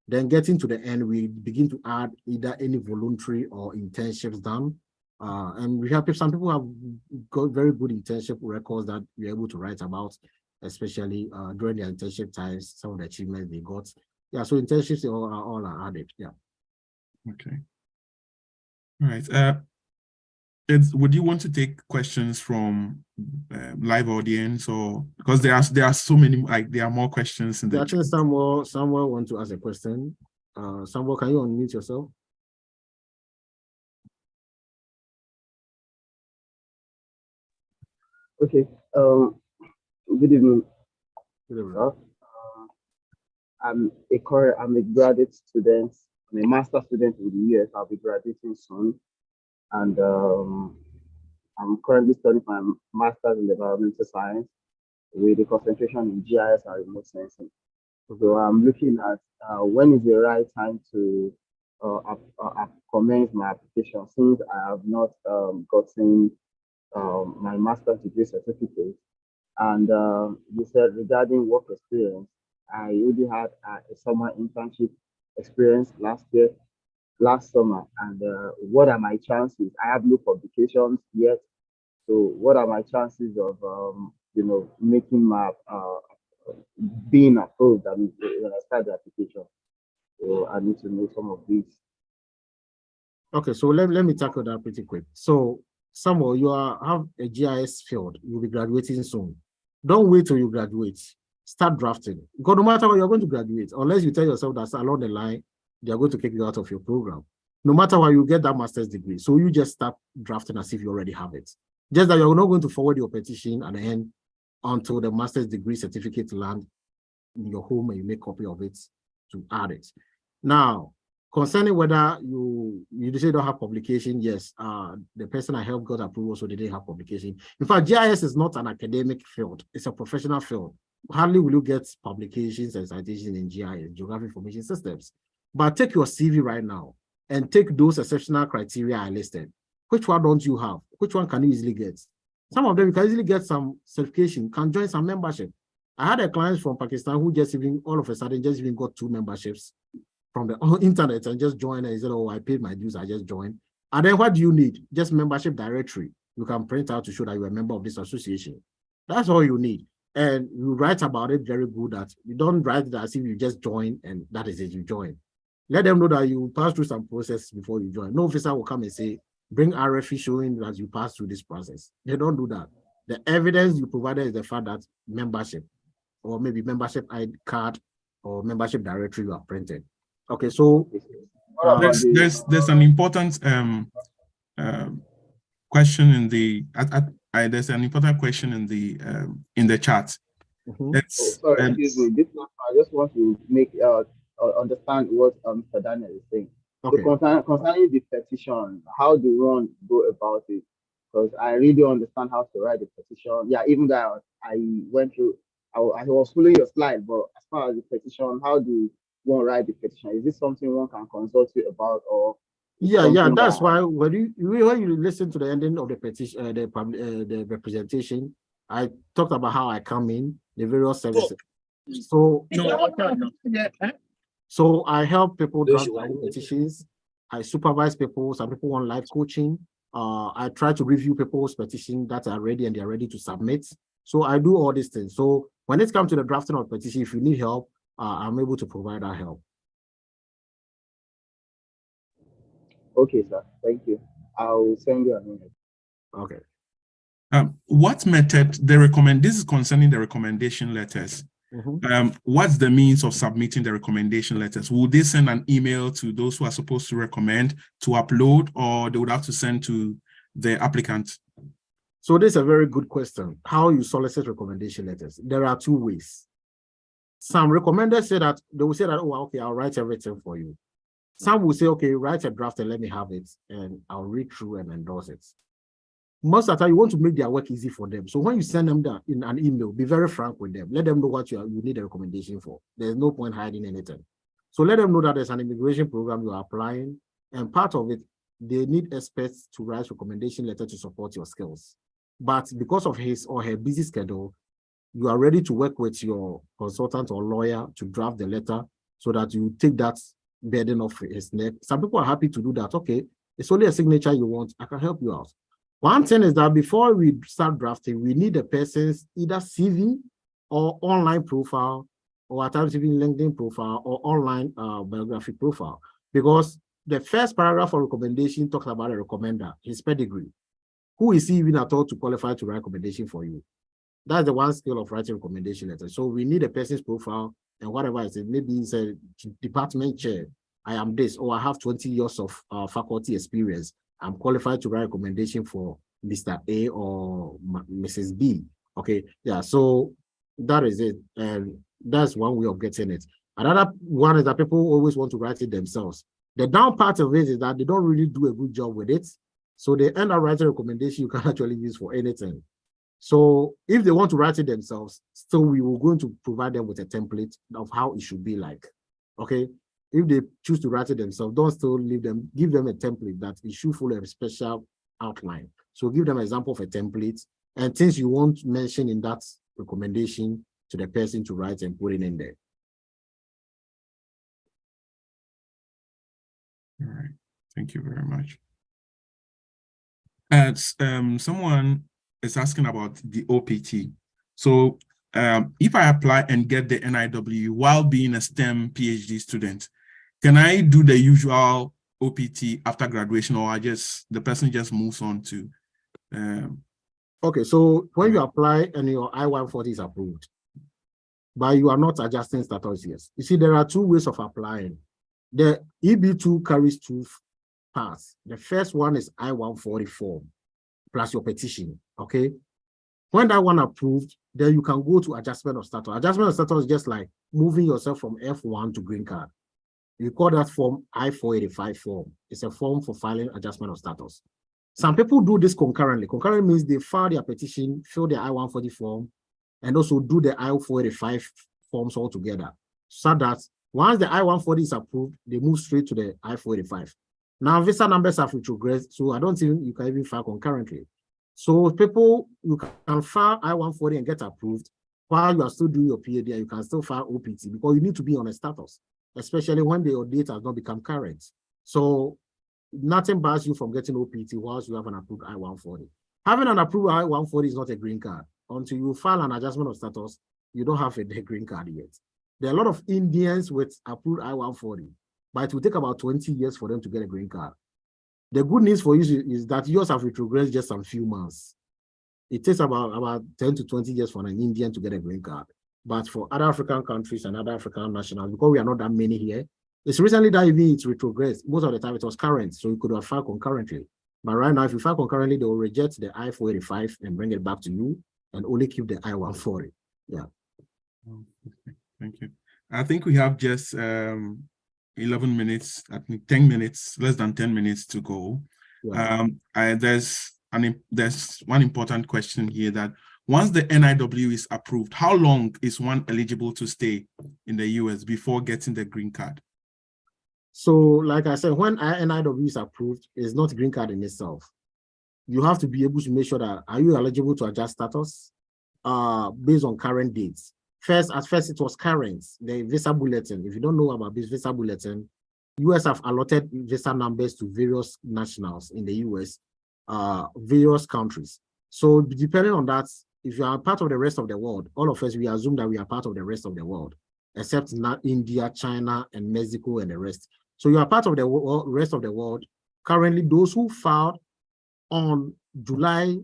then getting to the end, we begin to add either any voluntary or internships done. And we have some people have got very good internship records that we're able to write about, especially during their internship times, some of the achievements they got. Yeah, so internships all are added. Yeah. Okay. All right. Would you want to take questions from live audience, or because there are so many, like there are more questions in the chat? Someone want to ask a question. Someone, can you unmute yourself? Okay. Good evening. Good evening. I'm a graduate student. I'm a master's student in the US. I'll be graduating soon, and I'm currently studying my master's in environmental science with a concentration in GIS and remote sensing. So I'm looking at when is the right time to commence my application, since I have not gotten my master's degree certificate. And you said regarding work experience, I already had a summer internship experience last summer. And what are my chances? I have no publications yet. So what are my chances of, making my, being approved when I start the application? So I need to know some of these. Okay, so let me tackle that pretty quick. So Samuel, you have a GIS field. You'll be graduating soon. Don't wait till you graduate. Start drafting. Because no matter what, you're going to graduate, unless you tell yourself that along the line, they're going to kick you out of your program. No matter what, you get that master's degree. So you just start drafting as if you already have it. Just that you're not going to forward your petition at the end until the master's degree certificate land in your home and you make a copy of it to add it. Now, concerning whether you say you don't have publication, yes, the person I helped got approval, so they didn't have publication. In fact, GIS is not an academic field, it's a professional field. Hardly will you get publications and citations in GIS, Geographic Information Systems. But take your CV right now and take those exceptional criteria I listed. Which one don't you have? Which one can you easily get? Some of them you can easily get some certification, can join some membership. I had a client from Pakistan who just even all of a sudden just even got 2 memberships from the internet and just joined, and he said, oh, I paid my dues, I just joined. And then what do you need? Just membership directory. You can print out to show that you're a member of this association. That's all you need. And you write about it very good that you don't write it as if you just join and that is it, you join. Let them know that you pass through some process before you join. No officer will come and say, bring RFE showing that you pass through this process. They don't do that. The evidence you provided is the fact that membership or maybe membership ID card or membership directory you are printed. Okay, so there's an important question in the there's an important question in the chat. Sorry, excuse me. This one, I just want to make understand what Mr. Daniel is saying. Okay. So concerning the petition, how do one go about it? Because I really understand how to write the petition. Yeah, even though I went through, I was following your slide, but as far as the petition, how do one write the petition? Is this something one can consult you about, or? Yeah, that's why when you listen to the ending of the petition, the representation, I talked about how I come in the various services. So I help people draft their own petitions. I supervise people. Some people want live coaching. I try to review people's petitions that are ready and they're ready to submit. So I do all these things. So when it comes to the drafting of petition, if you need help, I'm able to provide that help. Okay, sir. Thank you. I'll send you an email. Okay. What method they recommend? This is concerning the recommendation letters. What's the means of submitting the recommendation letters? Will they send an email to those who are supposed to recommend to upload, or they would have to send to the applicant? So this is a very good question. How you solicit recommendation letters? There are two ways. Some recommenders say that they will say that, oh, okay, I'll write everything for you. Some will say, okay, write a draft and let me have it, and I'll read through and endorse it. Most of the time, you want to make their work easy for them. So when you send them that in an email, be very frank with them. Let them know what you need a recommendation for. There's no point hiding anything. So let them know that there's an immigration program you are applying, and part of it, they need experts to write recommendation letter to support your skills. But because of his or her busy schedule, you are ready to work with your consultant or lawyer to draft the letter so that you take that burden off his neck. Some people are happy to do that. Okay, it's only a signature you want. I can help you out. One thing is that before we start drafting, we need a person's either CV or online profile, or at times even LinkedIn profile or online biographic profile, because the first paragraph of recommendation talks about a recommender, his pedigree. Who is he even at all to qualify to write recommendation for you? That's the one skill of writing recommendation letters. So we need a person's profile and whatever it is. Maybe it's a department chair. I am this, or I have 20 years of faculty experience. I'm qualified to write recommendation for Mr. A or Mrs. B. Okay, yeah, so that is it. And that's one way of getting it. Another one is that people always want to write it themselves. The down part of it is that they don't really do a good job with it. So they end up writing a recommendation you can actually use for anything. So if they want to write it themselves, still we will going to provide them with a template of how it should be like. Okay. If they choose to write it themselves, don't still leave them, give them a template that it should follow a special outline. So give them an example of a template and things you want mentioned in that recommendation to the person to write and put it in there. All right. Thank you very much. Someone is asking about the OPT. So if I apply and get the NIW while being a STEM PhD student, can I do the usual OPT after graduation, or the person just moves on to? Okay, so when you apply and your I-140 is approved, but you are not adjusting status yet. You see, there are two ways of applying. The EB2 carries two parts. The first one is I-140 form plus your petition, okay? When that one approved, then you can go to adjustment of status. Adjustment of status is just like moving yourself from F1 to green card. You call that form I-485 form. It's a form for filing adjustment of status. Some people do this concurrently. Concurrent means they file their petition, fill their I-140 form, and also do the I-485 forms all together. So that once the I-140 is approved, they move straight to the I-485. Now, visa numbers have retrogressed, so I don't think you can even file concurrently. So people, you can file I-140 and get approved while you are still doing your PhD, you can still file OPT because you need to be on a status, especially when your date has not become current. So nothing bars you from getting OPT whilst you have an approved I-140. Having an approved I-140 is not a green card. Until you file an adjustment of status, you don't have a green card yet. There are a lot of Indians with approved I-140, but it will take about 20 years for them to get a green card. The good news for you is that yours have retrogressed just some few months. It takes about 10 to 20 years for an Indian to get a green card. But for other African countries and other African nationals, because we are not that many here, it's recently that even it's retrogressed. Most of the time it was current, so you could have filed concurrently. But right now, if you file concurrently, they will reject the I-485 and bring it back to you and only keep the I-140. Yeah. Thank you. I think we have just 11 minutes, I think 10 minutes, less than 10 minutes to go. Yeah. There's one important question here that once the NIW is approved, how long is one eligible to stay in the US before getting the green card? So, like I said, when NIW is approved, it's not a green card in itself. You have to be able to make sure that, are you eligible to adjust status based on current dates? At first it was current, the visa bulletin. If you don't know about this visa bulletin, US have allotted visa numbers to various nationals in the US, various countries. So depending on that, if you are part of the rest of the world, all of us, we assume that we are part of the rest of the world, except not India, China, and Mexico, and the rest. So you are part of the rest of the world. Currently, those who filed on July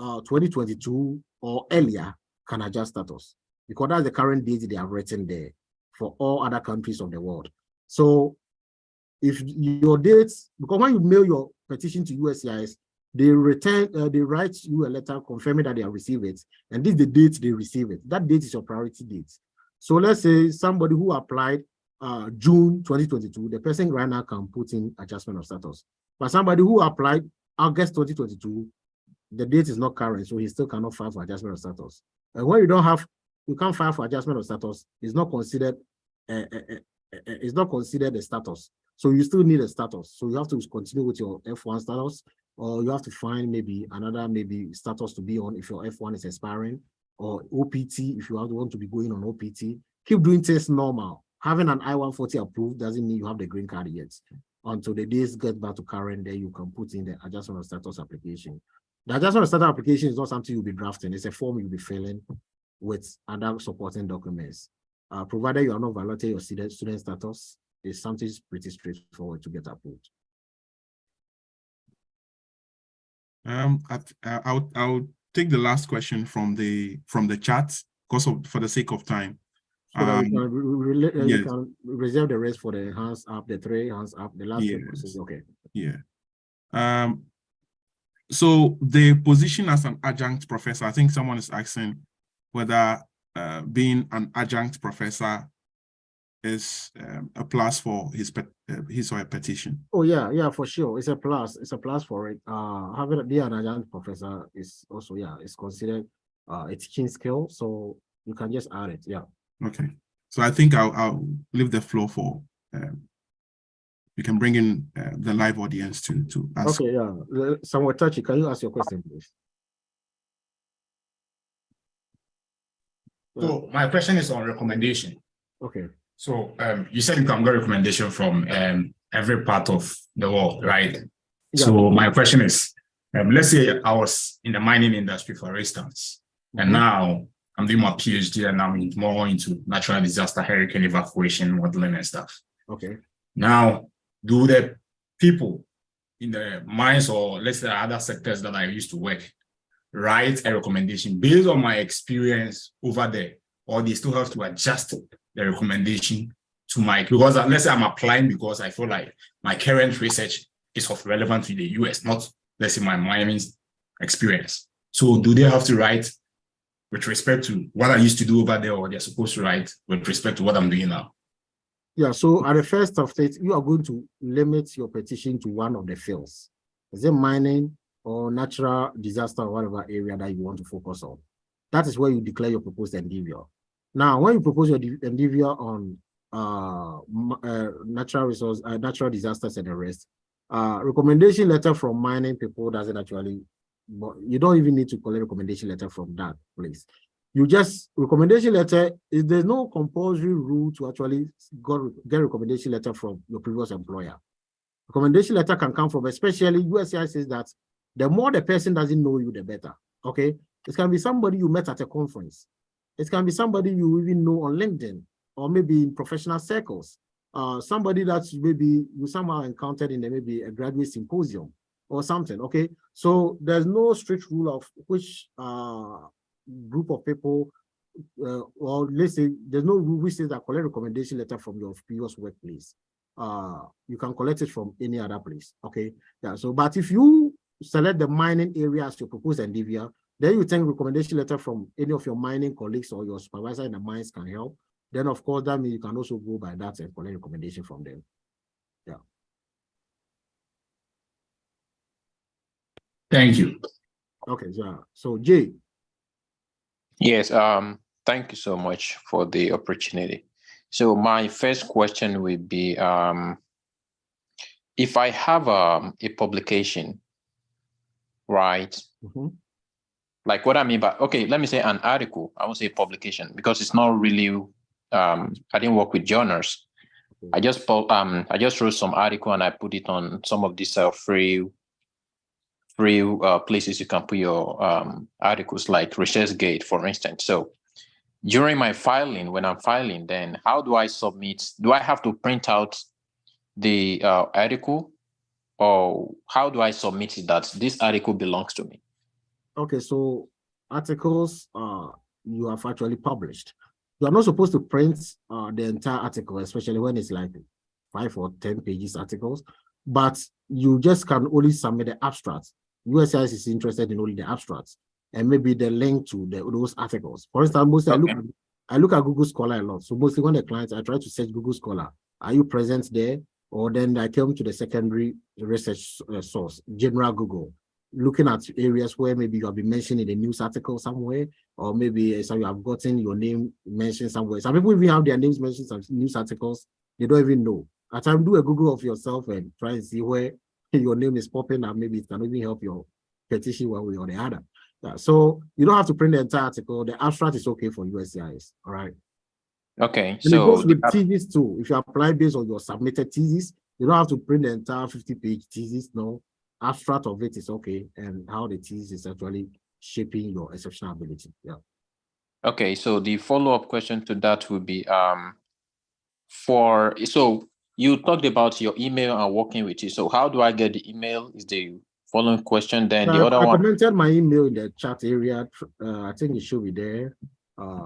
2022 or earlier can adjust status, because that's the current date they have written there for all other countries of the world. So if your dates, because when you mail your petition to USCIS, they write you a letter confirming that they have received it, and this is the date they receive it. That date is your priority date. So let's say somebody who applied June 2022, the person right now can put in adjustment of status. But somebody who applied August 2022, the date is not current, so he still cannot file for adjustment of status. And when you can't file for adjustment of status, it's not considered a status. So you still need a status. So you have to continue with your F1 status, or you have to find maybe another status to be on if your F1 is expiring, or OPT if you want to be going on OPT. Keep doing things normal. Having an I-140 approved doesn't mean you have the green card yet. Until the days get back to current, then you can put in the adjustment of status application. The adjustment of status application is not something you'll be drafting. It's a form you'll be filling with other supporting documents. Provided you are not violating your student status, it's something pretty straightforward to get approved. I'll take the last question from the chat for the sake of time. So that we can reserve the rest for the hands up, the 3 hands up, the last questions. Okay. Yeah. So the position as an adjunct professor, I think someone is asking whether being an adjunct professor is a plus for his or her petition. Oh yeah, for sure. It's a plus. It's a plus for it. Having be an adjunct professor is also, it's considered a teaching skill. So you can just add it. Yeah. Okay. So I think I'll leave the floor for you can bring in the live audience to ask. Okay, yeah. Samuel Tachi, can you ask your question, please? So my question is on recommendation. Okay. So you said you can get recommendation from every part of the world, right? Yeah. So my question is, let's say I was in the mining industry, for instance, and now I'm doing my PhD and I'm more into natural disaster, hurricane evacuation, modeling and stuff. Okay. Now, do the people in the mines or let's say other sectors that I used to work write a recommendation based on my experience over there, or they still have to adjust the recommendation to because let's say I'm applying because I feel like my current research is of relevance to the US, not let's say my mining experience. So do they have to write with respect to what I used to do over there, or they're supposed to write with respect to what I'm doing now? Yeah, so at the first of it, you are going to limit your petition to one of the fields. Is it mining or natural disaster or whatever area that you want to focus on? That is where you declare your proposed endeavor. Now, when you propose your endeavor on natural disasters and the rest, recommendation letter from mining people doesn't actually, but you don't even need to collect recommendation letter from that place. You just recommendation letter, there's no compulsory rule to actually get recommendation letter from your previous employer. Recommendation letter can come from, especially USCIS says that the more the person doesn't know you, the better. Okay. It can be somebody you met at a conference. It can be somebody you even know on LinkedIn or maybe in professional circles. Somebody that maybe you somehow encountered in maybe a graduate symposium or something. Okay. So there's no strict rule of which group of people, or let's say there's no rule which says that collect recommendation letter from your previous workplace. You can collect it from any other place. Okay. Yeah. So, but if you select the mining area as your proposed endeavor, then you think recommendation letter from any of your mining colleagues or your supervisor in the mines can help. Then, of course, that means you can also go by that and collect recommendation from them. Yeah. Thank you. Okay. So Jay. Yes. Thank you so much for the opportunity. So my first question would be, if I have a publication, right? Mm-hmm. Like what I mean by, okay, let me say an article. I won't say publication because it's not really. I didn't work with journals. Okay. I just wrote some article and I put it on some of these free places you can put your articles, like ResearchGate, for instance. So during my filing, when I'm filing, then how do I submit? Do I have to print out the article, or how do I submit it that this article belongs to me? Okay, so articles you have actually published. You are not supposed to print the entire article, especially when it's like 5 or 10 pages articles, but you just can only submit the abstract. USCIS is interested in only the abstracts and maybe the link to those articles. For instance, mostly Okay. I look at Google Scholar a lot. So mostly when the clients, I try to search Google Scholar. Are you present there? Or then I come to the secondary research source, general Google, looking at areas where maybe you have been mentioned in a news article somewhere, or maybe so you have gotten your name mentioned somewhere. Some people even have their names mentioned in some news articles. They don't even know. At times, do a Google of yourself and try and see where your name is popping up. Maybe it can even help your petition one way or the other. Yeah, so you don't have to print the entire article. The abstract is okay for USCIS. All right. Okay. And So it goes with thesis too. If you apply based on your submitted thesis, you don't have to print the entire 50-page thesis. No, abstract of it is okay, and how the thesis is actually shaping your exceptional ability. Yeah. Okay. So the follow-up question to that would be, so you talked about your email and working with you. So how do I get the email? Is the following question. Then the other I one. commented my email in the chat area. I think it should be there.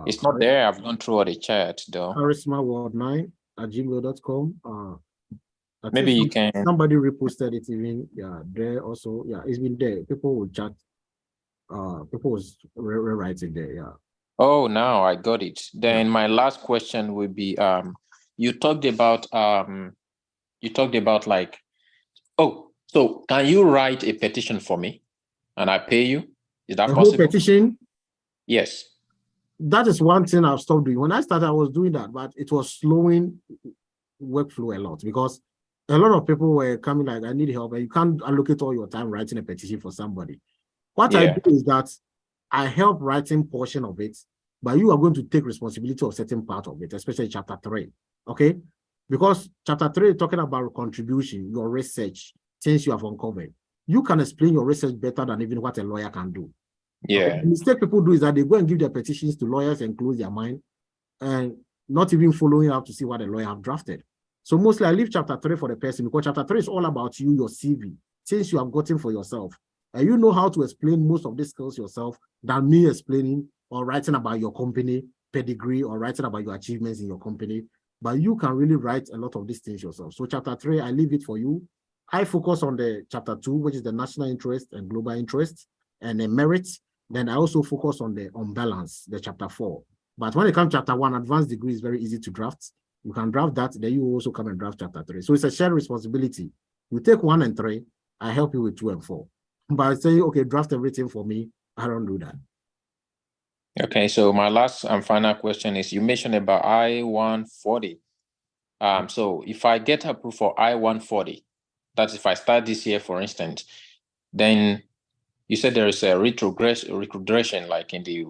It's not there. I've gone through all the chat though. charismaworld9@gmail.com. Maybe you can. Somebody reposted it even. Yeah, there also. Yeah, it's been there. People will chat. People was rewriting there. Yeah. Oh, now I got it. Then my last question would be, you talked about like, oh, so can you write a petition for me and I pay you? Is that A whole possible? petition. Yes. That is one thing I've stopped doing. When I started, I was doing that, but it was slowing workflow a lot because a lot of people were coming like, I need help, and you can't allocate all your time writing a petition for somebody. What I do is that I help writing portion of it, but you are going to take responsibility of certain part of it, especially chapter 3. Okay? Because chapter 3 is talking about contribution, your research, things you have uncovered. You can explain your research better than even what a lawyer can do. Yeah. Okay? The mistake people do is that they go and give their petitions to lawyers and close their mind and not even following up to see what the lawyer have drafted. So mostly I leave chapter 3 for the person because chapter 3 is all about you, your CV, things you have gotten for yourself. And you know how to explain most of these skills yourself than me explaining or writing about your company pedigree or writing about your achievements in your company. But you can really write a lot of these things yourself. So chapter 3, I leave it for you. I focus on the chapter 2, which is the national interest and global interest and the merits. Then I also focus on the balance, the chapter 4. But when it comes to chapter 1, advanced degree is very easy to draft. You can draft that, then you also come and draft chapter 3. So it's a shared responsibility. You take 1 and 3, I help you with 2 and 4. But say, okay, draft everything for me, I don't do that. Okay, so my last and final question is, you mentioned about I-140. So if I get approved for I-140, that's if I start this year, for instance, then you said there is a retrogression, like in the,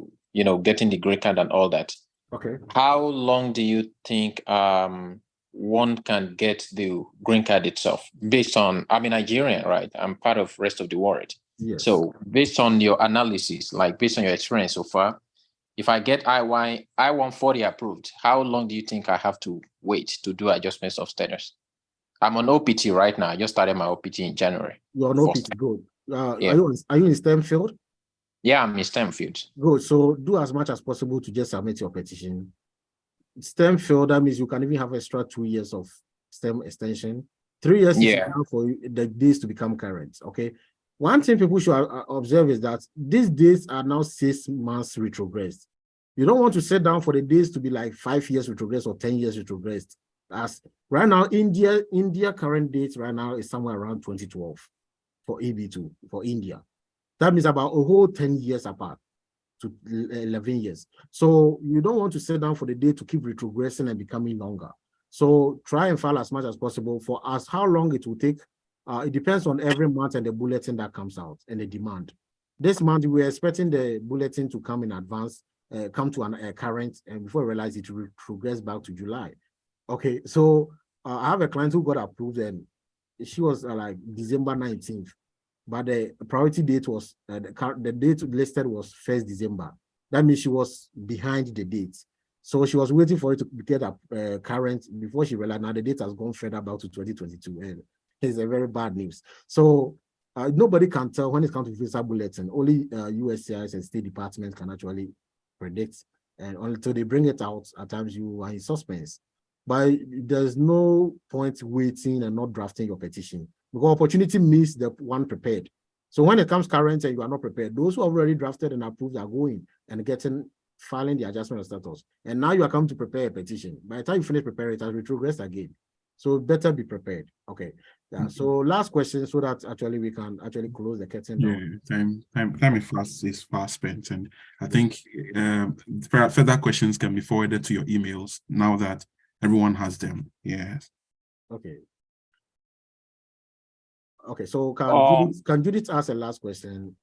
getting the green card and all that. Okay. How long do you think one can get the green card itself based on, I'm a Nigerian, right? I'm part of rest of the world. Yes. So based on your analysis, like based on your experience so far, if I get I-140 approved, how long do you think I have to wait to do adjustments of status? I'm on OPT right now. I just started my OPT in January. You're on OPT, good. Yeah. Are you in STEM field? Yeah, I'm in STEM field. Good. So do as much as possible to just submit your petition. STEM field, that means you can even have extra 2 years of STEM extension. 3 years is Yeah. enough for the days to become current. Okay. One thing people should observe is that these days are now 6 months retrogressed. You don't want to sit down for the days to be like 5 years retrogressed or 10 years retrogressed. As right now, India current date right now is somewhere around 2012 for EB2 for India. That means about a whole 10 years apart to 11 years. So you don't want to sit down for the day to keep retrogressing and becoming longer. So try and file as much as possible. For us, how long it will take, it depends on every month and the bulletin that comes out and the demand. This month, we're expecting the bulletin to come in advance, come to a current, and before I realize it will progress back to July. Okay, so I have a client who got approved and she was like December 19th. But the priority date was, the date listed was 1st December. That means she was behind the date. So she was waiting for it to get a current before she realized now the date has gone further back to 2022. And it's a very bad news. So nobody can tell when it comes to visa bulletin. Only USCIS and State Department can actually predict. And until they bring it out, at times you are in suspense. But there's no point waiting and not drafting your petition. Because opportunity means the one prepared. So when it comes current and you are not prepared, those who have already drafted and approved are going and filing the adjustment of status. And now you are coming to prepare a petition. By the time you finish preparing, it has retrogressed again. So better be prepared. Okay. Yeah. So last question, so that actually we can actually close the curtain down. Yeah, time is fast spent, and I think further questions can be forwarded to your emails now that everyone has them. Yes. Okay. Okay, so can Judith ask a last question?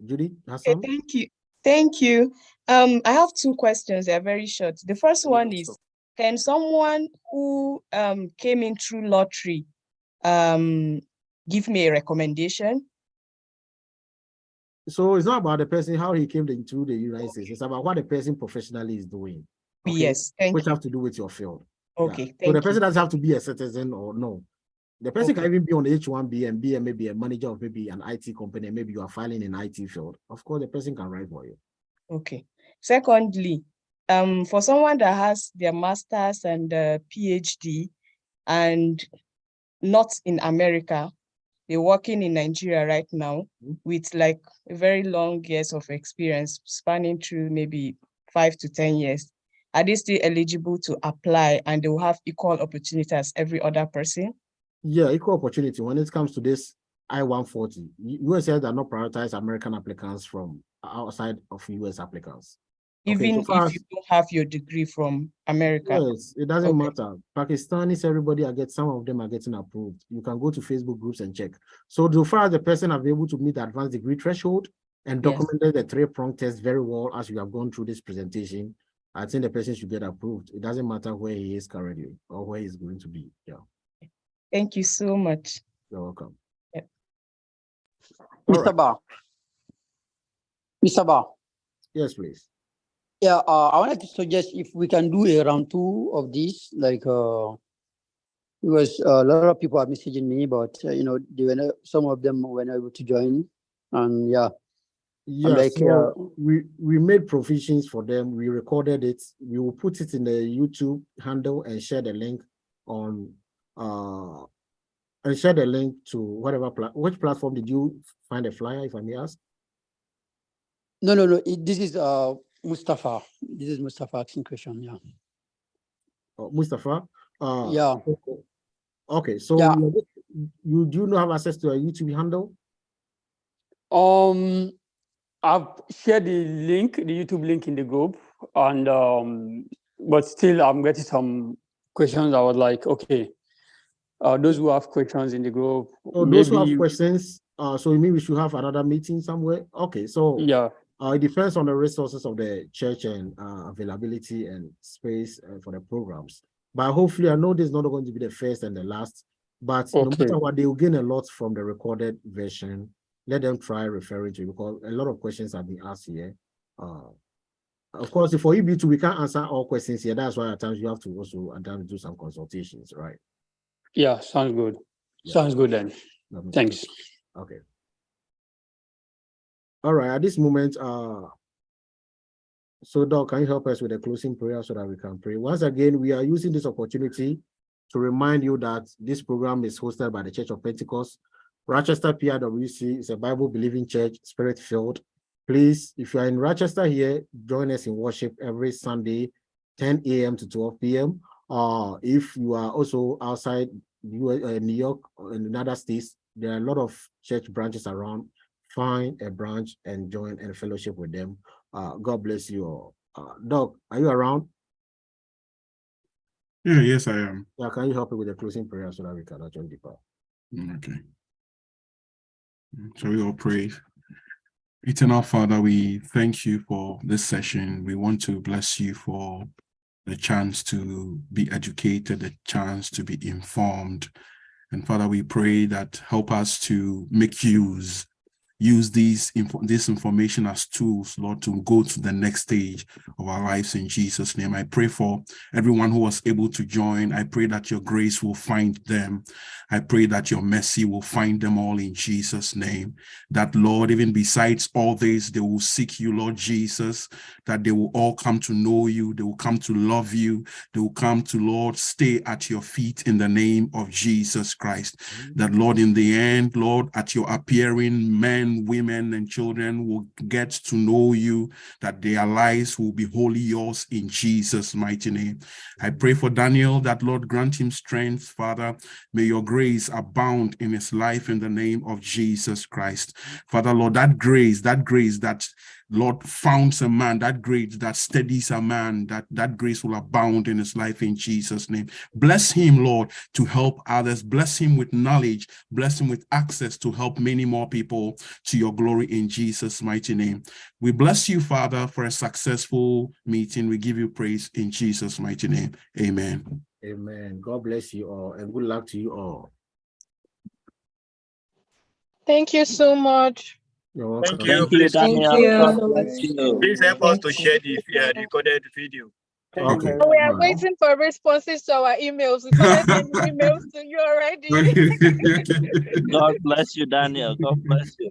Judith, okay, thank you. I have 2 questions. They're very short. The first one is, can someone who came in through lottery give me a recommendation? So it's not about the person, how he came into the United States. It's about what the person professionally is doing. Okay? Yes, thank you. Which have to do with your field. Okay, yeah. So the person doesn't have to be a citizen or no. The person can even be on H1B and be maybe a manager of maybe an IT company. Maybe you are filing in IT field. Of course, the person can write for you. Okay. Secondly, for someone that has their master's and PhD and not in America, they're working in Nigeria right now with like a very long years of experience spanning through maybe 5 to 10 years. Are they still eligible to apply and they will have equal opportunity as every other person? Yeah, equal opportunity. When it comes to this I-140, USA does not prioritize American applicants from outside of US applicants. Even if you don't have your degree from America? Yes, it doesn't matter. Pakistanis, everybody, some of them are getting approved. You can go to Facebook groups and check. So far as the person are able to meet the advanced degree threshold and documented the 3-prong test very well as you have gone through this presentation, I think the person should get approved. It doesn't matter where he is currently or where he's going to be. Yeah. Thank you so much. You're welcome. Yeah. Mr. Ba. Mr. Ba. Yes, please. Yeah, I wanted to suggest if we can do a round 2 of this, like because a lot of people are messaging me, but you know, some of them were not able to join, and yeah. Yeah, like, so we made provisions for them. We recorded it. We will put it in the YouTube handle and share the link on and share the link to whatever which platform did you find a flyer, if I may ask? No. This is Mustafa. This is Mustafa asking question. Yeah. Mustafa. Yeah. Okay. So yeah. You do not have access to a YouTube handle? I've shared the YouTube link in the group, and but still I'm getting some questions. I was like, okay, those who have questions in the group. Oh, those who have questions. So you mean we should have another meeting somewhere? Okay, so yeah, it depends on the resources of the church and availability and space for the programs. But hopefully, I know this is not going to be the first and the last. But no Okay. matter what, they will gain a lot from the recorded version. Let them try referring to it, because a lot of questions have been asked here. Of course, for EB2, we can't answer all questions here. That's why at times you have to also at times do some consultations, right? Yeah, sounds good. Yeah. Sounds good then. Thanks. Okay. All right, at this moment, so Doc, can you help us with a closing prayer so that we can pray? Once again, we are using this opportunity to remind you that this program is hosted by the Church of Pentecost. Rochester PIWC is a Bible-believing church, spirit-filled. Please, if you are in Rochester here, join us in worship every Sunday, 10 a.m. to 12 p.m. If you are also outside New York or in other states, there are a lot of church branches around. Find a branch and join and fellowship with them. God bless you all. Doc, are you around? Yeah, yes, I am. Yeah, can you help me with a closing prayer so that we can actually depart? Okay. So we all pray. Eternal Father, we thank you for this session. We want to bless you for the chance to be educated, the chance to be informed. And Father, we pray that help us to make use this information as tools, Lord, to go to the next stage of our lives in Jesus' name. I pray for everyone who was able to join. I pray that your grace will find them. I pray that your mercy will find them all in Jesus' name. That, Lord, even besides all this, they will seek you, Lord Jesus, that they will all come to know you. They will come to love you. They will come to, Lord, stay at your feet in the name of Jesus Christ. That, Lord, in the end, Lord, at your appearing, men, women, and children will get to know you, that their lives will be wholly yours in Jesus' mighty name. I pray for Daniel, that, Lord, grant him strength, Father. May your grace abound in his life in the name of Jesus Christ. Father, Lord, that grace that Lord founds a man, that grace that steadies a man, that grace will abound in his life in Jesus' name. Bless him, Lord, to help others. Bless him with knowledge. Bless him with access to help many more people to your glory in Jesus' mighty name. We bless you, Father, for a successful meeting. We give you praise in Jesus' mighty name. Amen. Amen. God bless you all and good luck to you all. Thank you so much. You're welcome. Thank you, Daniel. Thank God you. bless you. Please help us to share the recorded video. Okay. We are waiting for responses to our emails. We started sending emails to you already. God bless you, Daniel. God bless you.